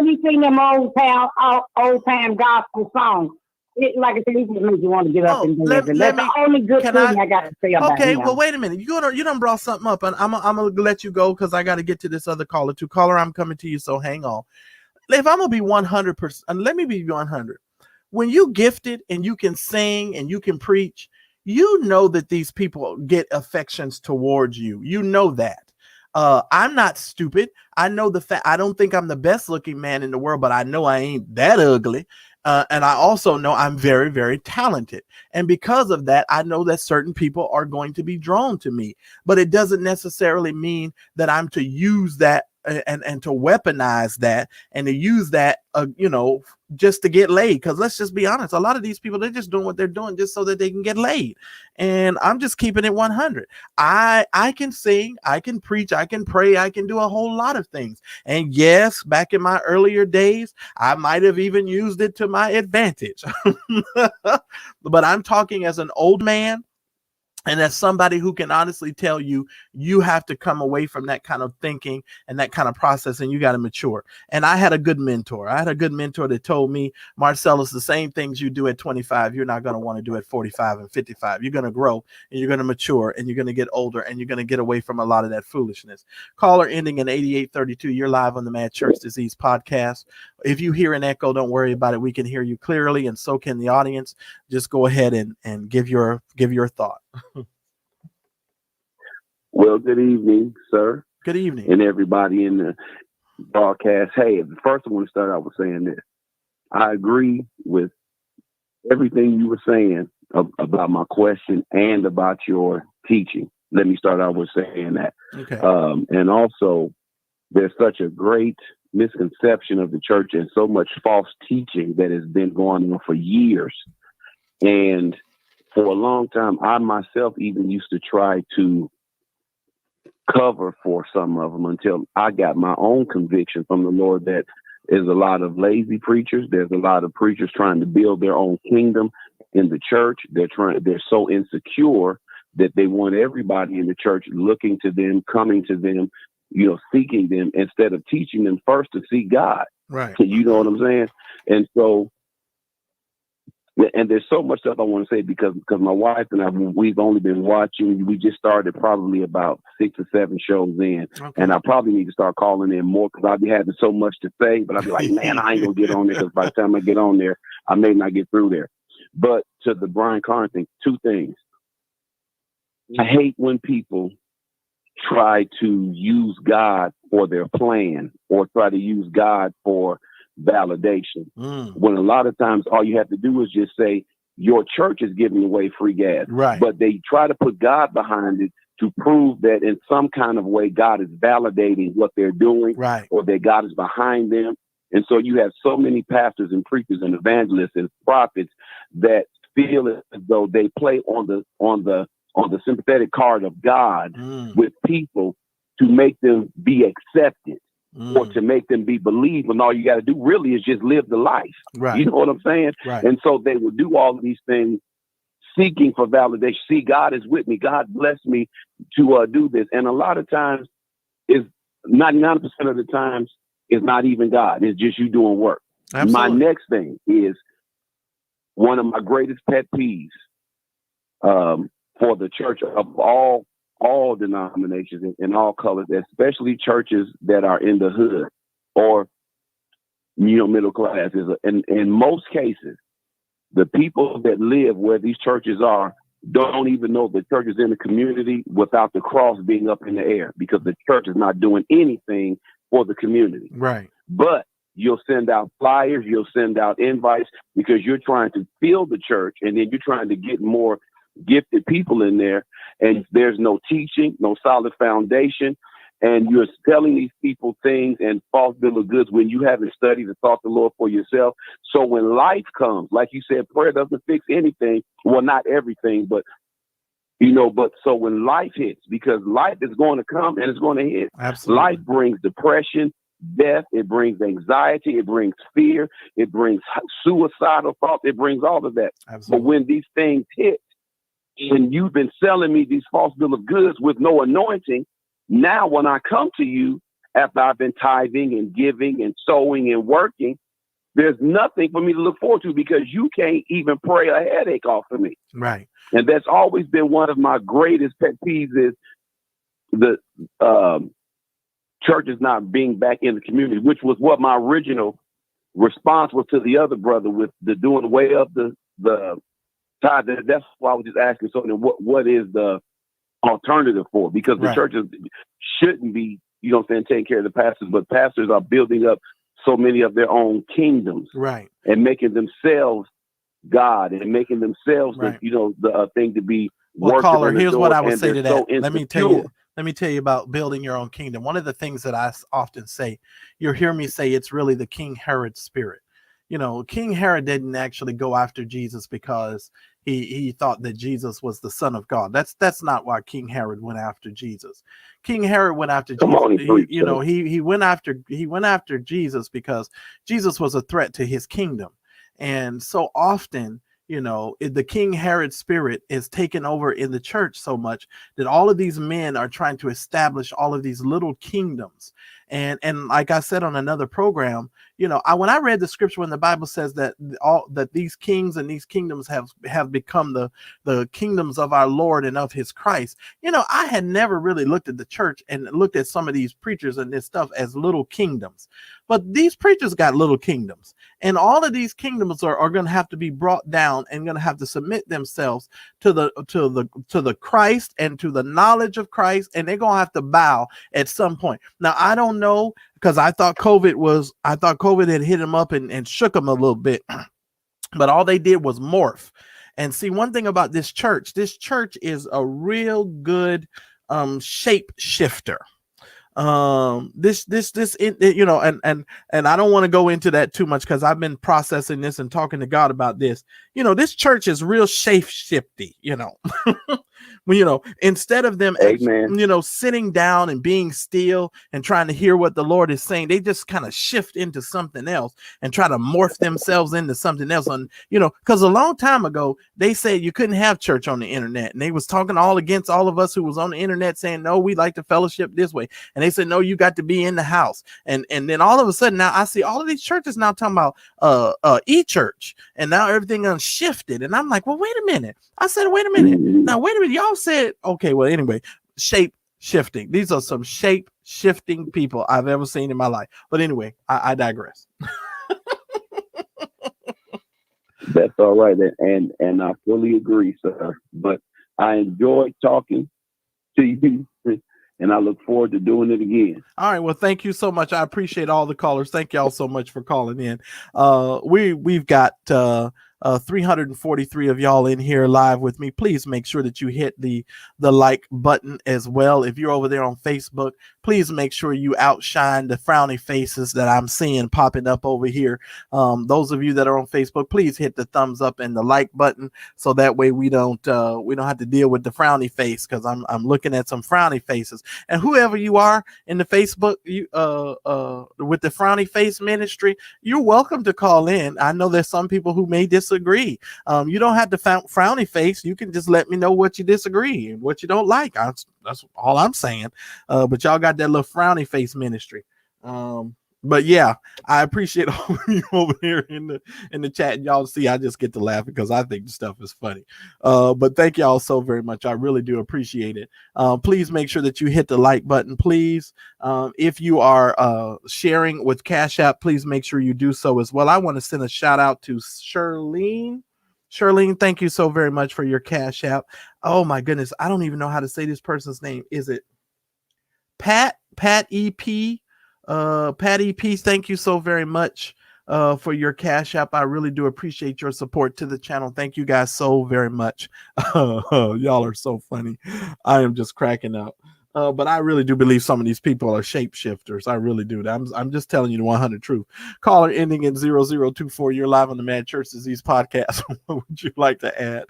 Speaker 5: he sing them old time gospel songs, like I said, he just makes you want to get up and do it. That's the only good thing I got to say about him.
Speaker 3: Okay, well, wait a minute. You done brought something up, and I'm gonna let you go because I got to get to this other caller. Caller, I'm coming to you, so hang on. If I'm gonna be 100%, let me be 100. When you gifted and you can sing and you can preach, you know that these people get affections towards you. You know that. I'm not stupid. I know the fact. I don't think I'm the best looking man in the world, but I know I ain't that ugly. And I also know I'm very, very talented. And because of that, I know that certain people are going to be drawn to me. But it doesn't necessarily mean that I'm to use that and to weaponize that and to use that, just to get laid. Because let's just be honest, a lot of these people, they're just doing what they're doing just so that they can get laid. And I'm just keeping it 100. I can sing, I can preach, I can pray, I can do a whole lot of things. And yes, back in my earlier days, I might have even used it to my advantage. But I'm talking as an old man. And as somebody who can honestly tell you, you have to come away from that kind of thinking and that kind of process, and you got to mature. And I had a good mentor. I had a good mentor that told me, Marcellus, the same things you do at 25, you're not going to want to do at 45 and 55. You're going to grow and you're going to mature and you're going to get older and you're going to get away from a lot of that foolishness. Caller ending in 8832. You're live on the Mad Church Disease podcast. If you hear an echo, don't worry about it. We can hear you clearly, and so can the audience. Just go ahead and give your thought.
Speaker 6: Well, good evening, sir.
Speaker 3: Good evening.
Speaker 6: And everybody in the broadcast. Hey, first I want to start out with saying this. I agree with everything you were saying about my question and about your teaching. Let me start out with saying that.
Speaker 3: Okay.
Speaker 6: And also, there's such a great misconception of the church and so much false teaching that has been going on for years. And for a long time, I myself even used to try to cover for some of them until I got my own conviction from the Lord that there's a lot of lazy preachers. There's a lot of preachers trying to build their own kingdom in the church. They're so insecure that they want everybody in the church looking to them, coming to them, seeking them, instead of teaching them first to seek God.
Speaker 3: Right.
Speaker 6: You know what I'm saying? And so, and there's so much stuff I want to say because my wife and I, we've only been watching. We just started probably about 6 or 7 shows in, and I probably need to start calling in more because I'll be having so much to say. But I'll be like, man, I ain't gonna get on there because by the time I get on there, I may not get through there. But to the Brian Carn thing, 2 things. I hate when people try to use God for their plan or try to use God for validation. When a lot of times all you have to do is just say your church is giving away free gas.
Speaker 3: Right.
Speaker 6: But they try to put God behind it to prove that in some kind of way God is validating what they're doing,
Speaker 3: right,
Speaker 6: or that God is behind them. And so you have so many pastors and preachers and evangelists and prophets that feel as though they play on the sympathetic card of God with people to make them be accepted or to make them be believed, when all you got to do really is just live the life.
Speaker 3: Right.
Speaker 6: You know what I'm saying?
Speaker 3: Right.
Speaker 6: And so they will do all of these things seeking for validation. See, God is with me. God blessed me to do this. And a lot of times, is 99% of the times, it's not even God. It's just you doing work.
Speaker 3: Absolutely.
Speaker 6: My next thing is one of my greatest pet peeves for the church of all denominations and all colors, especially churches that are in the hood or middle class. And in most cases, the people that live where these churches are don't even know the church is in the community without the cross being up in the air, because the church is not doing anything for the community.
Speaker 3: Right.
Speaker 6: But you'll send out flyers, you'll send out invites because you're trying to fill the church, and then you're trying to get more gifted people in there, and there's no teaching, no solid foundation, and you're telling these people things and false bill of goods when you haven't studied and sought the Lord for yourself. So when life comes, like you said, prayer doesn't fix anything. Well, not everything, but so when life hits, because life is going to come and it's going to hit.
Speaker 3: Absolutely.
Speaker 6: Life brings depression, death, it brings anxiety, it brings fear, it brings suicidal thoughts, it brings all of that.
Speaker 3: Absolutely.
Speaker 6: But when these things hit, and you've been selling me these false bill of goods with no anointing, now when I come to you after I've been tithing and giving and sowing and working, there's nothing for me to look forward to because you can't even pray a headache off of me.
Speaker 3: Right.
Speaker 6: And that's always been one of my greatest pet peeves, is the church is not being back in the community, which was what my original response was to the other brother with the doing away of the tithe. That's why I was just asking something. What is the alternative for? Because the churches shouldn't be, taking care of the pastors, but pastors are building up so many of their own kingdoms,
Speaker 3: right,
Speaker 6: and making themselves God and making themselves the thing to be.
Speaker 3: Well, caller, here's what I would say to that.
Speaker 6: So
Speaker 3: Let me tell you about building your own kingdom. One of the things that I often say, you'll hear me say, it's really the King Herod spirit. King Herod didn't actually go after Jesus because he thought that Jesus was the Son of God. That's not why King Herod went after Jesus. King Herod went after Jesus. He went after Jesus because Jesus was a threat to his kingdom. And so often, the King Herod spirit is taken over in the church so much that all of these men are trying to establish all of these little kingdoms. And like I said on another program, when I read the scripture, when the Bible says that these kings and these kingdoms have become the kingdoms of our Lord and of his Christ, I had never really looked at the church and looked at some of these preachers and this stuff as little kingdoms. But these preachers got little kingdoms, and all of these kingdoms are going to have to be brought down and going to have to submit themselves to the Christ and to the knowledge of Christ, and they're going to have to bow at some point. Now, I don't know, because I thought COVID had hit them up and shook them a little bit, but all they did was morph. And see, one thing about this church is a real good shape shifter. You know, and I don't want to go into that too much because I've been processing this and talking to God about this. You know, this church is real shape-shifty, you know. When, you know, instead of them
Speaker 6: Amen.
Speaker 3: you know, sitting down and being still and trying to hear what the Lord is saying, they just kind of shift into something else and try to morph themselves into something else. And, you know, because a long time ago, they said you couldn't have church on the internet. And they was talking all against all of us who was on the internet saying, no, we like to fellowship this way. And they said, no, you got to be in the house. And then all of a sudden now I see all of these churches now talking about e-church. And now everything shifted. And I'm like, well, wait a minute. I said, wait a minute. Now, wait a minute. Y'all said, okay, well, anyway, shape shifting. These are some shape shifting people I've ever seen in my life. But anyway, I digress.
Speaker 6: That's all right. And I fully agree, sir. But I enjoyed talking to you, and I look forward to doing it again.
Speaker 3: All right. Well, thank you so much. I appreciate all the callers. Thank y'all so much for calling in. We've got 343 of y'all in here live with me. Please make sure that you hit the like button as well. If you're over there on Facebook, please make sure you outshine the frowny faces that I'm seeing popping up over here. Those of you that are on Facebook, please hit the thumbs up and the like button so that way we don't have to deal with the frowny face, because I'm looking at some frowny faces. And whoever you are in the Facebook with the frowny face ministry, you're welcome to call in. I know there's some people who may disagree. You don't have to frowny face. You can just let me know what you disagree and what you don't like. That's all I'm saying. But y'all got that little frowny face ministry. But yeah, I appreciate all of you over here in the chat. And y'all see, I just get to laugh because I think the stuff is funny. But thank y'all so very much. I really do appreciate it. Please make sure that you hit the like button, please. If you are sharing with Cash App, please make sure you do so as well. I want to send a shout out to Charlene. Charlene, thank you so very much for your Cash App. Oh my goodness, I don't even know how to say this person's name. Is it Pat EP? Pat EP, thank you so very much for your Cash App. I really do appreciate your support to the channel. Thank you guys so very much. Y'all are so funny. I am just cracking up. But I really do believe some of these people are shapeshifters. I really do. I'm just telling you the 100 truth. Caller ending in 0024. You're live on the Mad Church Disease podcast. What would you like to add?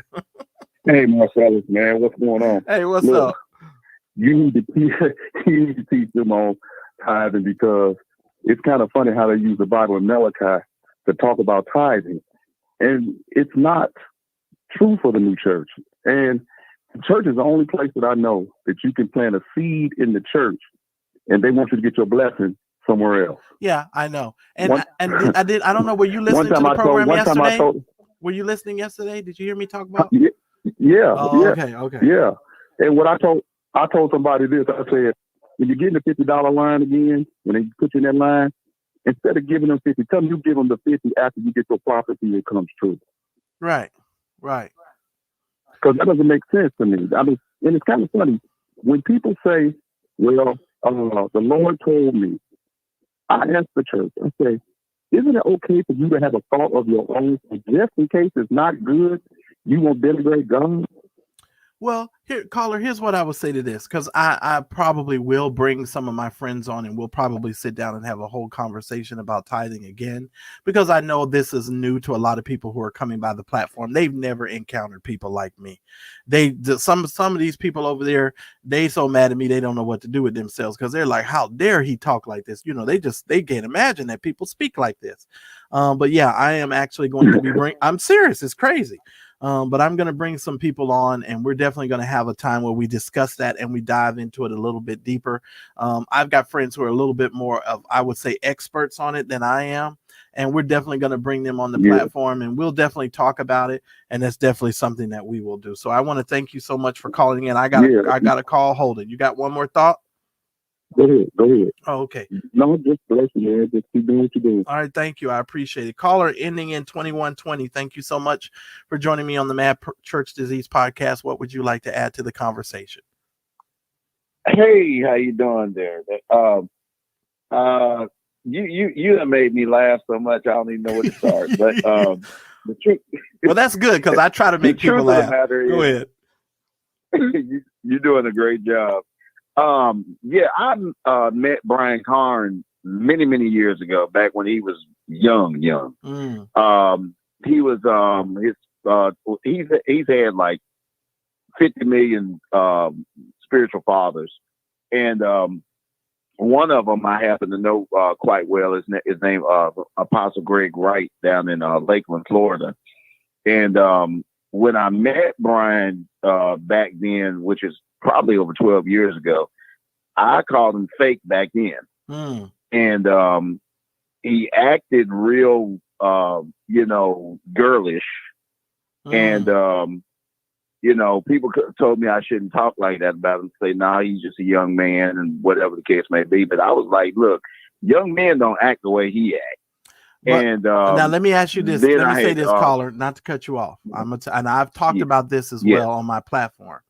Speaker 7: Hey, Marcellus, man, what's going on?
Speaker 3: Hey, what's up?
Speaker 7: You need to teach them on tithing, because it's kind of funny how they use the Bible in Malachi to talk about tithing, and it's not true for the new church. And the church is the only place that I know that you can plant a seed in the church, and they want you to get your blessing somewhere else.
Speaker 3: Yeah, I know. And I don't know. Were you listening to the program yesterday? Were you listening yesterday? Did you hear me talk about?
Speaker 7: Yeah.
Speaker 3: Oh,
Speaker 7: yeah.
Speaker 3: Okay.
Speaker 7: Yeah. And what I told somebody this, I said, when you get in the $50 line again, when they put you in that line, instead of giving them 50, tell them you give them the 50 after you get your prophecy that comes true.
Speaker 3: Right.
Speaker 7: Because that doesn't make sense to me. I mean, and it's kind of funny when people say, well, the Lord told me. I ask the church, I say, isn't it okay for you to have a thought of your own, just in case it's not good, you won't denigrate God?
Speaker 3: Well, here's what I would say to this, because I probably will bring some of my friends on and we'll probably sit down and have a whole conversation about tithing again, because I know this is new to a lot of people who are coming by the platform. They've never encountered people like me. Some of these people over there, they so mad at me, they don't know what to do with themselves, because they're like, how dare he talk like this? You know, they can't imagine that people speak like this. But yeah, I am actually going to be I'm serious. It's crazy. But I'm going to bring some people on, and we're definitely going to have a time where we discuss that and we dive into it a little bit deeper. I've got friends who are a little bit more of, I would say, experts on it than I am. And we're definitely going to bring them on the platform, and we'll definitely talk about it. And that's definitely something that we will do. So I want to thank you so much for calling in. I got a call. Hold it. You got one more thought?
Speaker 7: Go ahead.
Speaker 3: Oh, okay.
Speaker 7: No, just bless you, man. Just keep doing what you're doing.
Speaker 3: All right, thank you. I appreciate it. Caller ending in 2120. Thank you so much for joining me on the Mad Church Disease podcast. What would you like to add to the conversation?
Speaker 8: Hey, how you doing there? You have made me laugh so much I don't even know where to start. But the truth.
Speaker 3: Well, that's good, because I try to make people laugh.
Speaker 8: Go
Speaker 3: ahead.
Speaker 8: You're doing a great job.
Speaker 6: Yeah, I met Brian Carn many years ago, back when he was young. He was he's had like 50 million spiritual fathers, and one of them I happen to know quite well. His name Apostle Greg Wright down in Lakeland, Florida. And when I met Brian back then, which is probably over 12 years ago, I called him fake back then. And he acted real, girlish. And, people told me I shouldn't talk like that about him. Say, nah, he's just a young man and whatever the case may be. But I was like, look, young men don't act the way he acts.
Speaker 3: But,
Speaker 6: and
Speaker 3: now let me ask you this. Let me say this, caller, not to cut you off. And I've talked about this as well on my platform.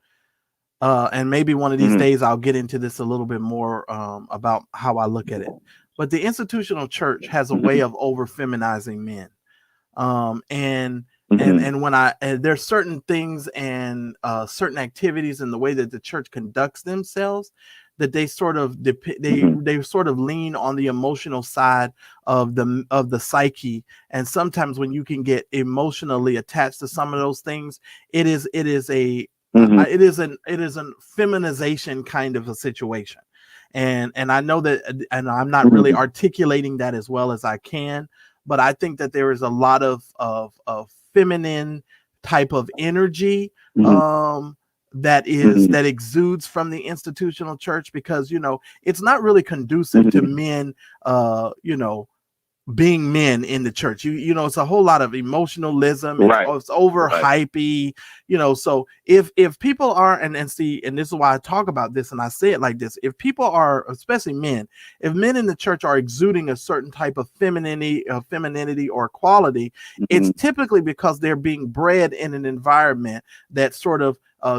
Speaker 3: And maybe one of these days I'll get into this a little bit more about how I look at it. But the institutional church has a way of over feminizing men. And when there's certain things and certain activities in the way that the church conducts themselves, that they sort of they sort of lean on the emotional side of the psyche. And sometimes when you can get emotionally attached to some of those things, it is a feminization kind of a situation. And I know that, and I'm not really articulating that as well as I can, but I think that there is a lot of feminine type of energy that exudes from the institutional church, because it's not really conducive to men being men in the church. It's a whole lot of emotionalism. It's over hypey, so if people are, and this is why I talk about this and I say it like this, if people are, especially men, if men in the church are exuding a certain type of femininity or quality, it's typically because they're being bred in an environment that sort of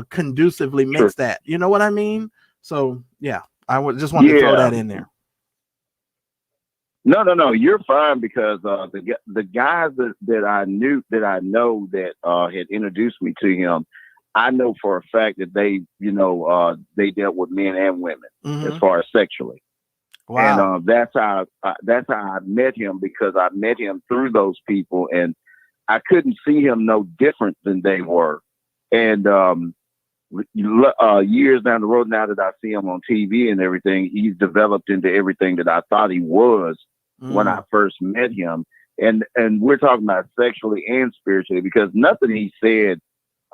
Speaker 3: conducively makes that, you know what I mean? So yeah, I would just want to throw that in there.
Speaker 6: No, you're fine, because the guys that I know that had introduced me to him, I know for a fact that they dealt with men and women as far as sexually. Wow. And that's how I met him, because I met him through those people, and I couldn't see him no different than they were. And years down the road, now that I see him on TV and everything, he's developed into everything that I thought he was when I first met him. And we're talking about sexually and spiritually, because nothing he said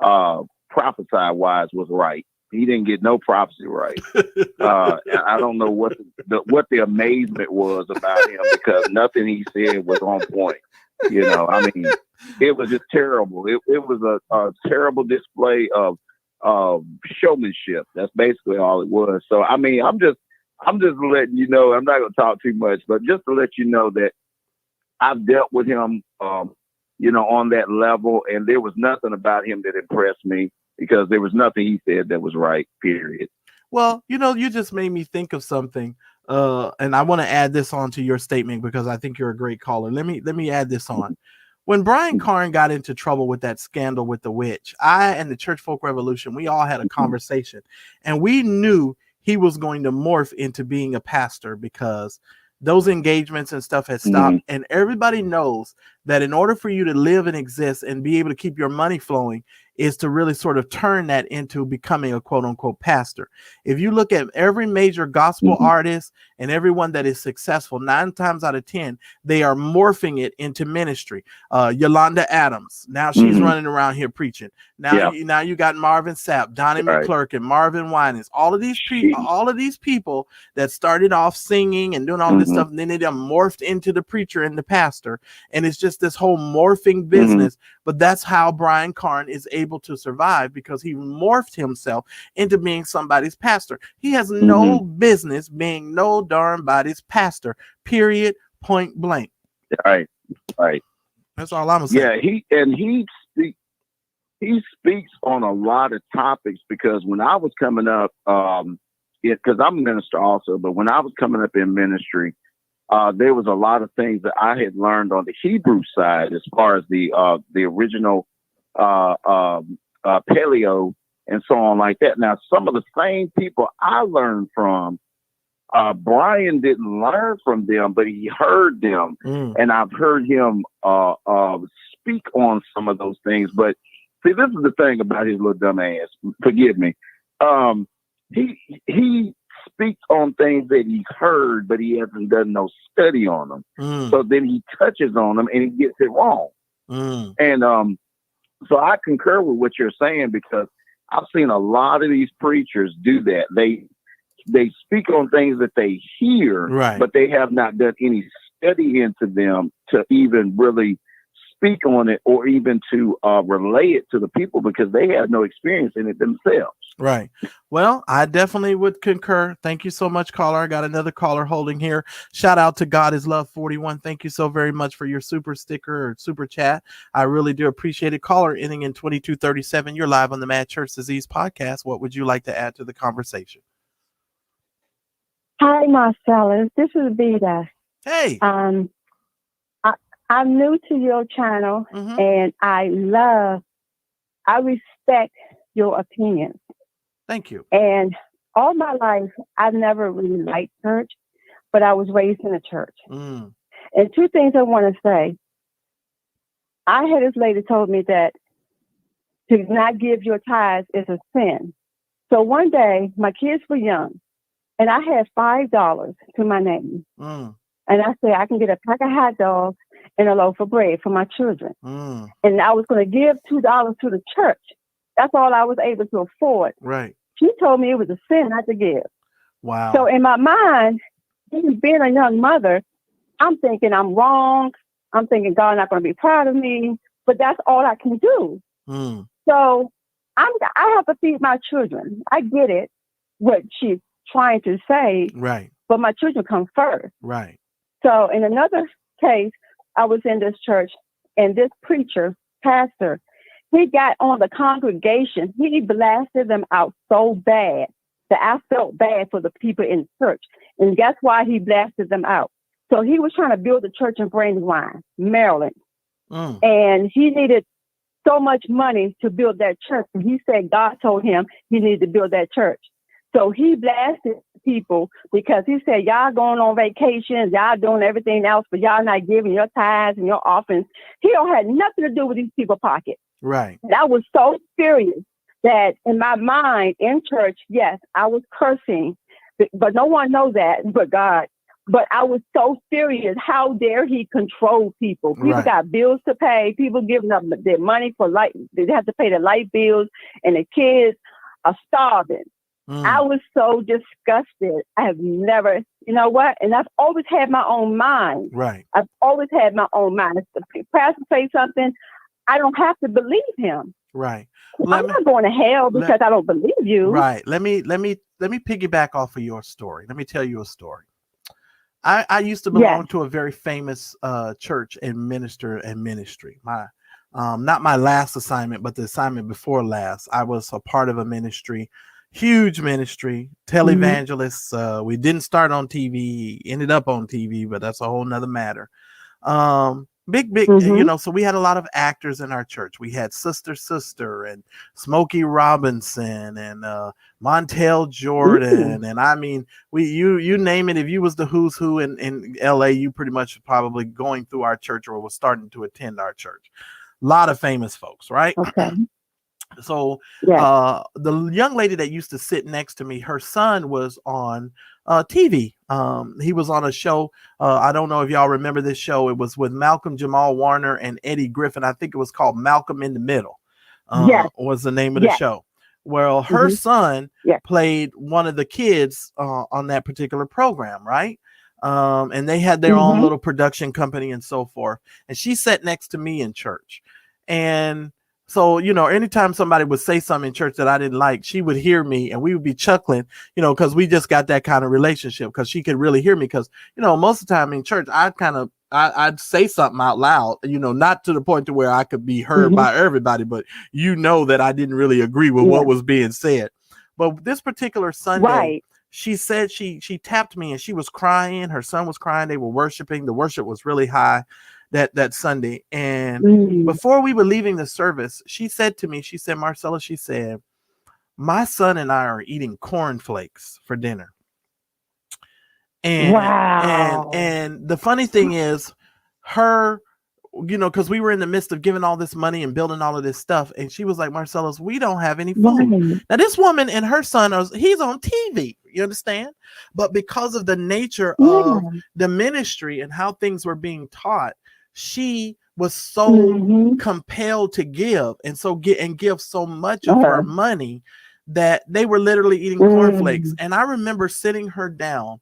Speaker 6: prophesy wise was right. He didn't get no prophecy right. I don't know what the amazement was about him, because nothing he said was on point. I mean, it was just terrible. It was a terrible display of showmanship. That's basically all it was. So I mean, I'm just letting you know. I'm not going to talk too much, but just to let you know that I've dealt with him, on that level, and there was nothing about him that impressed me, because there was nothing he said that was right. Period.
Speaker 3: Well, you just made me think of something, and I want to add this on to your statement, because I think you're a great caller. Let me add this on. When Brian Carn got into trouble with that scandal with the witch, I and the Church Folk Revolution, we all had a conversation, and we knew he was going to morph into being a pastor, because those engagements and stuff had stopped. And everybody knows that in order for you to live and exist and be able to keep your money flowing, is to really sort of turn that into becoming a quote unquote pastor. If you look at every major gospel artist and everyone that is successful, 9 times out of 10, they are morphing it into ministry. Yolanda Adams, now she's running around here preaching. Now you got Marvin Sapp, Donnie McClurkin, and Marvin Winans, all of these people that started off singing and doing all this stuff, and then they morphed into the preacher and the pastor. And it's just this whole morphing business. But that's how Brian Carn is able to survive, because he morphed himself into being somebody's pastor. He has no business being no darn body's pastor, period, point blank.
Speaker 6: Right.
Speaker 3: That's all I'm saying.
Speaker 6: Yeah, he speaks on a lot of topics, because when I was coming up, because I'm a minister also, but when I was coming up in ministry, there was a lot of things that I had learned on the Hebrew side, as far as the original paleo and so on like that. Now, some of the same people I learned from, Brian didn't learn from them, but he heard them, and I've heard him speak on some of those things. But see, this is the thing about his little dumb ass. Forgive me. He speaks on things that he heard, but he hasn't done no study on them. So then he touches on them and he gets it wrong. And so I concur with what you're saying, because I've seen a lot of these preachers do that. They speak on things that they hear, but they have not done any study into them to even really speak on it, or even to relay it to the people, because they have no experience in it themselves.
Speaker 3: Right. Well, I definitely would concur. Thank you so much, caller. I got another caller holding here. Shout out to God is Love 41. Thank you so very much for your super sticker or super chat. I really do appreciate it. Caller ending in 2237. You're live on the Mad Church Disease podcast. What would you like to add to the conversation?
Speaker 9: Hi, Marcellus. This is Vida.
Speaker 3: Hey.
Speaker 9: I'm new to your channel, and I respect your opinions.
Speaker 3: Thank you.
Speaker 9: And all my life, I've never really liked church, but I was raised in a church. And two things I want to say. I had this lady told me that to not give your tithes is a sin. So one day, my kids were young, and I had $5 to my name. And I said, I can get a pack of hot dogs and a loaf of bread for my children. And I was going to give $2 to the church. That's all I was able to afford.
Speaker 3: Right.
Speaker 9: She told me it was a sin not to give.
Speaker 3: Wow.
Speaker 9: So in my mind, even being a young mother, I'm thinking I'm wrong. I'm thinking God's not going to be proud of me. But that's all I can do. So I have to feed my children. I get it, what she's trying to say.
Speaker 3: Right.
Speaker 9: But my children come first.
Speaker 3: Right.
Speaker 9: So in another case, I was in this church, and this preacher, pastor, he got on the congregation. He blasted them out so bad that I felt bad for the people in church. And guess why he blasted them out? So he was trying to build a church in Brandywine, Maryland. And he needed so much money to build that church. And he said God told him he needed to build that church. So he blasted people because he said, y'all going on vacations, y'all doing everything else, but y'all not giving your tithes and your offerings. He don't have nothing to do with these people's pockets.
Speaker 3: Right.
Speaker 9: And I was so furious that in my mind in church, yes, I was cursing, but no one knows that but God. But I was so furious. How dare he control people? People got bills to pay. People giving up their money for light. They have to pay the light bills, and the kids are starving. I was so disgusted. I have never, you know what? And I've always had my own mind.
Speaker 3: Right.
Speaker 9: I've always had my own mind. If the pastor say something, I don't have to believe him.
Speaker 3: Right.
Speaker 9: I'm not going to hell because I don't believe you.
Speaker 3: Right. Let me piggyback off of your story. Let me tell you a story. I used to belong to a very famous church and ministry. My not my last assignment, but the assignment before last. I was a part of a ministry. Huge ministry, televangelists. We didn't start on TV, ended up on TV, but that's a whole nother matter. Big, you know, so we had a lot of actors in our church. We had Sister and Smokey Robinson and Montel Jordan. And I mean, you name it. If you was the who's who in LA, you pretty much probably going through our church or was starting to attend our church. A lot of famous folks, right?
Speaker 9: Okay.
Speaker 3: So the young lady that used to sit next to me, her son was on TV. He was on a show. I don't know if y'all remember this show. It was with Malcolm Jamal Warner and Eddie Griffin. I think it was called Malcolm in the Middle. Was the name of the show. Well, her son played one of the kids on that particular program, right? And they had their own little production company and so forth. And she sat next to me in church. And so, you know, anytime somebody would say something in church that I didn't like, she would hear me and we would be chuckling, you know, because we just got that kind of relationship because she could really hear me. Because, you know, most of the time in church, I'd say something out loud, you know, not to the point to where I could be heard by everybody, but you know that I didn't really agree with what was being said. But this particular Sunday, she said she tapped me and she was crying. Her son was crying. They were worshiping. The worship was really high that Sunday. And before we were leaving the service, she said to me, she said, Marcella, she said, My son and I are eating cornflakes for dinner. And
Speaker 9: Wow.
Speaker 3: and the funny thing is, her, because we were in the midst of giving all this money and building all of this stuff, and she was like, Marcellus, we don't have any food.
Speaker 9: Right.
Speaker 3: Now this woman and her son, he's on TV, you understand? But because of the nature
Speaker 9: Yeah.
Speaker 3: of the ministry and how things were being taught, she was so compelled to give, and so give so much of her money that they were literally eating cornflakes. And I remember sitting her down,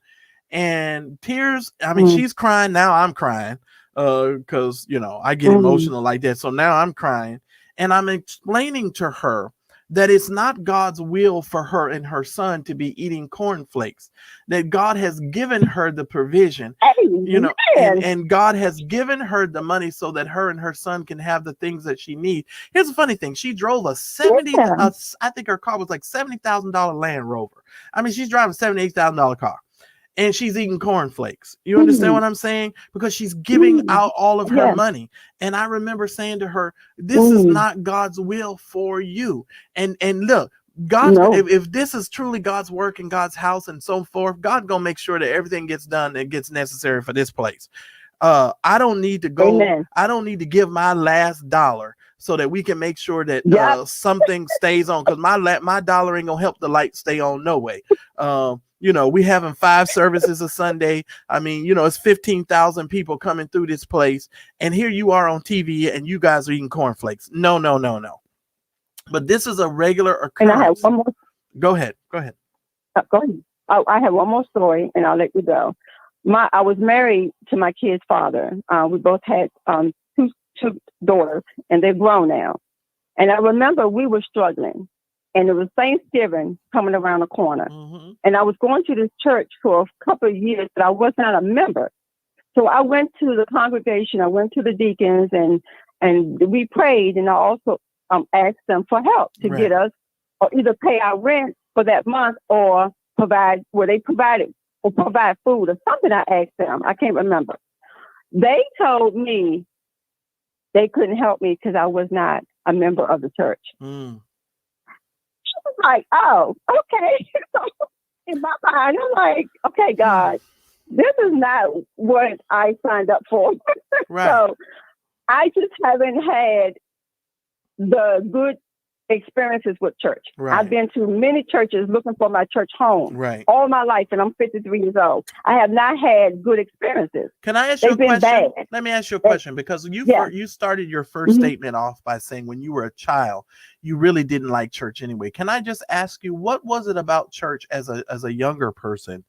Speaker 3: and tears, I mean, she's crying now, I'm crying, because I get emotional like that. So now I'm crying, and I'm explaining to her that it's not God's will for her and her son to be eating cornflakes, that God has given her the provision, and God has given her the money so that her and her son can have the things that she needs. Here's the funny thing. She drove a I think her car was like $70,000 Land Rover. I mean, she's driving a $78,000 car. And she's eating cornflakes. You understand what I'm saying? Because she's giving out all of her money. And I remember saying to her, this is not God's will for you. And look, God, if this is truly God's work in God's house and so forth, God gonna make sure that everything gets done that gets necessary for this place. I don't need to go. Amen. I don't need to give my last dollar so that we can make sure that something stays on. Because my dollar ain't gonna help the light stay on no way. We having 5 services a Sunday. I mean, it's 15,000 people coming through this place, and here you are on TV, and you guys are eating cornflakes. No. But this is a regular occurrence.
Speaker 9: And I have one more.
Speaker 3: Go ahead.
Speaker 9: Go ahead. Oh, I have one more story, and I'll let you go. I was married to my kid's father. We both had two daughters, and they're grown now. And I remember we were struggling. And it was Thanksgiving coming around the corner. And I was going to this church for a couple of years, but I was not a member. So I went to the congregation, I went to the deacons, and we prayed. And I also asked them for help to get us, or either pay our rent for that month, or provide food or something. I asked them. I can't remember. They told me they couldn't help me because I was not a member of the church. Like, oh, okay. So in my mind, I'm like, okay, God, this is not what I signed up for. So I just haven't had the good experiences with church. I've been to many churches looking for my church home all my life, and I'm 53 years old. I have not had good experiences.
Speaker 3: Can I ask you a question? Bad. Let me ask you a question, because you started your first statement off by saying when you were a child, you really didn't like church anyway. Can I just ask you, what was it about church as a younger person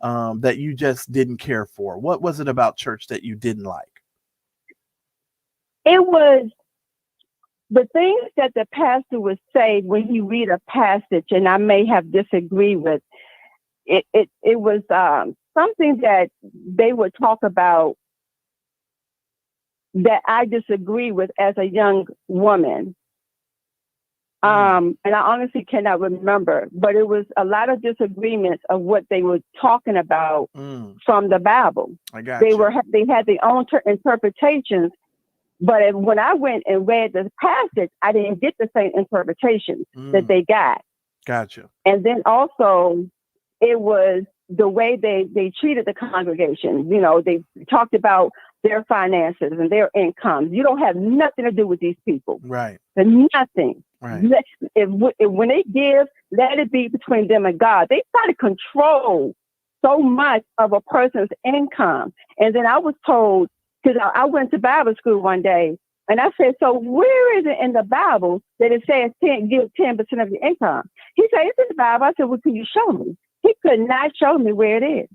Speaker 3: that you just didn't care for? What was it about church that you didn't like?
Speaker 9: It was the things that the pastor would say when he read a passage, and I may have disagreed with it. It was something that they would talk about that I disagree with as a young woman. And I honestly cannot remember, but it was a lot of disagreements of what they were talking about from the Bible. They had their own interpretations. But when I went and read the passage, I didn't get the same interpretation that they got.
Speaker 3: Gotcha.
Speaker 9: And then also, it was the way they treated the congregation. They talked about their finances and their incomes. You don't have nothing to do with these people.
Speaker 3: Right.
Speaker 9: Nothing.
Speaker 3: Right.
Speaker 9: When they give, let it be between them and God. They try to control so much of a person's income. And then I was told, because I went to Bible school one day, and I said, so where is it in the Bible that it says give 10% of your income? He said, it's in the Bible. I said, well, can you show me? He could not show me where it is.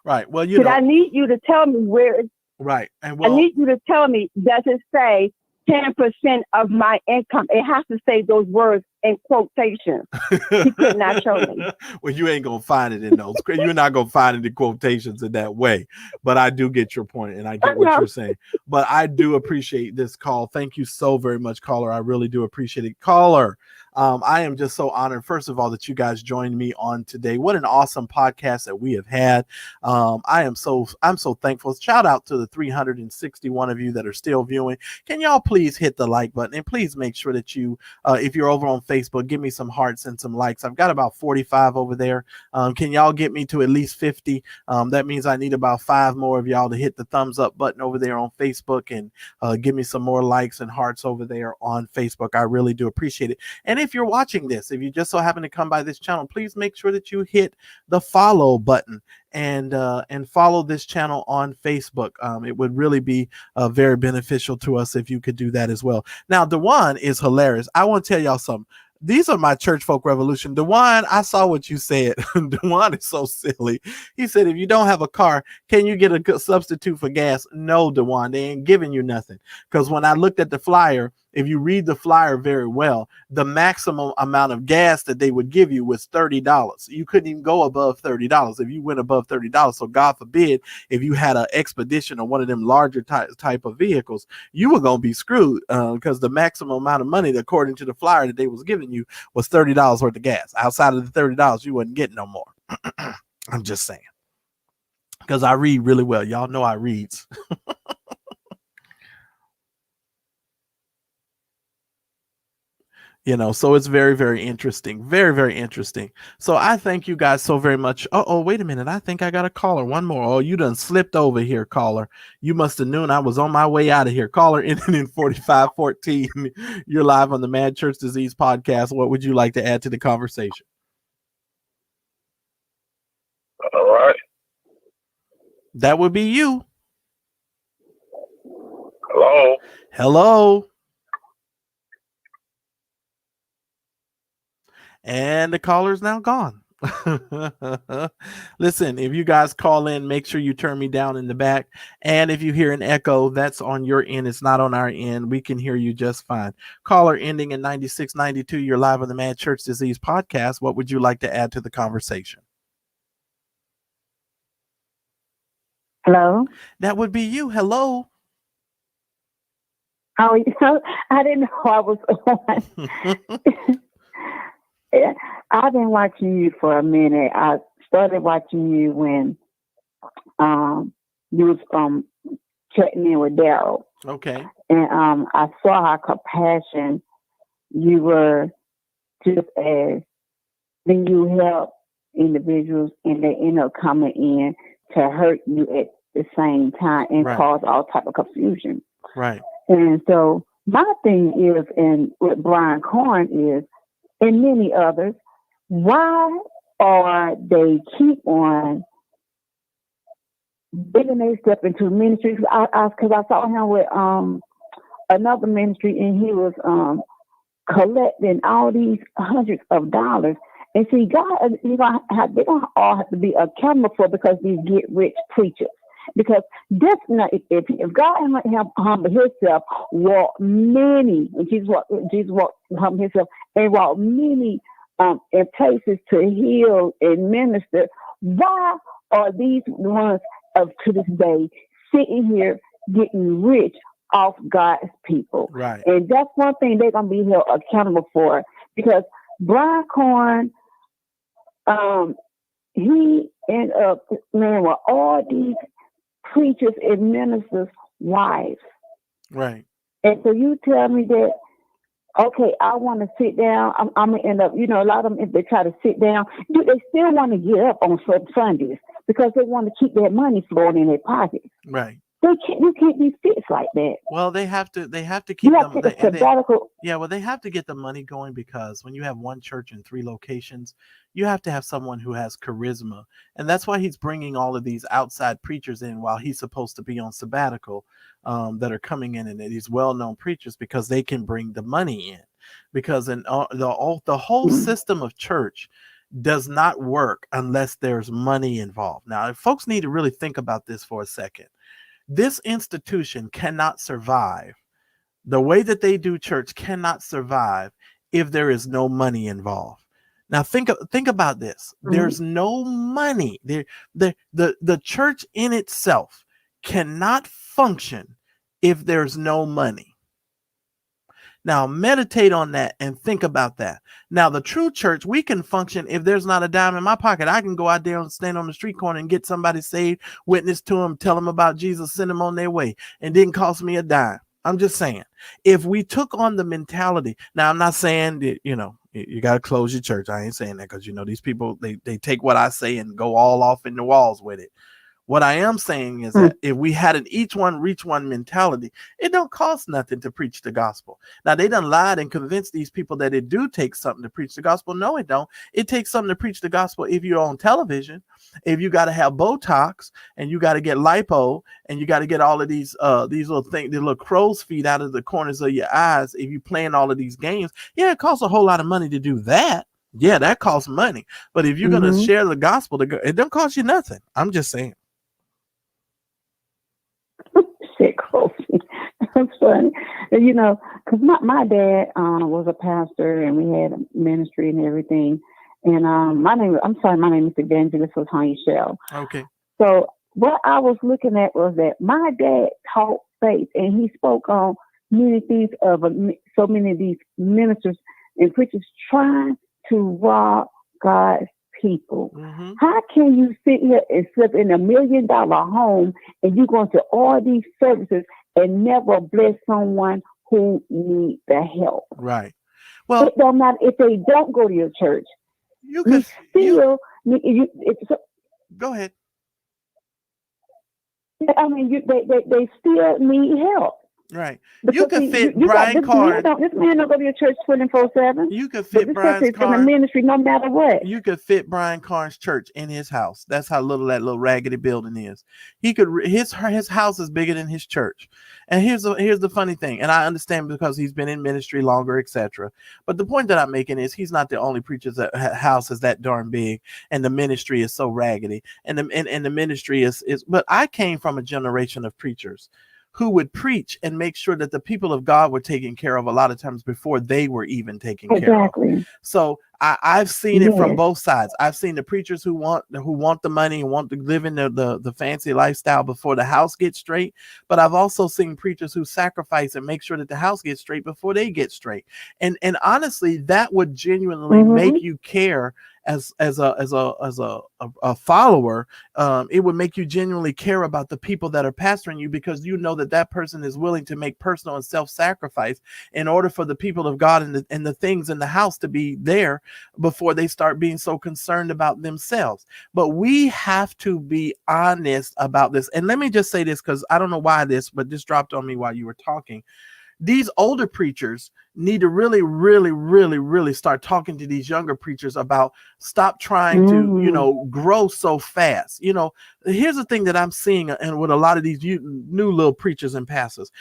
Speaker 3: Right. Well,
Speaker 9: I need you to tell me where it's.
Speaker 3: Right. And
Speaker 9: I need you to tell me, does it say 10% of my income? It has to say those words in quotations. He could not show me.
Speaker 3: Well, you ain't going to find it in those. You're not going to find it in quotations in that way. But I do get your point, and I get what you're saying. But I do appreciate this call. Thank you so very much, caller. I really do appreciate it. Caller, I am just so honored, first of all, that you guys joined me on today. What an awesome podcast that we have had. I'm so thankful. Shout out to the 361 of you that are still viewing. Can y'all please hit the like button, and please make sure that you, if you're over on Facebook, Facebook, give me some hearts and some likes. I've got about 45 over there. Can y'all get me to at least 50? That means I need about 5 more of y'all to hit the thumbs up button over there on Facebook and give me some more likes and hearts over there on Facebook. I really do appreciate it. And if you're watching this, if you just so happen to come by this channel, please make sure that you hit the follow button and follow this channel on Facebook. It would really be very beneficial to us if you could do that as well. Now, Dewan is hilarious. I want to tell y'all something. These are my church folk revolution. Dewan, I saw what you said. Dewan is so silly. He said, if you don't have a car, can you get a good substitute for gas? No, Dewan, they ain't giving you nothing. Because when I looked at the flyer, if you read the flyer very well, the maximum amount of gas that they would give you was $30. You couldn't even go above $30 if you went above $30. So God forbid, if you had an expedition or one of them larger type of vehicles, you were going to be screwed because the maximum amount of money, according to the flyer that they was giving you, was $30 worth of gas. Outside of the $30, you wouldn't get no more. I'm just saying. Because I read really well. Y'all know I reads. So it's very, very interesting. Very, very interesting. So I thank you guys so very much. Oh, wait a minute. I think I got a caller. One more. Oh, you done slipped over here, caller. You must have known I was on my way out of here. Caller ending in 4514. You're live on the Mad Church Disease podcast. What would you like to add to the conversation?
Speaker 10: All right.
Speaker 3: That would be you.
Speaker 10: Hello.
Speaker 3: Hello. And the caller's now gone. Listen, if you guys call in, make sure you turn me down in the back. And if you hear an echo, that's on your end. It's not on our end. We can hear you just fine. Caller ending in 9692. You're live on the Mad Church Disease podcast. What would you like to add to the conversation?
Speaker 9: Hello.
Speaker 3: That would be you. Hello.
Speaker 9: How are you? I didn't know I was on. I've been watching you for a minute. I started watching you when you was checking in with Daryl.
Speaker 3: Okay.
Speaker 9: And I saw how compassion you were, just as then you help individuals and they end up coming in to hurt you at the same time and cause all type of confusion.
Speaker 3: Right.
Speaker 9: And so my thing is, and with Brian Carn is, and many others, why are they keep on digging their step into ministry? Because I saw him with another ministry, and he was collecting all these hundreds of dollars. And see, God, they don't all have to be accountable for because these get rich preachers. Because this, if God humble himself, walk many, Jesus walked humble himself and walked many in places to heal and minister. Why are these ones to this day sitting here getting rich off God's people?
Speaker 3: Right.
Speaker 9: And that's one thing they're gonna be held accountable for, because Brian Carn, he ended up marrying with all these preachers and ministers' wives.
Speaker 3: Right. And
Speaker 9: so you tell me that, okay, I want to sit down. I'm going to end up, a lot of them, if they try to sit down, they still want to get up on Sundays because they want to keep their money flowing in their pockets.
Speaker 3: Right.
Speaker 9: You can't be fixed like that.
Speaker 3: Well, they have to keep
Speaker 9: them.
Speaker 3: They have to get the money going, because when you have one church in 3 locations, you have to have someone who has charisma. And that's why he's bringing all of these outside preachers in while he's supposed to be on sabbatical, that are coming in, and these well-known preachers, because they can bring the money in. Because the whole system of church does not work unless there's money involved. Now, folks need to really think about this for a second. This institution cannot survive. The way that they do church cannot survive if there is no money involved. Now think about this. There's no money. The church in itself cannot function if there's no money. Now meditate on that and think about that. Now the true church, we can function if there's not a dime in my pocket. I can go out there and stand on the street corner and get somebody saved, witness to them, tell them about Jesus, send them on their way. And didn't cost me a dime. I'm just saying, if we took on the mentality, now I'm not saying that, you got to close your church. I ain't saying that because, these people, they take what I say and go all off in the walls with it. What I am saying is that if we had an each one reach one mentality, it don't cost nothing to preach the gospel. Now, they done lied and convinced these people that it do take something to preach the gospel. No, it don't. It takes something to preach the gospel if you're on television, if you got to have Botox and you got to get lipo and you got to get all of these little things, the little crow's feet out of the corners of your eyes. If you playing all of these games, yeah, it costs a whole lot of money to do that. Yeah, that costs money. But if you're going to share the gospel, it don't cost you nothing. I'm just saying.
Speaker 5: Shit, Kofi. That's funny. Because my dad was a pastor and we had a ministry and everything. And my name is Evangelist Latanya Shell.
Speaker 3: Okay.
Speaker 5: So what I was looking at was that my dad taught faith and he spoke on many things of so many of these ministers and preachers trying to rob God's people. How can you sit here and sleep in $1 million home and you go to all these services and never bless someone who needs the help?
Speaker 3: Right. Well,
Speaker 5: it don't matter if they don't go to your church. Go
Speaker 3: ahead.
Speaker 5: I mean, they still need help.
Speaker 3: Right. You could fit Brian Carn.
Speaker 5: This man don't go to your church 24/7.
Speaker 3: You could fit
Speaker 5: Brian Carn in the ministry no matter what.
Speaker 3: You could fit Brian Carn's church in his house. That's how little that little raggedy building is. He could his house is bigger than his church. And here's the funny thing, and I understand because he's been in ministry longer, etc. But the point that I'm making is he's not the only preacher that house is that darn big, and the ministry is so raggedy, and the ministry is. But I came from a generation of preachers who would preach and make sure that the people of God were taken care of a lot of times before they were even taken care of. So I've seen it from both sides. I've seen the preachers who want the money and want to live in the fancy lifestyle before the house gets straight. But I've also seen preachers who sacrifice and make sure that the house gets straight before they get straight. And honestly, that would genuinely make you care as a follower. It would make you genuinely care about the people that are pastoring you, because you know that person is willing to make personal and self-sacrifice in order for the people of God and the things in the house to be there before they start being so concerned about themselves. But we have to be honest about this. And let me just say this, because I don't know why but this dropped on me while you were talking. These older preachers need to really, really, really, really start talking to these younger preachers about stop trying to, grow so fast. Here's the thing that I'm seeing and with a lot of these new little preachers and pastors.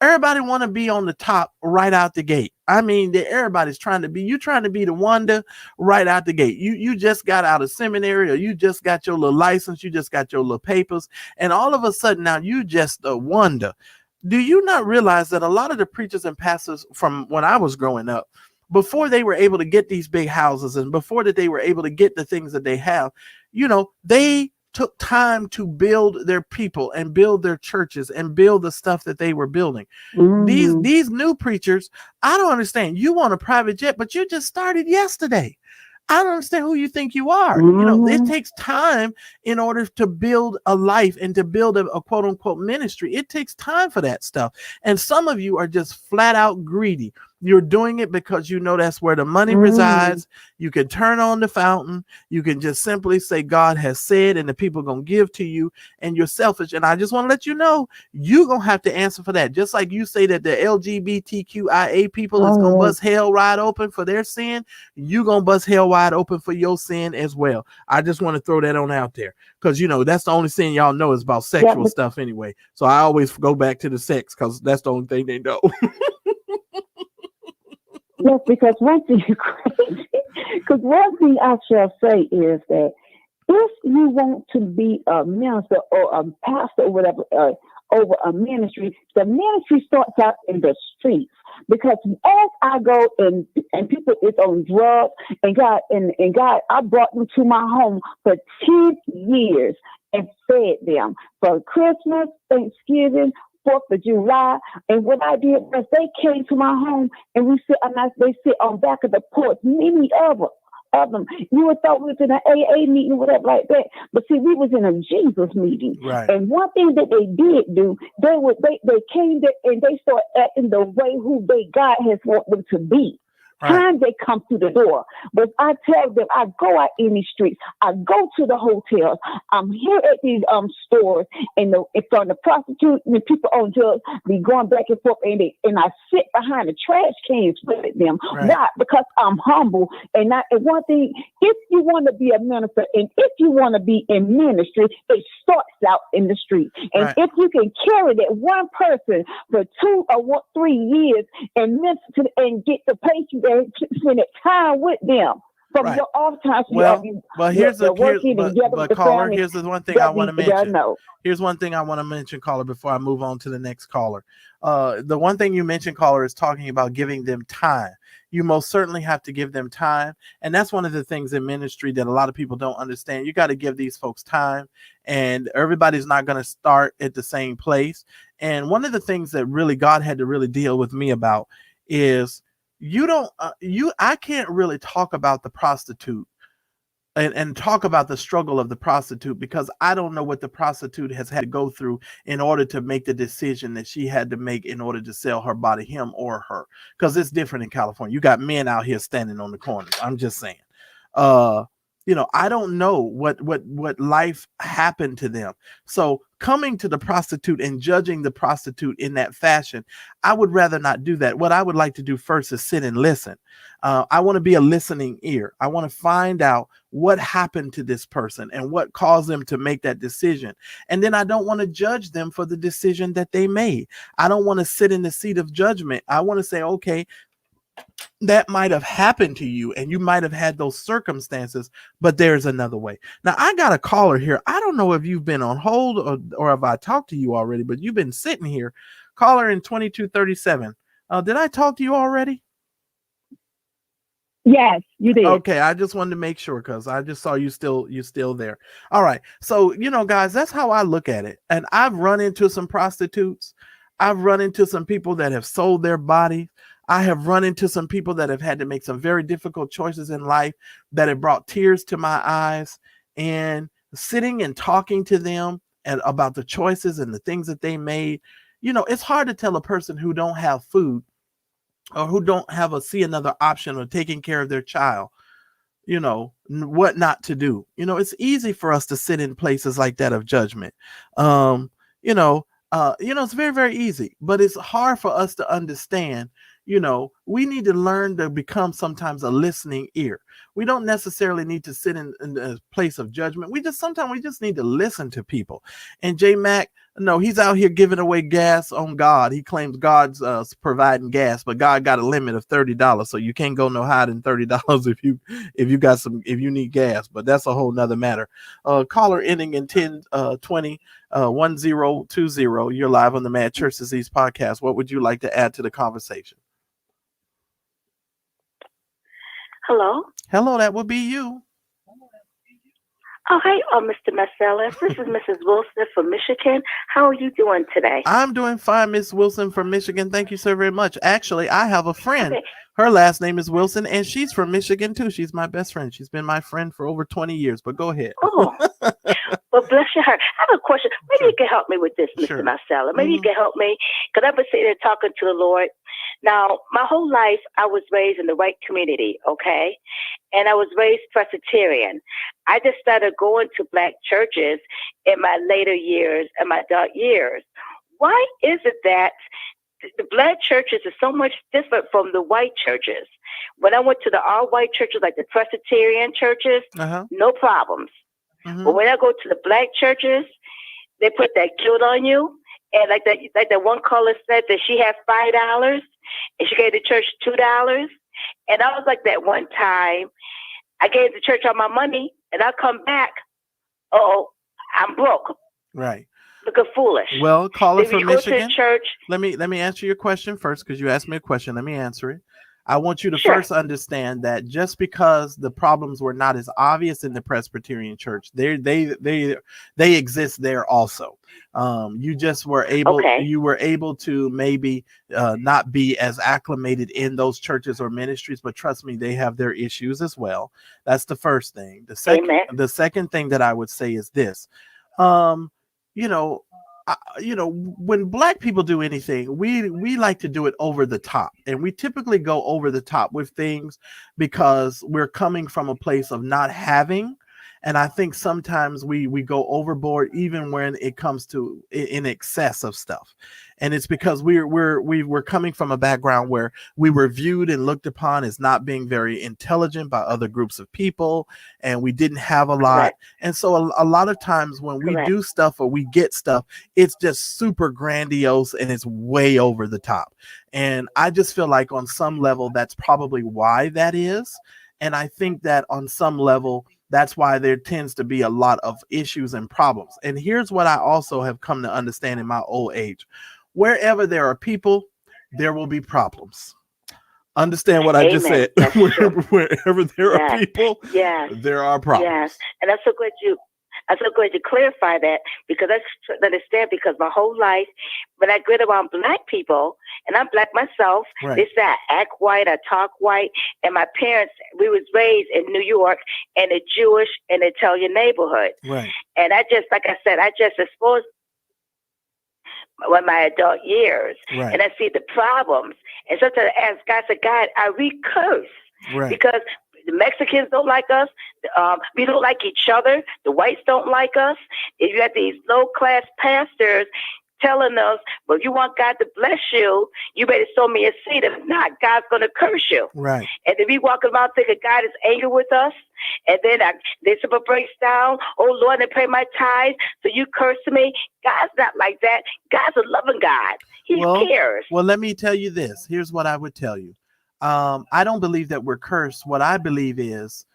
Speaker 3: Everybody want to be on the top right out the gate. I mean, everybody's trying to be the wonder right out the gate. You just got out of seminary, or you just got your little license, you just got your little papers, and all of a sudden now you just a wonder. Do you not realize that a lot of the preachers and pastors from when I was growing up, before they were able to get these big houses and before that they were able to get the things that they have, they took time to build their people and build their churches and build the stuff that they were building. These new preachers, I don't understand. You want a private jet, but you just started yesterday. I don't understand who you think you are. It takes time in order to build a life and to build a quote unquote ministry. It takes time for that stuff. And some of you are just flat out greedy. You're doing it because you know that's where the money resides. You can turn on the fountain. You can just simply say God has said, and the people are going to give to you, and you're selfish. And I just want to let you know, you're going to have to answer for that. Just like you say that the LGBTQIA people is going to bust hell wide open for their sin, you're going to bust hell wide open for your sin as well. I just want to throw that on out there because, that's the only sin y'all know is about sexual stuff anyway. So I always go back to the sex because that's the only thing they know.
Speaker 5: Yes, because one thing I shall say is that if you want to be a minister or a pastor or whatever over a ministry, the ministry starts out in the streets. Because as I go and people is on drugs and God, I brought them to my home for 10 years and fed them for Christmas, Thanksgiving, 4th of July, and what I did was they came to my home and they sit on back of the porch, many of them,
Speaker 9: of them. You would thought we was in an AA meeting or whatever like that. But see, we was in a Jesus meeting.
Speaker 3: Right.
Speaker 9: And one thing that they did do, they came there and they started acting the way who God has want them to be.
Speaker 3: Right.
Speaker 9: Time they come through the door. But I tell them, I go out in these streets, I go to the hotels, I'm here at these stores, and from the prostitute and the people on drugs be going back and forth, and I sit behind the trash cans with them.
Speaker 3: Right.
Speaker 9: Why? Because I'm humble. And one thing, if you want to be a minister and if you want to be in ministry, it starts out in the street. And
Speaker 3: right.
Speaker 9: if you can carry that one person for 2 or 3 years and minister and get the patient and spend time with them from
Speaker 3: right.
Speaker 9: your off time.
Speaker 3: Well, here's the caller. Here's the one thing I want to mention. Here's one thing I want to mention, caller, before I move on to the next caller. The one thing you mentioned, caller, is talking about giving them time. You most certainly have to give them time. And that's one of the things in ministry that a lot of people don't understand. You got to give these folks time, and everybody's not going to start at the same place. And one of the things that really God had to really deal with me about is I can't really talk about the prostitute and talk about the struggle of the prostitute, because I don't know what the prostitute has had to go through in order to make the decision that she had to make in order to sell her body, him or her, because it's different in California. You got men out here standing on the corners. I'm just saying. I don't know what life happened to them. So coming to the prostitute and judging the prostitute in that fashion, I would rather not do that. What I would like to do first is sit and listen. I want to be a listening ear. I want to find out what happened to this person and what caused them to make that decision. And then I don't want to judge them for the decision that they made. I don't want to sit in the seat of judgment. I want to say, okay, that might have happened to you and you might have had those circumstances, but there's another way. Now, I got a caller here. I don't know if you've been on hold or if I talked to you already, but you've been sitting here. Caller in 2237. Did I talk to you already?
Speaker 9: Yes, you did.
Speaker 3: Okay, I just wanted to make sure because I just saw you still there. All right. So, guys, that's how I look at it. And I've run into some prostitutes. I've run into some people that have sold their body. I have run into some people that have had to make some very difficult choices in life that have brought tears to my eyes, and sitting and talking to them and about the choices and the things that they made. It's hard to tell a person who don't have food or who don't have see another option or taking care of their child, what not to do. It's easy for us to sit in places like that of judgment. It's very, very easy, but it's hard for us to understand. We need to learn to become sometimes a listening ear. We don't necessarily need to sit in a place of judgment. Sometimes we just need to listen to people. And J Mac, no, he's out here giving away gas on God. He claims God's providing gas, but God got a limit of $30, so you can't go no higher than $30 if you need gas. But that's a whole nother matter. Caller ending in 1020 1020. You're live on the Mad Church Disease podcast. What would you like to add to the conversation? Hello, that would be you.
Speaker 11: Oh, hi, Mr. Marcellus. This is Mrs. Wilson from Michigan. How are you doing today?
Speaker 3: I'm doing fine, Miss Wilson from Michigan. Thank you so very much. Actually, I have a friend.
Speaker 11: Okay.
Speaker 3: Her last name is Wilson, and she's from Michigan, too. She's my best friend. She's been my friend for over 20 years, but go ahead.
Speaker 11: Oh, well, bless your heart. I have a question. Maybe you can help me with this, Mr.
Speaker 3: Sure.
Speaker 11: Marcellus. Maybe you can help me, because I've been sitting there talking to the Lord. Now, my whole life, I was raised in the white community, okay? And I was raised Presbyterian. I just started going to black churches in my later years and my dark years. Why is it that the black churches are so much different from the white churches? When I went to the all white churches, like the Presbyterian churches, no problems. Mm-hmm. But when I go to the black churches, they put that guilt on you. And like that one caller said that she had $5 and she gave the church $2. And I was like that one time. I gave the church all my money and I come back. Oh, I'm broke.
Speaker 3: Right.
Speaker 11: Looking foolish.
Speaker 3: Well, caller from Michigan.
Speaker 11: Church.
Speaker 3: Let me answer your question first, because you asked me a question. Let me answer it. I want you to first understand that just because the problems were not as obvious in the Presbyterian Church, they exist there also. You just were able to maybe not be as acclimated in those churches or ministries, but trust me, they have their issues as well. That's the first thing. The second thing that I would say is this. When Black people do anything, we like to do it over the top, and we typically go over the top with things because we're coming from a place of not having. And I think sometimes we go overboard even when it comes to in excess of stuff. And it's because we're coming from a background where we were viewed and looked upon as not being very intelligent by other groups of people, and we didn't have a lot. And so a lot of times when we do stuff or we get stuff, it's just super grandiose and it's way over the top. And I just feel like on some level, that's probably why that is. And I think that on some level, that's why there tends to be a lot of issues and problems. And here's what I also have come to understand in my old age. Wherever there are people, there will be problems. Understand what I just said. Wherever there are people, there are problems.
Speaker 11: Yes. And I'm so glad you clarify that, because I understand, because my whole life, when I grew around Black people, and I'm Black myself, they say I act white, I talk white, and my parents, we was raised in New York in a Jewish and Italian neighborhood.
Speaker 3: Right.
Speaker 11: And I just, like I said, I just exposed my adult years, and I see the problems. And sometimes I ask God, God, are we cursed? Because the Mexicans don't like us. We don't like each other. The whites don't like us. If you have these low-class pastors telling us, well, if you want God to bless you, you better sow me a seed. If not, God's going to curse you.
Speaker 3: Right.
Speaker 11: And if we walk around thinking God is angry with us, and then this breaks down, oh, Lord, I pay my tithes, so you curse me. God's not like that. God's a loving God. He cares.
Speaker 3: Well, let me tell you this. Here's what I would tell you. I don't believe that we're cursed. What I believe is,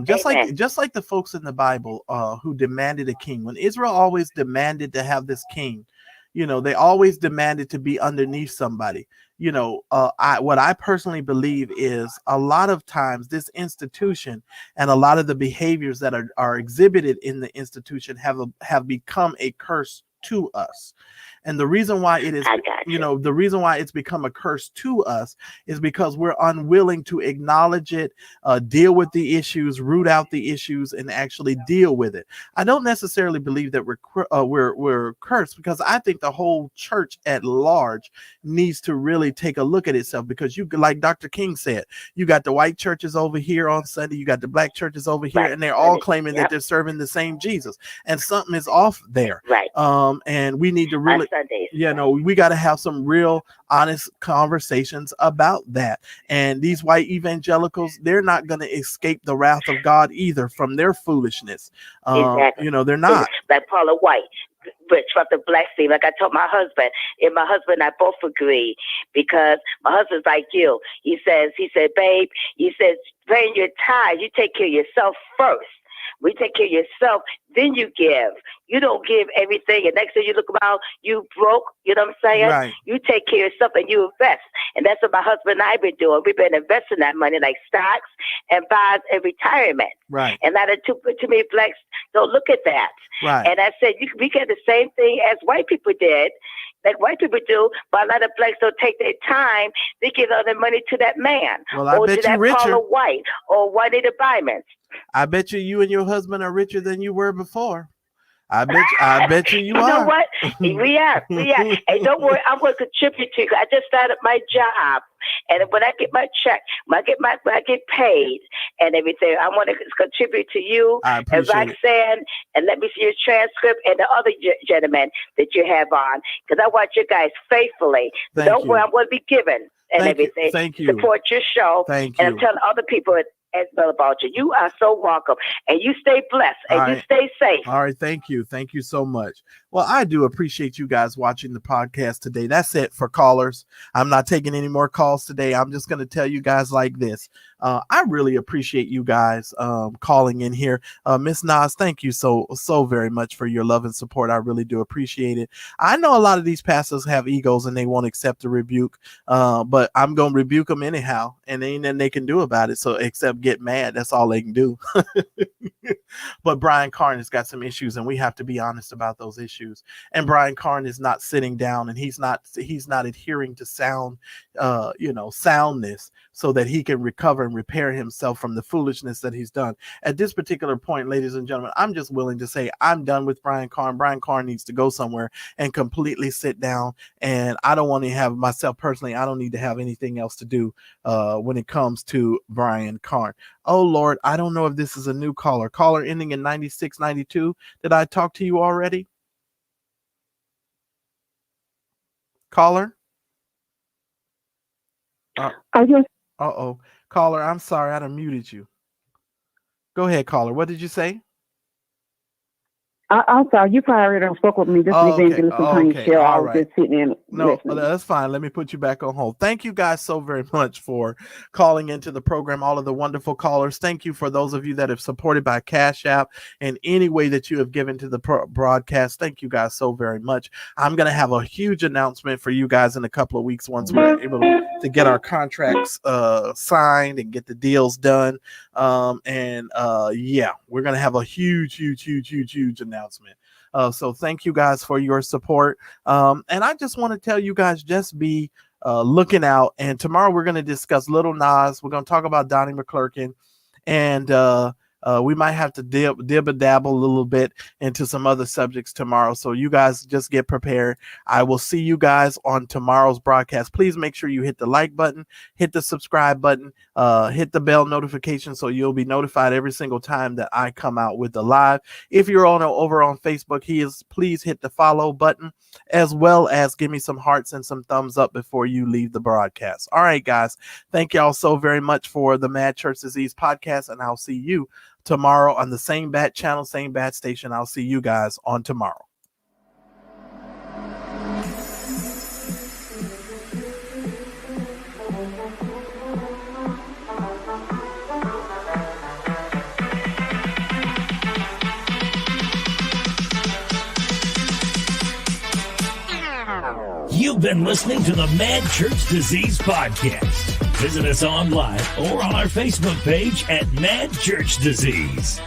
Speaker 3: just like the folks in the Bible who demanded a king. When Israel always demanded to have this king, they always demanded to be underneath somebody. What I personally believe is a lot of times this institution and a lot of the behaviors that are exhibited in the institution have become a curse to us. And the reason why it is, the reason why it's become a curse to us is because we're unwilling to acknowledge it, deal with the issues, root out the issues, and actually deal with it. I don't necessarily believe that we're cursed, because I think the whole church at large needs to really take a look at itself, because you, like Dr. King said, you got the white churches over here on Sunday, you got the Black churches over here, and they're all claiming that they're serving the same Jesus, and something is off there.
Speaker 11: Right.
Speaker 3: And we need to really, we got to have some real honest conversations about that. And these white evangelicals, they're not going to escape the wrath of God either from their foolishness. They're not.
Speaker 11: Like Paula White, but from the Black scene, like I told my husband, and my husband and I both agree, because my husband's like you. He said, babe, paying your tithes, you take care of yourself first. We take care of yourself, then you give. You don't give everything, and next thing you look around, you broke. You know what I'm saying?
Speaker 3: Right.
Speaker 11: You take care of yourself and you invest. And that's what my husband and I have been doing. We've been investing that money like stocks and bonds and retirement.
Speaker 3: Right.
Speaker 11: And not too many Blacks don't look at that.
Speaker 3: Right.
Speaker 11: And I said, we get the same thing as white people did, like white people do, but a lot of Blacks don't take their time. They give all their money to that man, or to that Paula White, or Juanita Byman.
Speaker 3: I bet you and your husband are richer than you were before. I bet you
Speaker 11: you
Speaker 3: are.
Speaker 11: You know what? We are. And don't worry, I'm going to contribute to you. I just started my job, and when I get my check, when I get paid and everything, I want to contribute to you and Roxanne, and let me see your transcript and the other gentlemen that you have on, because I watch you guys faithfully. Don't worry, I'm going to be giving and everything.
Speaker 3: Thank you.
Speaker 11: Support your show.
Speaker 3: Thank you.
Speaker 11: And I'm telling other people as well about you. You are so welcome, and you stay blessed, and you stay safe.
Speaker 3: All right, thank you so much. Well, Well, I do appreciate you guys watching the podcast today. That's it for callers. I'm not taking any more calls today. I'm just going to tell you guys like this. I really appreciate you guys calling in here. Miss Nas, thank you so very much for your love and support. I really do appreciate it. I know a lot of these pastors have egos and they won't accept a rebuke, but I'm going to rebuke them anyhow, and ain't nothing they can do about it. So except get mad. That's all they can do. But Brian Carn has got some issues, and we have to be honest about those issues. And Brian Carn is not sitting down, and he's not adhering to soundness, so that he can recover and repair himself from the foolishness that he's done. At this particular point, ladies and gentlemen, I'm just willing to say I'm done with Brian Carn. Brian Carn needs to go somewhere and completely sit down. And I don't want to have myself personally, I don't need to have anything else to do when it comes to Brian Carn. Oh, Lord, I don't know if this is a new caller. Caller ending in 9692. Did I talk to you already? Caller? Uh-oh. Caller, I'm sorry. I done muted you. Go ahead, caller. What did you say?
Speaker 5: I'm sorry. You probably already done spoke with me. This evangelist show. I was just sitting in.
Speaker 3: No, that's fine. Let me put you back on hold. Thank you guys so very much for calling into the program. All of the wonderful callers. Thank you for those of you that have supported by Cash App in any way that you have given to the broadcast. Thank you guys so very much. I'm going to have a huge announcement for you guys in a couple of weeks once we're able to get our contracts signed and get the deals done. Yeah, we're going to have a huge announcement. So thank you guys for your support. And I just want to tell you guys, just be looking out. And tomorrow we're going to discuss Little Nas. We're going to talk about Donnie McClurkin. And we might have to dabble a little bit into some other subjects tomorrow. So you guys just get prepared. I will see you guys on tomorrow's broadcast. Please make sure you hit the like button, hit the subscribe button, hit the bell notification so you'll be notified every single time that I come out with the live. If you're over on Facebook, please hit the follow button, as well as give me some hearts and some thumbs up before you leave the broadcast. All right, guys. Thank y'all so very much for the Mad Church Disease podcast, and I'll see you tomorrow on the same bat channel, same bat station. I'll see you guys on tomorrow.
Speaker 2: You've been listening to the Mad Church Disease Podcast. Visit us online or on our Facebook page at Mad Church Disease.